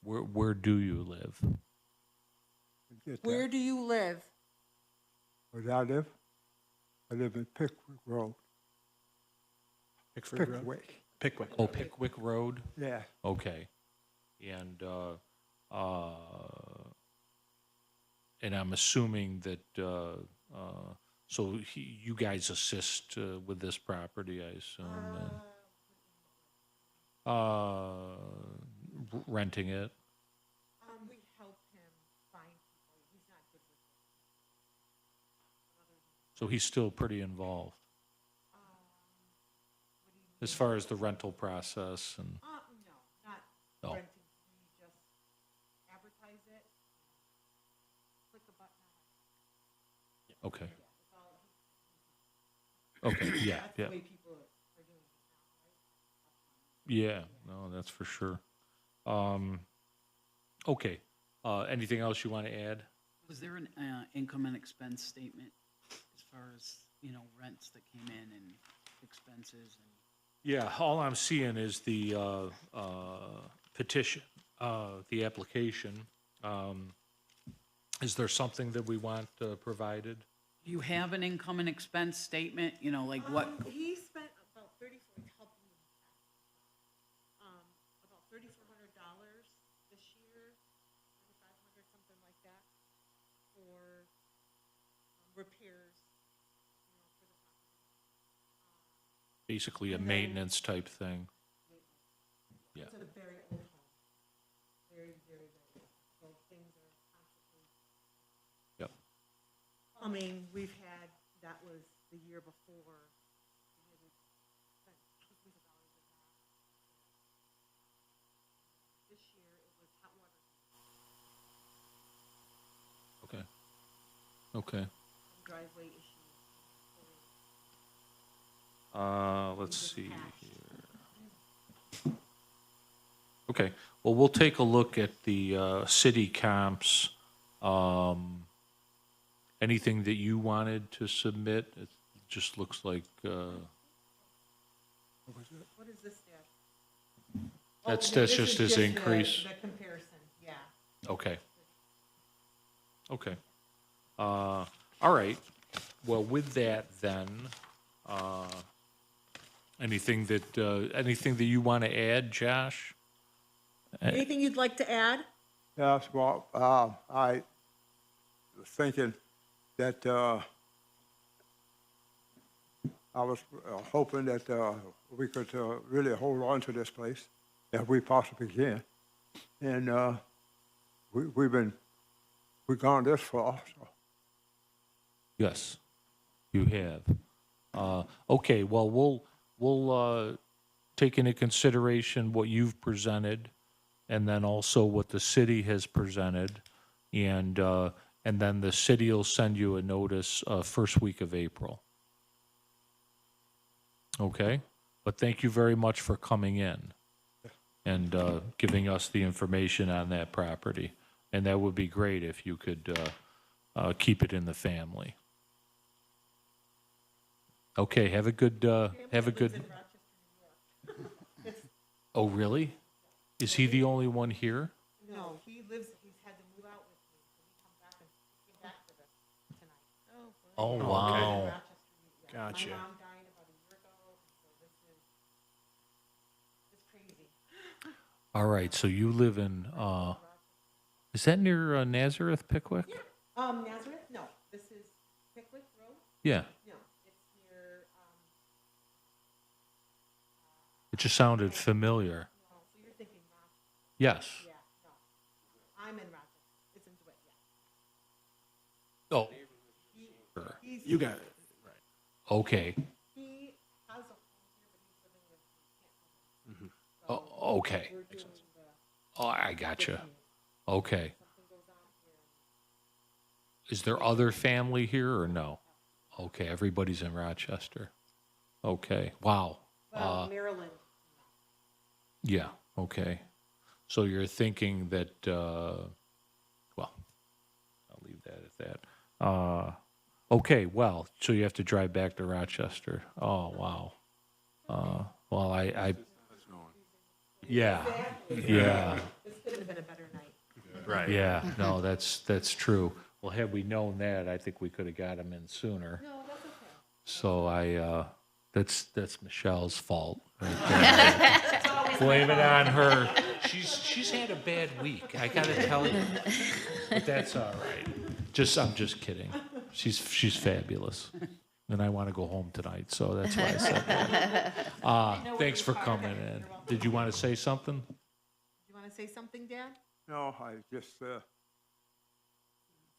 Where do you live? Where do you live? Where do I live? I live in Pickwick Road. Pickford Road? Pickwick. Pickwick. Oh, Pickwick Road? Yeah. Okay. And I'm assuming that, you guys assist with this property, I assume, and renting it? We help him find people. He's not good with it. So he's still pretty involved as far as the rental process and, No, not No. renting. We just advertise it, click a button on it. okay. That's all. Okay, yeah, That's yeah. the way people are doing it now, right? Yeah, no, that's for sure. Okay, anything else you want to add? Was there an income and expense statement as far as, rents that came in and expenses and Yeah, all I'm seeing is the petition, the application. Is there something that we want provided? Do you have an income and expense statement, you know, like what? He spent about about $3,400 this year, 3,500, something like that, for repairs, you know, for the property. Basically a maintenance type thing. Yeah. It's a very old home, very, very, very old. So things are constantly. Yep. We've had, that was the year before. We hadn't spent thousands of dollars with that. This year it was hot water. Okay. Okay. Driveway issues. Let's see here. Okay, well, we'll take a look at the city comps. Anything that you wanted to submit? It just looks like, What is this, Dad? that's This just is his increase. The comparison, yeah. Okay. Okay. All right. Well, with that then, anything that you want to add, Josh? Anything you'd like to add? Yes, well, I was thinking that, I was hoping that, we could, really hold on to this place if we possibly can. And, we've gone this far, so. Yes, you have. Okay, well, we'll take into consideration what you've presented, and then also what the city has presented, and then the city will send you a notice first week of April. Okay, but thank you very much for coming in and giving us the information on that property, and that would be great if you could keep it in the family. Okay, have a good. Oh, really? Is he the only one here? No, he's had to move out with me, so he came back for this tonight. Oh, wow. Gotcha. My mom died about a year ago, so this is, it's crazy. All right, so you live in, is that near Nazareth, Pickwick? Yeah, Nazareth, no, this is Pickwick Road, Yeah, no, it's near, it just sounded familiar. no, so you're thinking Rochester, Yes. yeah, no. I'm in Rochester, it's in DeWitt, Oh, yeah. He's, You got it. okay. he has a home here, but he's living with, he can't live in. Oh, okay. We're doing the, Oh, I gotcha. Okay. something goes on here. Is there other family here or no? Okay, everybody's in Rochester. Okay, wow. Well, Maryland, Yeah, okay. So you're thinking that, well, I'll leave that at that. Okay, well, so you have to drive back to Rochester. Oh, wow. Well, yeah, yeah, this could have been a better night. Right. yeah, no, that's true. Well, had we known that, I think we could have got him in sooner. No, that's okay. So that's Michelle's fault. Right there. Blame it on her. She's had a bad week, I gotta tell you. But that's all right. I'm just kidding. She's fabulous. And I want to go home tonight, so that's why I said that. Thanks for coming in. Did you want to say something? You want to say something, Dad? No, I just, the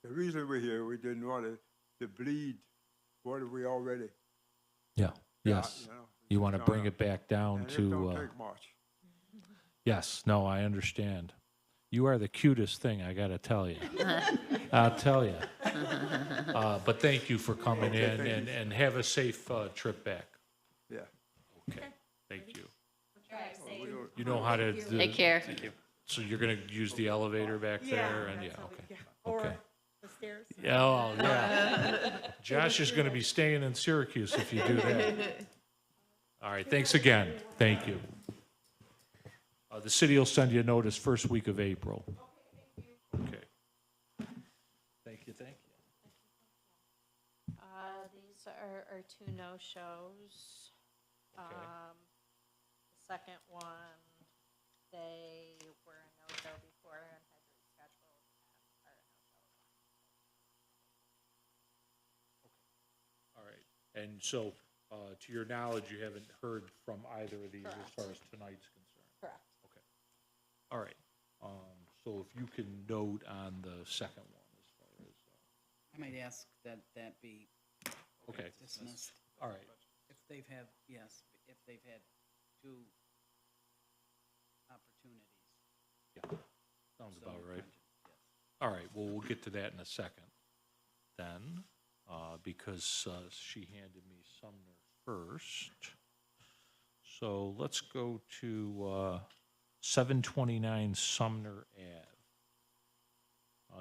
reason we're here, we didn't want to bleed what we already. Yeah, got, yes. you know. You want to No, bring no. it back down And it to, don't take much. yes, no, I understand. You are the cutest thing, I gotta tell you. I'll tell you. But thank you for coming Okay, in thank you. and have a safe trip back. Yeah. Okay, thank you. We don't- You know how to. Take care. So you're gonna use the elevator back there and, yeah, that's how we- okay. yeah. Or Okay. the stairs. Yeah, oh, yeah. Josh is gonna be staying in Syracuse if you do that. All right, thanks again. Thank you. The city will send you a notice first week of April. Okay. Thank you, thank you. These are two no-shows. Okay. The second one, they were a no-show before and had to reschedule and are a no-show. All right, and so, to your knowledge, you haven't heard from either of these as Correct. far as tonight's concerned? Correct. Okay. All right, so if you can note on the second one as far as, I might ask that that be okay, dismissed. all right, If they've had, yes, if they've had two opportunities. yeah, sounds so about right. yes. All right, well, we'll get to that in a second then, because she handed me Sumner first. So let's go to 729 Sumner Ave.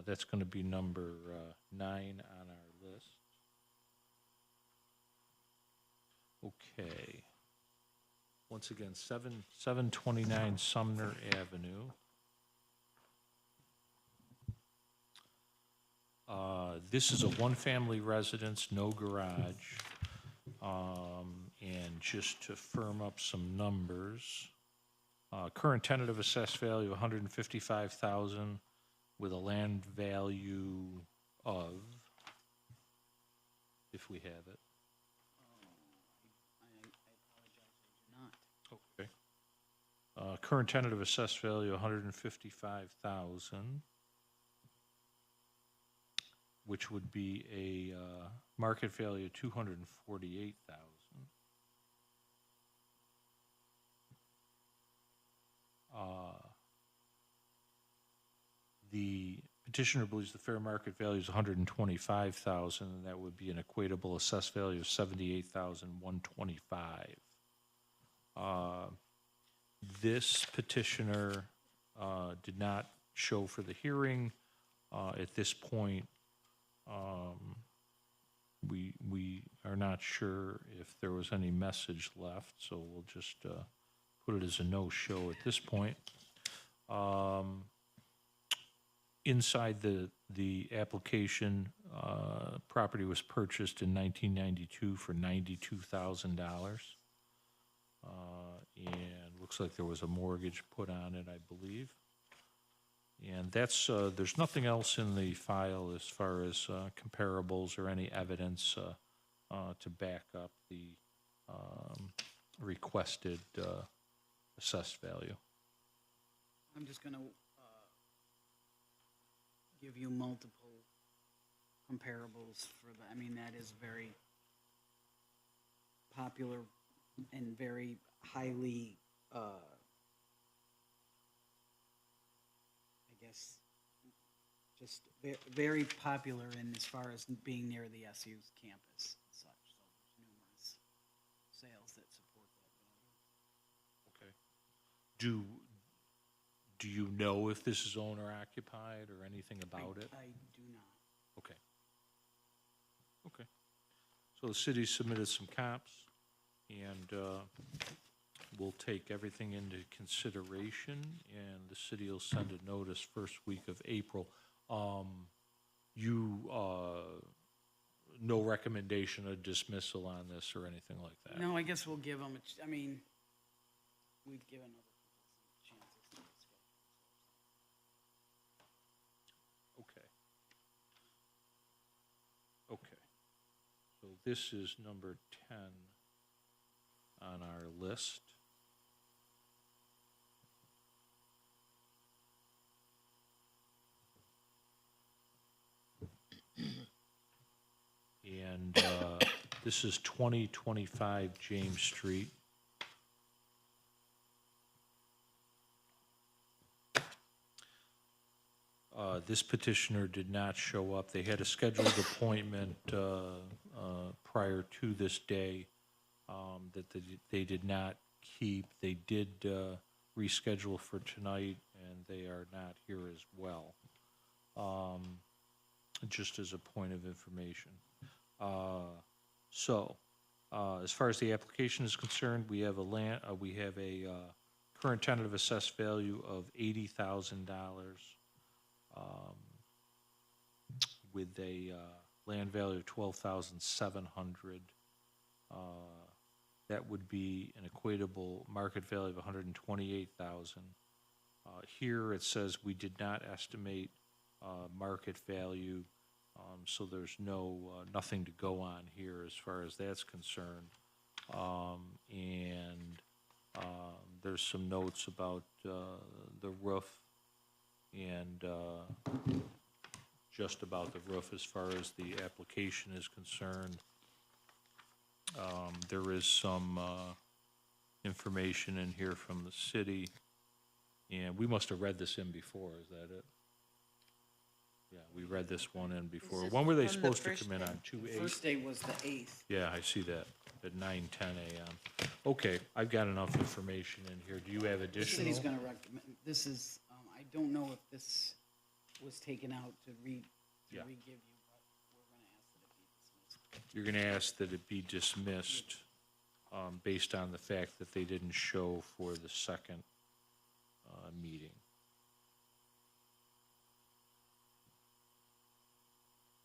That's going to be number 9 on our list. Okay. Once again, 729 Sumner Avenue. This is a one-family residence, no garage. And just to firm up some numbers, current tentative assessed value, 155,000 with a land value of, if we have it. I apologize, I do not. Okay. Current tentative assessed value, 155,000, which would be a market value of 248,000. The petitioner believes the fair market value is 125,000, and that would be an equatable assessed value of 78,125. This petitioner did not show for the hearing. At this point, we are not sure if there was any message left, so we'll just put it as a no-show at this point. Inside the application, property was purchased in 1992 for $92,000. And looks like there was a mortgage put on it, I believe. And that's, there's nothing else in the file as far as comparables or any evidence to back up the requested assessed value. I'm just gonna give you multiple comparables for the, I mean, that is very popular and very highly, I guess, just very popular in as far as being near the SU's campus and such. So there's numerous sales that support that value. Okay. Do you know if this is owner occupied or anything about it? I do not. Okay. Okay. So the city submitted some comps, and we'll take everything into consideration, and the city will send a notice first week of April. No recommendation of dismissal on this or anything like that? No, I guess we'll give them, I mean, we've given other people some chances to schedule. Okay. Okay. So this is number 10 on our list. And this is 2025 James Street. This petitioner did not show up. They had a scheduled appointment prior to this day that they did not keep. They did reschedule for tonight, and they are not here as well, just as a point of information. So As far as the application is concerned, we have a current tentative assessed value of $80,000 with a land value of $12,700. That would be an equatable market value of $128,000. Here it says we did not estimate market value, so there's nothing to go on here as far as that's concerned. There's some notes about the roof and just about the roof as far as the application is concerned. There is some information in here from the city, and we must have read this in before, is that it? Yeah, we read this one in before. When were they supposed to come in on? 2/8? First day was the 8th. Yeah, I see that, at 9:10 a.m. Okay, I've got enough information in here. Do you have The additional? city's gonna recommend, this is, I don't know if this was taken out to Yeah. re-give you, but we're gonna ask that it be dismissed. You're gonna ask that it be dismissed, based on the fact that they didn't show for the second, meeting.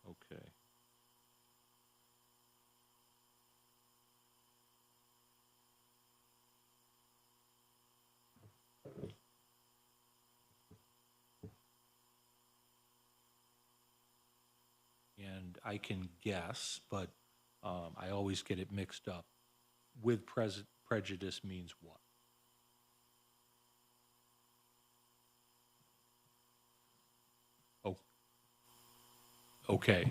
Okay. And I can guess, but I always get it mixed up. With prejudice means what? Oh, okay.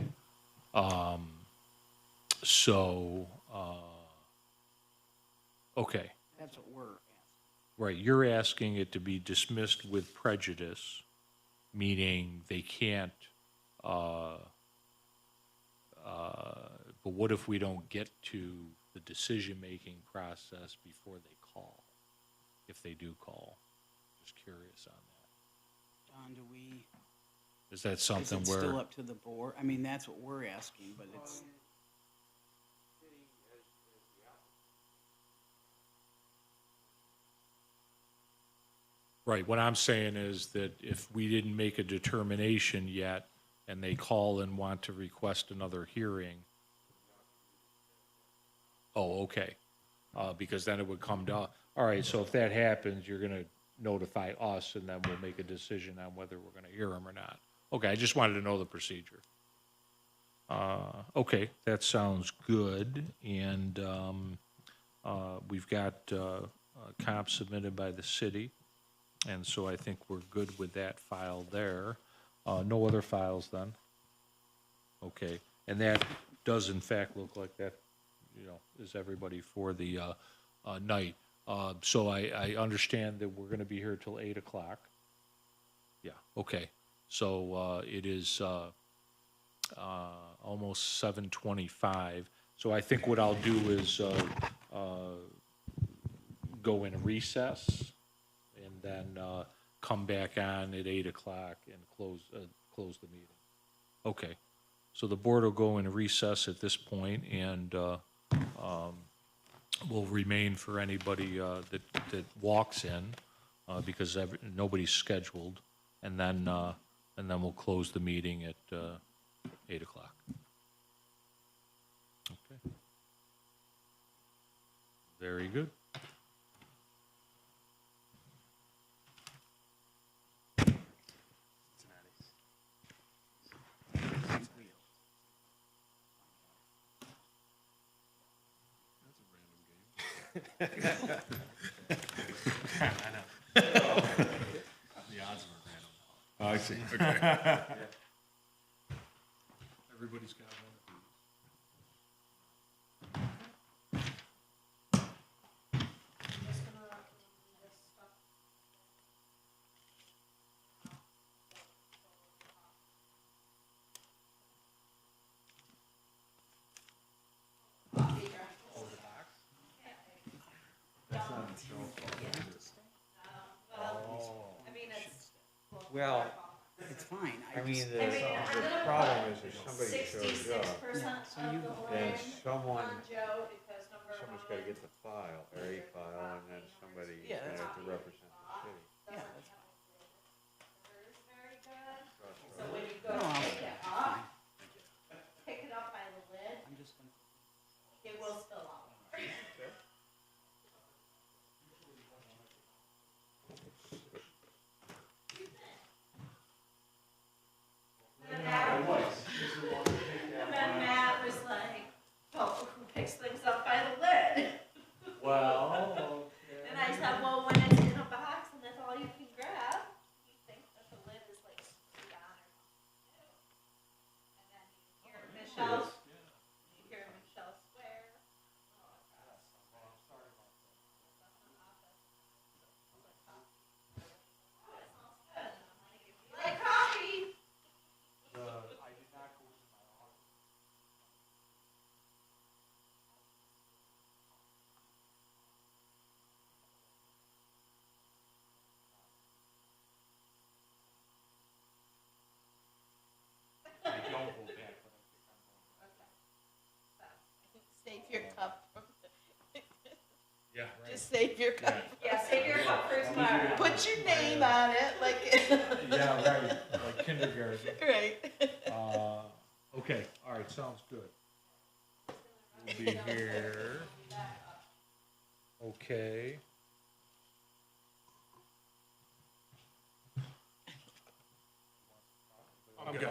Okay, That's what we're asking. right, you're asking it to be dismissed with prejudice, meaning they can't, but what if we don't get to the decision-making process before they call, if they do call? Just curious on that. John, do we, Is that is something it where? still up to the board? I mean, that's what we're asking, but it's, Right, what I'm saying is that if we didn't make a determination yet, and they call and want to request another hearing. Oh, okay, because then it would come to, all right, so if that happens, you're gonna notify us, and then we'll make a decision on whether we're gonna hear them or not. Okay, I just wanted to know the procedure. Okay, that sounds good, and, we've got, comp submitted by the city. And so I think we're good with that file there. No other files then? Okay, and that does in fact look like that, is everybody for the night. So I understand that we're gonna be here till 8 o'clock. Yeah, okay. So it is almost 7:25. So I think what I'll do is go in recess, and then come back on at 8 o'clock and close the meeting. Okay, so the board will go in recess at this point, and will remain for anybody that walks in, because nobody's scheduled, and then we'll close the meeting at 8 o'clock. Okay. Very good. The odds were random. Oh, I see, okay. Everybody's got one. Well, it's fine. I mean, the problem is if somebody shows up, then someone somebody's gotta get the file, or a file, and then somebody is Yeah, gonna that's have to represent the city. Yeah, that's fine. So when you go No, to I'll pick stay. it up, pick it up by the lid, I'm just gonna. it will spill out. And then Matt was like, well, who picks things up by the lid? Well, And I said, well, when it's in a box and that's all you can grab, you think that the lid is like screwed on or something. And then you hear Michelle swear. Like coffee. I did not go into my office. I don't go back, but I think I'm going. Save your cup from, Yeah, just save your cup. Yeah, save your cup for tomorrow. Put your name on it, like. Yeah, right, like kindergarten. Right. Okay, all right, sounds good. We'll be here. Okay. I'm good.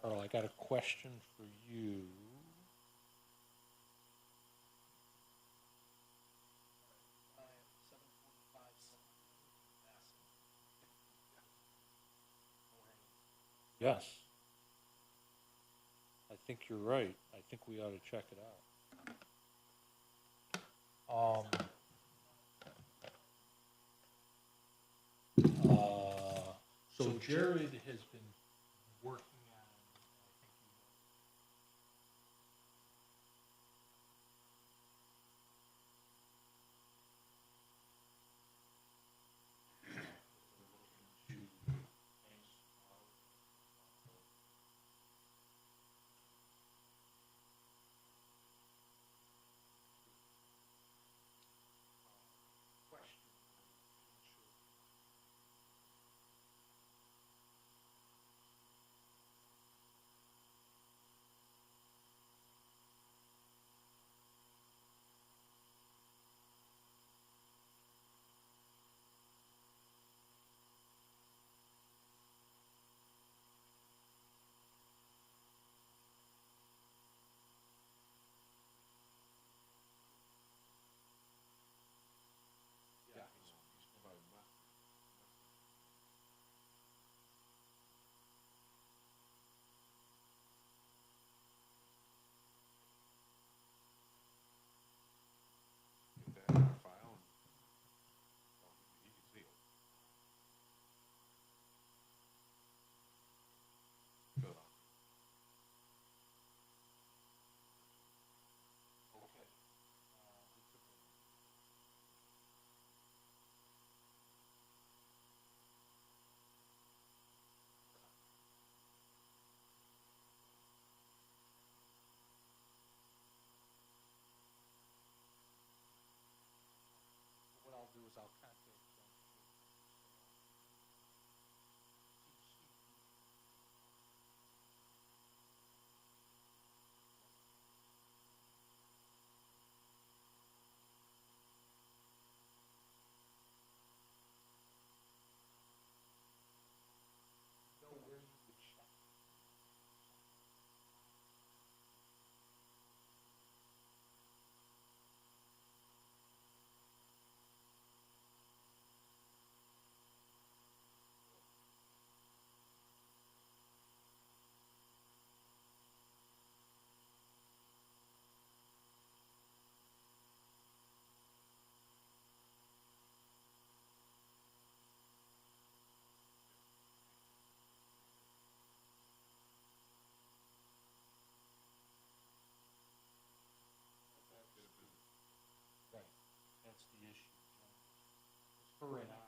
Carl, I got a question for you. Yes. I think you're right. I think we ought to check it out. So Jared has been working on, I think you know, Get that in the file, and, well, he can see it. Fill it out. okay. What I'll do is I'll contact them. Know where you would check. Right, that's the issue, John. It's her and I.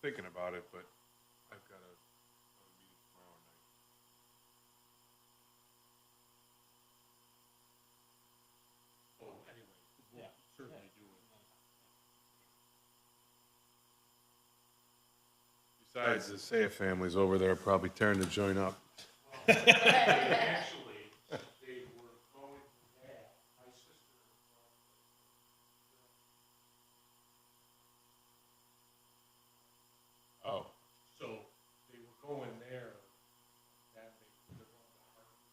thinking about it, but I've got a meeting tomorrow night. Oh, anyway, we'll certainly do it. Besides, the Saya family's over there probably tearing the joint up. Actually, they were going, my sister. Oh. So they were going there, that they're going to Harvard.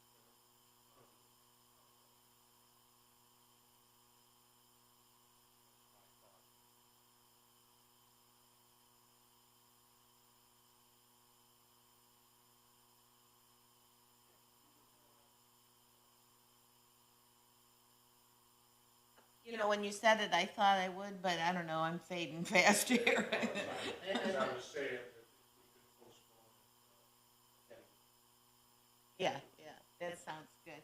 You know, when you said it, I thought I would, but I don't know, I'm fading fast here. As I was saying, that we could postpone it. Yeah, that sounds good.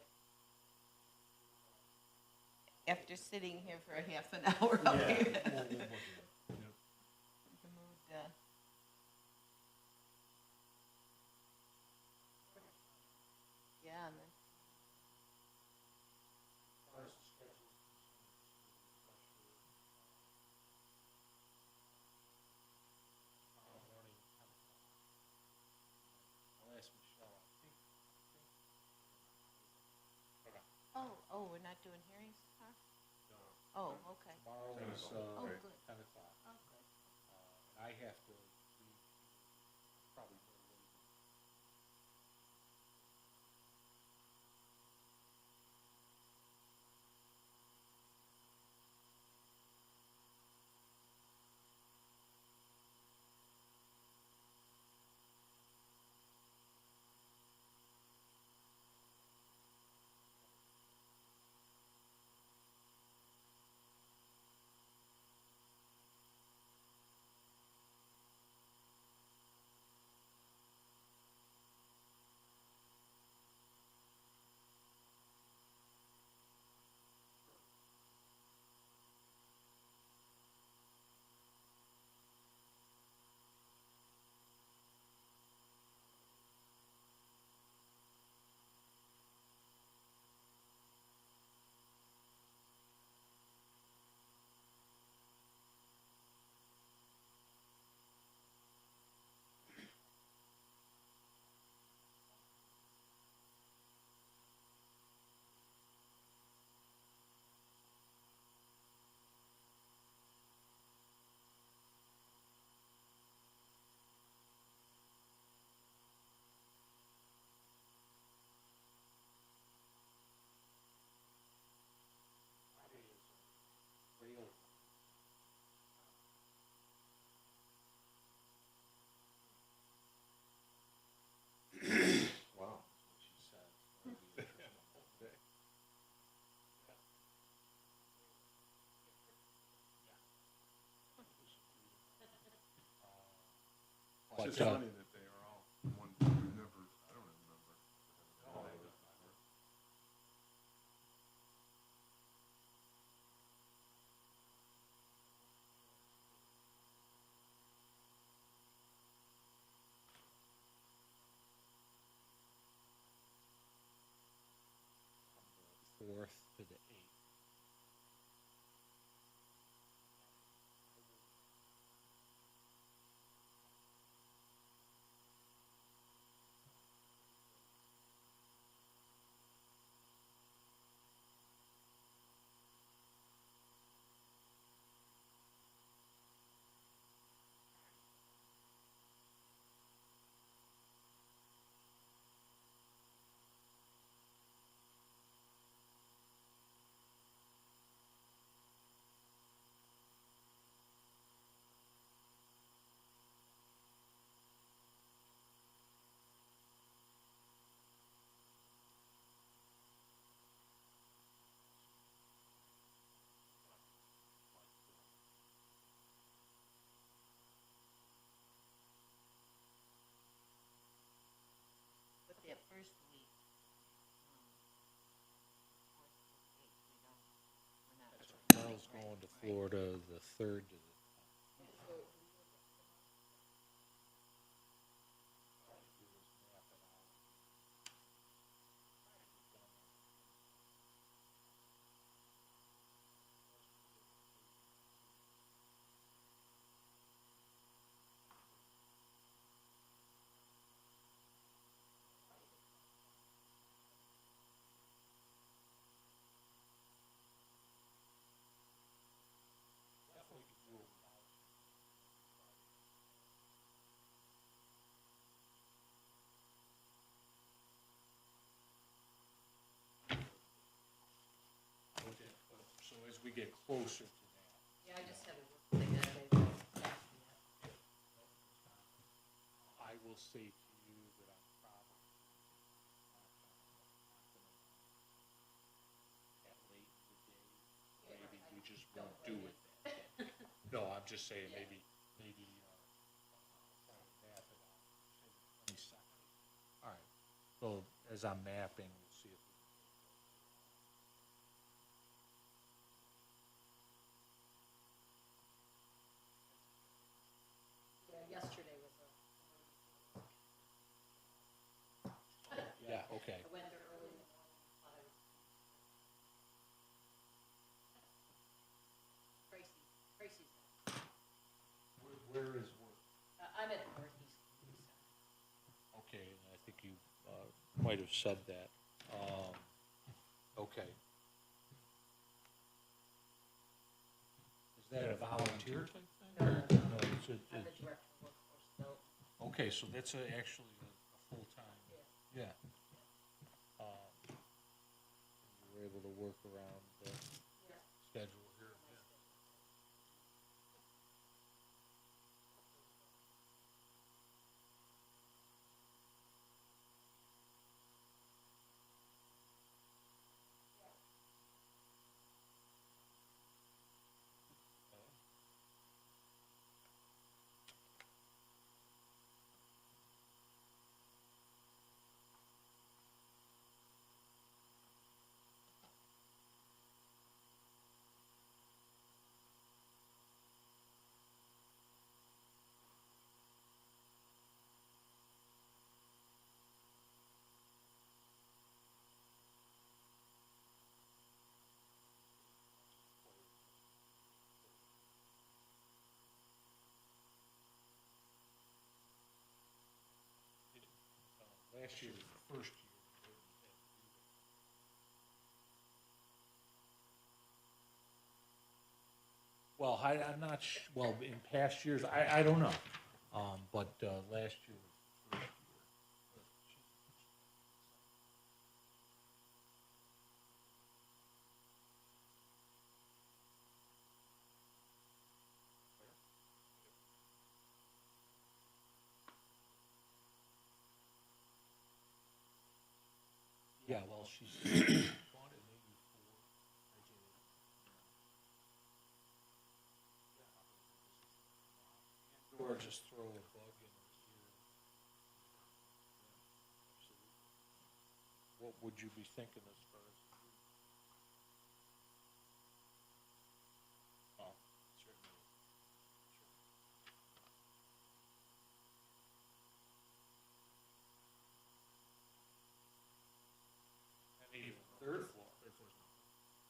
After sitting here for a half an hour, I'll be- Moved, yeah, and then oh, we're not doing hearings, huh? Oh, okay. Tomorrow is, Oh, good. 10 o'clock. Oh, good. And I have to leave probably no later. Wow, that's what she said. That'll be interesting. It's just funny that they are all one, never, I don't remember. Fourth to the 8th. But that first week, we're not. Carl's going to Florida the 3rd to the as we get closer to that. Yeah, I just have a work thing that day. I will say to you that I'm probably at late in the day, maybe we just won't do it that day. No, I'm just saying, maybe, map it out, say the 22nd. All right, so as I'm mapping, we'll see if we can. Yeah, yesterday was a. Yeah, okay. I went there early in the morning, thought I was. Tracy's. Where is work? I'm at the Northeast Community Center. Okay, and I think you might have said that. Okay. Is that a volunteer type thing? No, No, it's I'm the director of workforce development. okay, so that's actually a full-time, yeah. You were able to work around the schedule here. Last year was the first year. Well, I'm not, well, in past years, I don't know, but last year was the first year. Yeah, well, she's gone at maybe 4. Or just throw a bug in her ear. Yeah, absolutely. What would you be thinking as far as? Oh, certainly. And even third floor. Third floor's not.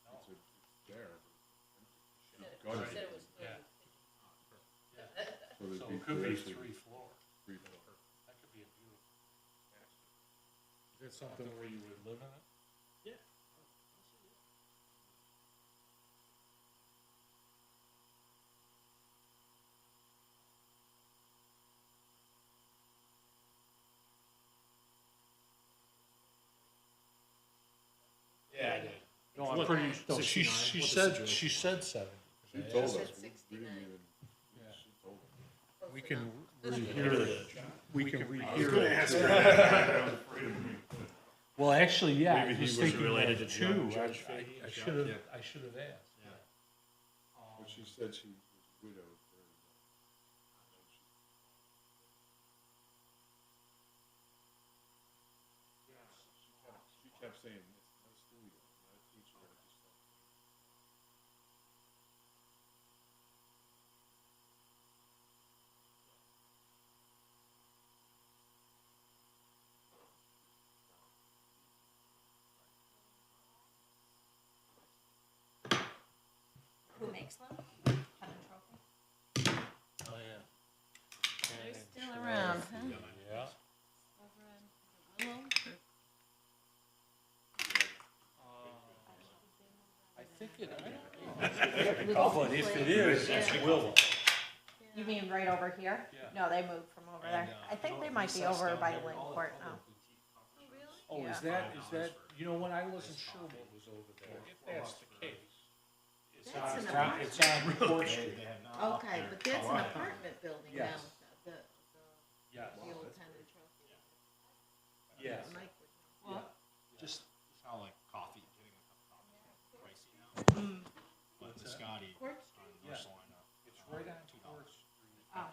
No. It's there. She said it was. Yeah. So there'd So be it could be basically 3 floor. 3 floor. That could be a beautiful. Is that something where you would live in it? Yeah. Yeah, I did. No, I'm pretty, no, she said 7. She told us, said we 69. didn't even, Yeah. she told us. We can rehear it. We can rehear it. Well, actually, yeah, I Maybe he was was thinking related that to too. Judge I Fahey. should have, I should have asked. But she said she was widowed. She kept saying, it's not a studio, not a teacher, I just like. Who makes them? Kevin Trophy? Oh, yeah. They're still around, huh? Yeah. I think it, I don't know. Oh, but if it is, it's Willow. You mean right over here? Yeah. No, they moved from over there. I think they might be over by Lynn Court now. Oh, is that, you know, when I wasn't sure what was over there, if that's the case, That's an apartment. It's on Court Street. Okay, but that's an apartment building now, Yes. Yes. the old Tender Trophy. Yes. Mike would know. Just how like coffee, getting a cup of coffee, pricey now. But the Scotty Court on Yeah. North Salina, It's right on Court Street. Oh.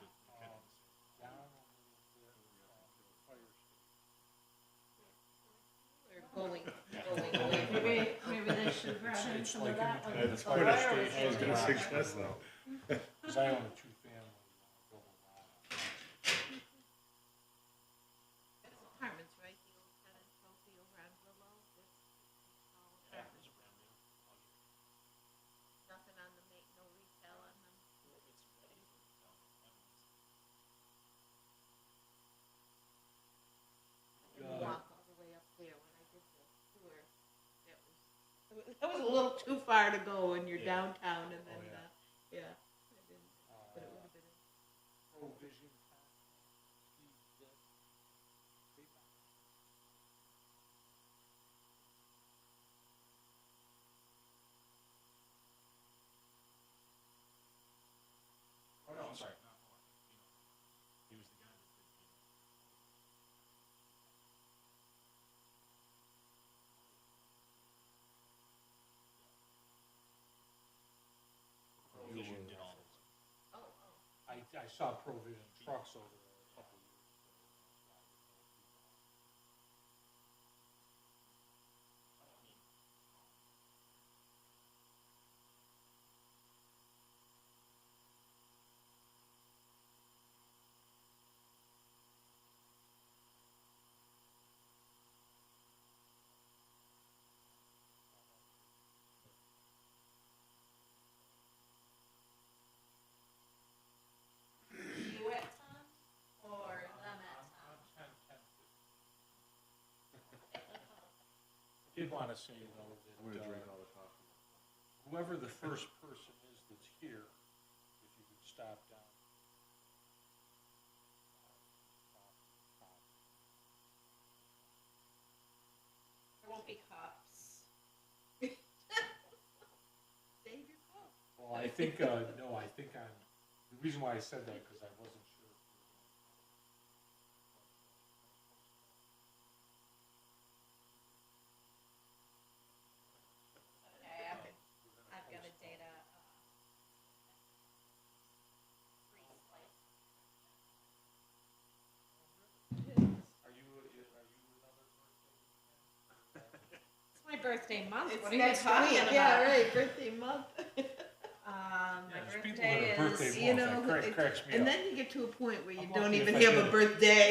Down over there, fire station. Or going away. Maybe they should grab in It's some like of in that. between one. the The fire fire station. was I was gonna there. suggest that. Because I own a two-family double lot. Apartments, right? The old Tender Trophy over on Willow. That's small apartments. Nothing on the no retail on them. And you walk all the way up there. When I did the tour, that was a little too far to go when you're downtown and then, yeah. I didn't, but it would have been. Provision. Oh, no, I'm sorry. he was the guy that did, Provision did all those. I saw Provision trucks over there a couple of years ago. You at Tom or them at Tom? I did want to say, though, I'm gonna drink that all the coffee. whoever the first person is that's here, if you could stop down. There won't be cops. Save your cough. Well, I think, no, I think the reason why I said that, because I wasn't sure. If you were Okay, I've got a data, Are you another birthday? It's my birthday month. It's What are you next talking week, about? yeah, right, birthday month. My There's people birthday that are birthday is, you month, know, that cracks me and up. then you get to a point where you I'm don't lucky even if I have get a it. birthday.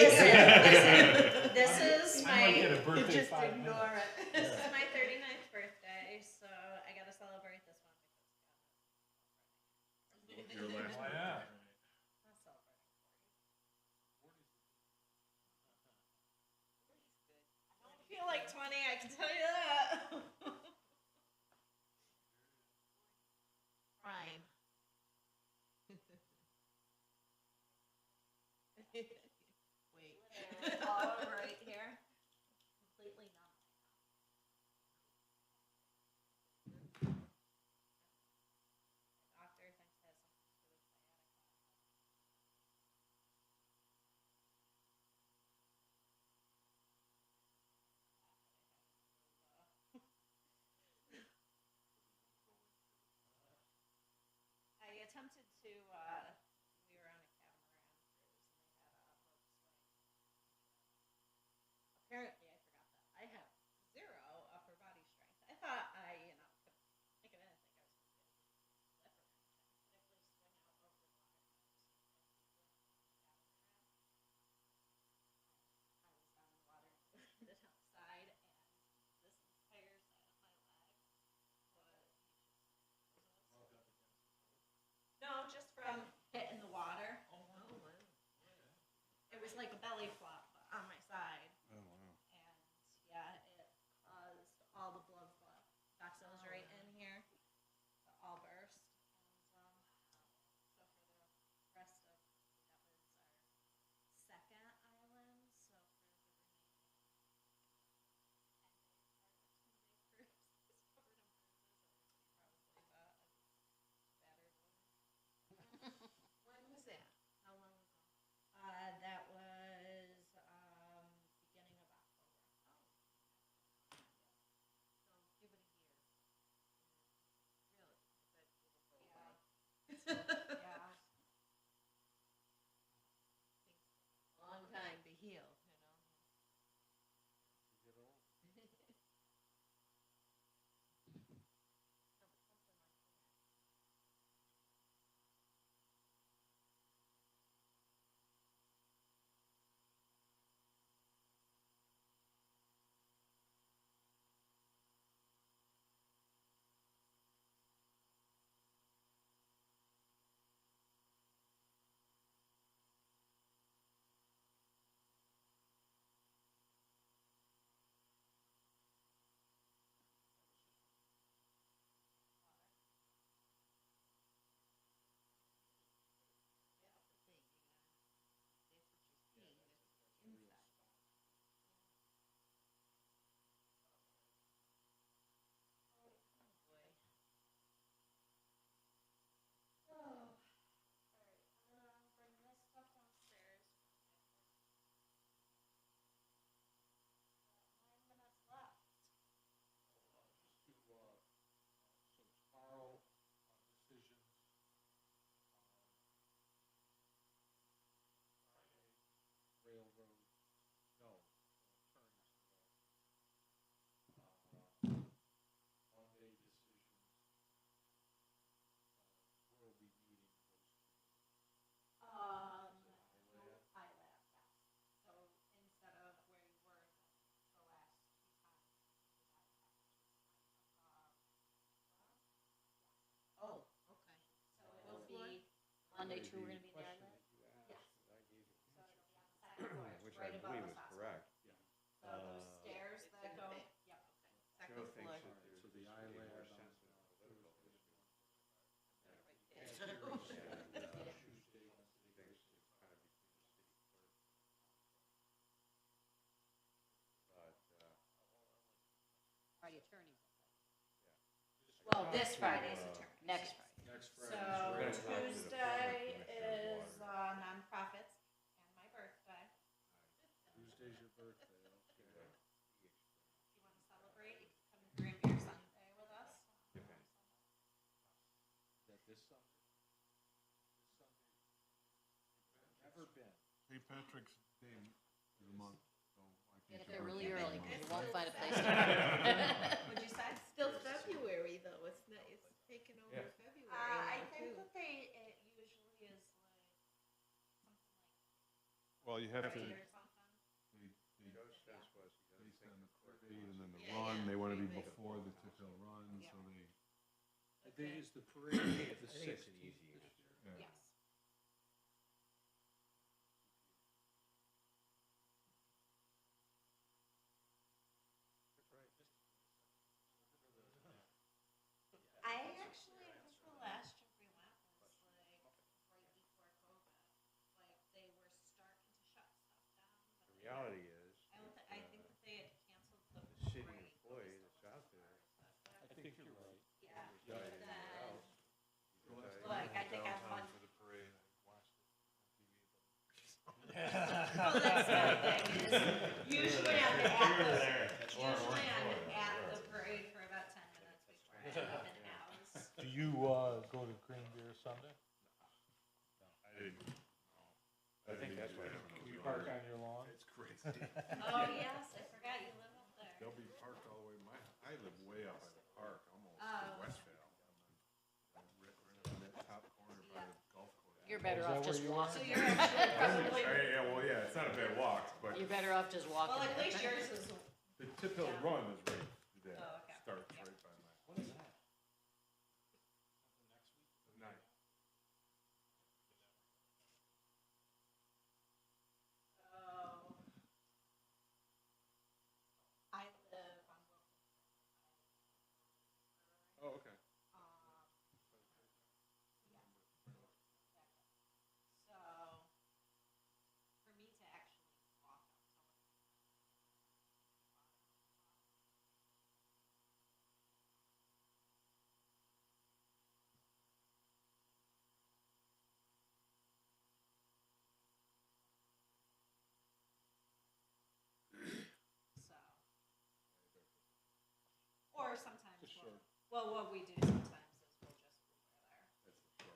This is I might get my, a birthday Just 5 ignore minutes. it. this is my 39th birthday, so I gotta celebrate this one because Your last Why not? I'm not celebrating 40. I don't feel like 20, I can tell you that. Prime. Wait. All right here, completely numb right now. The doctor thinks it has something to do with sciatica. I attempted to, we were on a catamaran cruise and they had a rope swing. Apparently, I forgot that. I have 0 upper body strength. I thought I, could, I didn't think I was going to be able to flip or anything. But I placed swing out over the water and I was 5 feet in on the catamaran. I was down in the water and landed outside and this entire side of my leg was no, just from hitting the water. Oh, wow. It was like a belly flop on my side. Oh, wow. And yeah, it caused all the blood vessels right in here to all burst. And so for the rest of, that was our second island. So for the remaining 10 days, or 10-day cruise, I was covered in bruises. Everybody probably thought Yeah. Long time to heal, Oh, all right, bring this stuff downstairs. 9 minutes left. Just to, so tomorrow, decisions, Friday, railroad, no, attorneys, Monday decisions, we'll be meeting those two. ILAB, yes. So instead of where you were the last two times, Oh, okay. so it'll be, Monday too, we're gonna be there. yes. So it'll be on the second floor, it's right above the hospital. So those stairs that go, yep. Second floor. So the ILAB on Friday attorneys. Well, this Friday's attorney. Next Friday. Next So Friday. Tuesday is nonprofits and my birthday. Tuesday's your birthday, okay. If you want to celebrate, you can come to Green Beer Sunday with us. Is that this Sunday? This Sunday? Never been. St. Patrick's Day is a month, so I Get think. there really early, because you won't find a place to park. What'd you say? Still February, though, it's not, it's taken over Yeah. February I now, think too. that it usually is like something Well, you have like to, parade or something. based on the parade and then the run, they want to be before the Tickhill run, so they, The date is the parade, the 16th. yeah. Yes. I actually, I think the last year we went was like right before COVID. Like they were starting to shut stuff down. But the reality is. I think that they had canceled the city employee that's out there. I think you're right. Yeah, but then, like, I think on Monday. For the parade, I watched it on TV. Well, that's the thing is, usually I'm at the parade for about 10 minutes before I end up in house. Do you, go to Green Beer Sunday? I didn't, I think that's why. You park on your lawn? It's crazy. Oh, yes, I forgot you live up there. They'll be parked all the way, I live way up by the park, almost Oh. in Westvale. I'm right in that top corner by the golf course. You're better that off where just you are? So walking. you're actually probably, Yeah, well, yeah, it's not a bad walk, but You're better off just well, walking. at least yours is, the Tip Hill Run is right there. Oh, okay. Starts Yeah. right by my. What is that? Next week? Night. oh. I live on Wilson. Oh, okay. Yeah. So, for me to actually walk up to it. So. Or sometimes, Just we'll- short. well, what we do sometimes is we'll just Uber there. That's the short.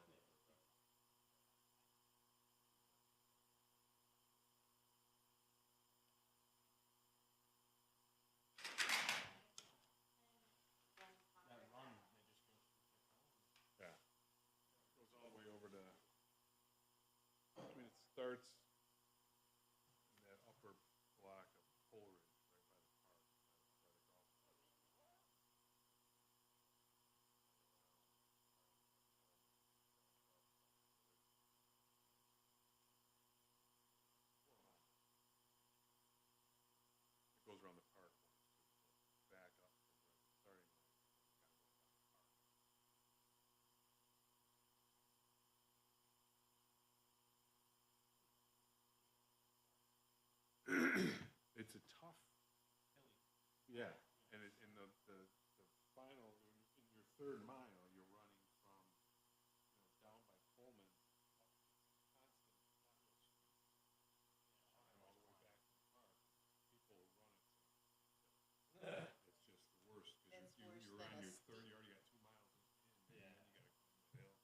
Yeah, and the final, in your third mile, you're running from, down by Coleman, constant, time all the way back to the park. People run it. It's just the worst, because you're on your third, you already got 2 miles in, and then you gotta climb the hill.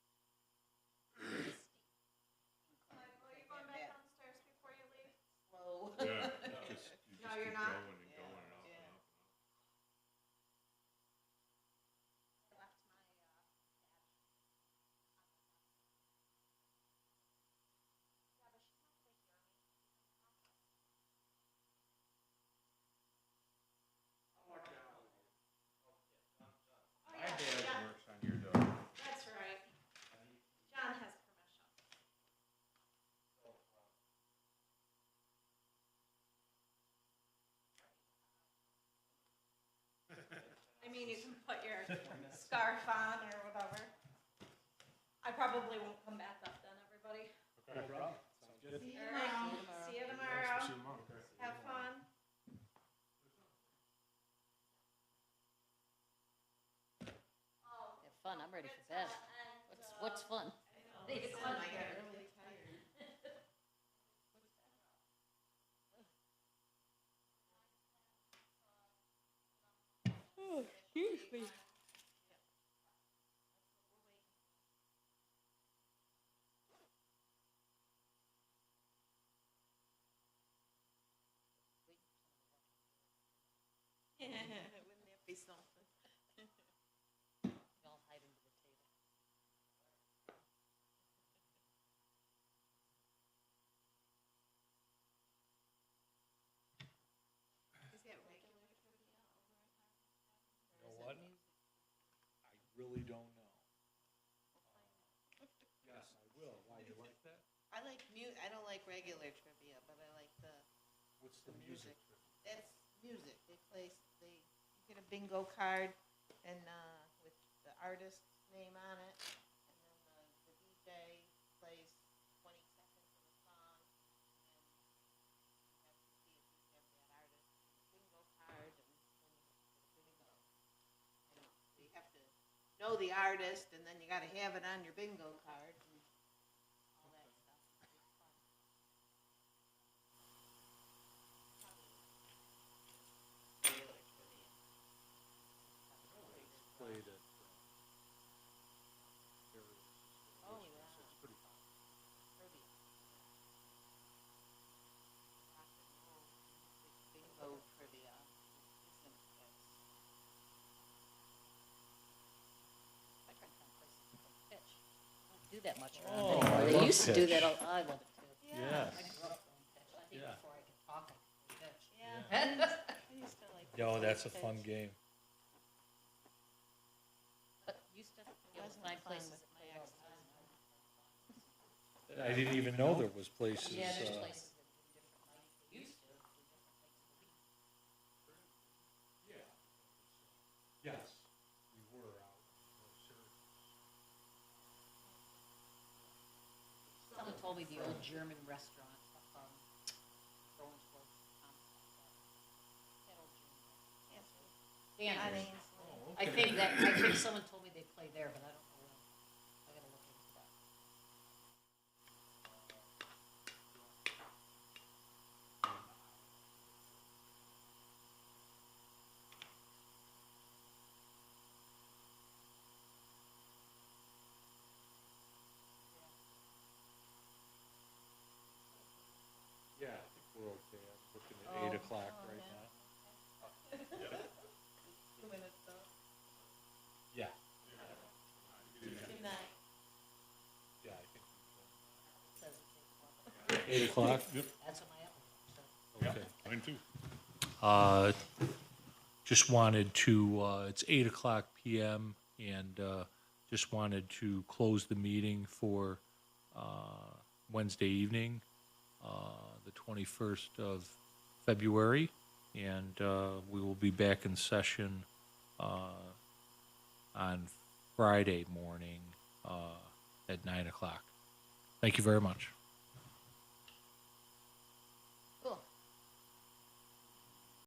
Are you going back downstairs before you leave? Slow. Yeah, you just No, keep you're not. going and going and up and up and up. I left my badge. Yeah, but she's not gonna hear me. Oh, My yeah, badge John. works on your dog. That's right. John has permission. I mean, you can put your scarf on or whatever. I probably won't come back up then, everybody. No problem. Sounds good. See you All right. tomorrow. See you Thanks tomorrow. for seeing Mom. Have fun. Have fun, I'm ready for bed. What's fun? It's fun. I got really tired. Oh, excuse me. Wouldn't that be something? Y'all hide under the table. Is that regular trivia over at You know what? I really don't know. Yes, I will. Why, you like that? I like I don't like regular trivia, but I like the What's the music? That's music. You get a bingo card and, with the artist's name on it, and then the DJ plays 20 seconds of a song, and you have to see if you have that artist bingo card, and then you get a bingo. And so you have to know the artist, and then you gotta have it on your bingo card, and all that stuff. It's fun. Regular trivia. Played at various. Oh, yeah. It's pretty fun. Trivia. Rock and roll music bingo trivia. Isn't it? My friend found places to play pitch. I don't do that much around Oh, anymore. I They love used to do pitch. that, I love it too. Yes. I grew up playing pitch. I think Yeah. before I could talk, I could play pitch. Yeah. I used to like. Yo, to that's a play fun pitch. game. But used to, it was Wasn't my fun places with at my my ex-husband. I didn't even know there was places. Yeah, there's places that do different nights. They used to do different nights of the week. Yes, we were out. Someone told me the old German restaurant up on Owensboro. That old German restaurant. Danny's. Danny's. I think someone told me they play there, but I don't know when. I gotta look into that. Yeah, I think we're okay. I'm looking at 8 o'clock right now. 2 minutes though. Yeah, Good night. yeah, I think It says it's 8 o'clock. 8 o'clock. Yep. That's what my Apple Watch says. Okay. Mine too. Just wanted to, it's 8 o'clock PM, and just wanted to close the meeting for Wednesday evening, the 21st of February, and we will be back in session on Friday morning at 9 o'clock. Thank you very much.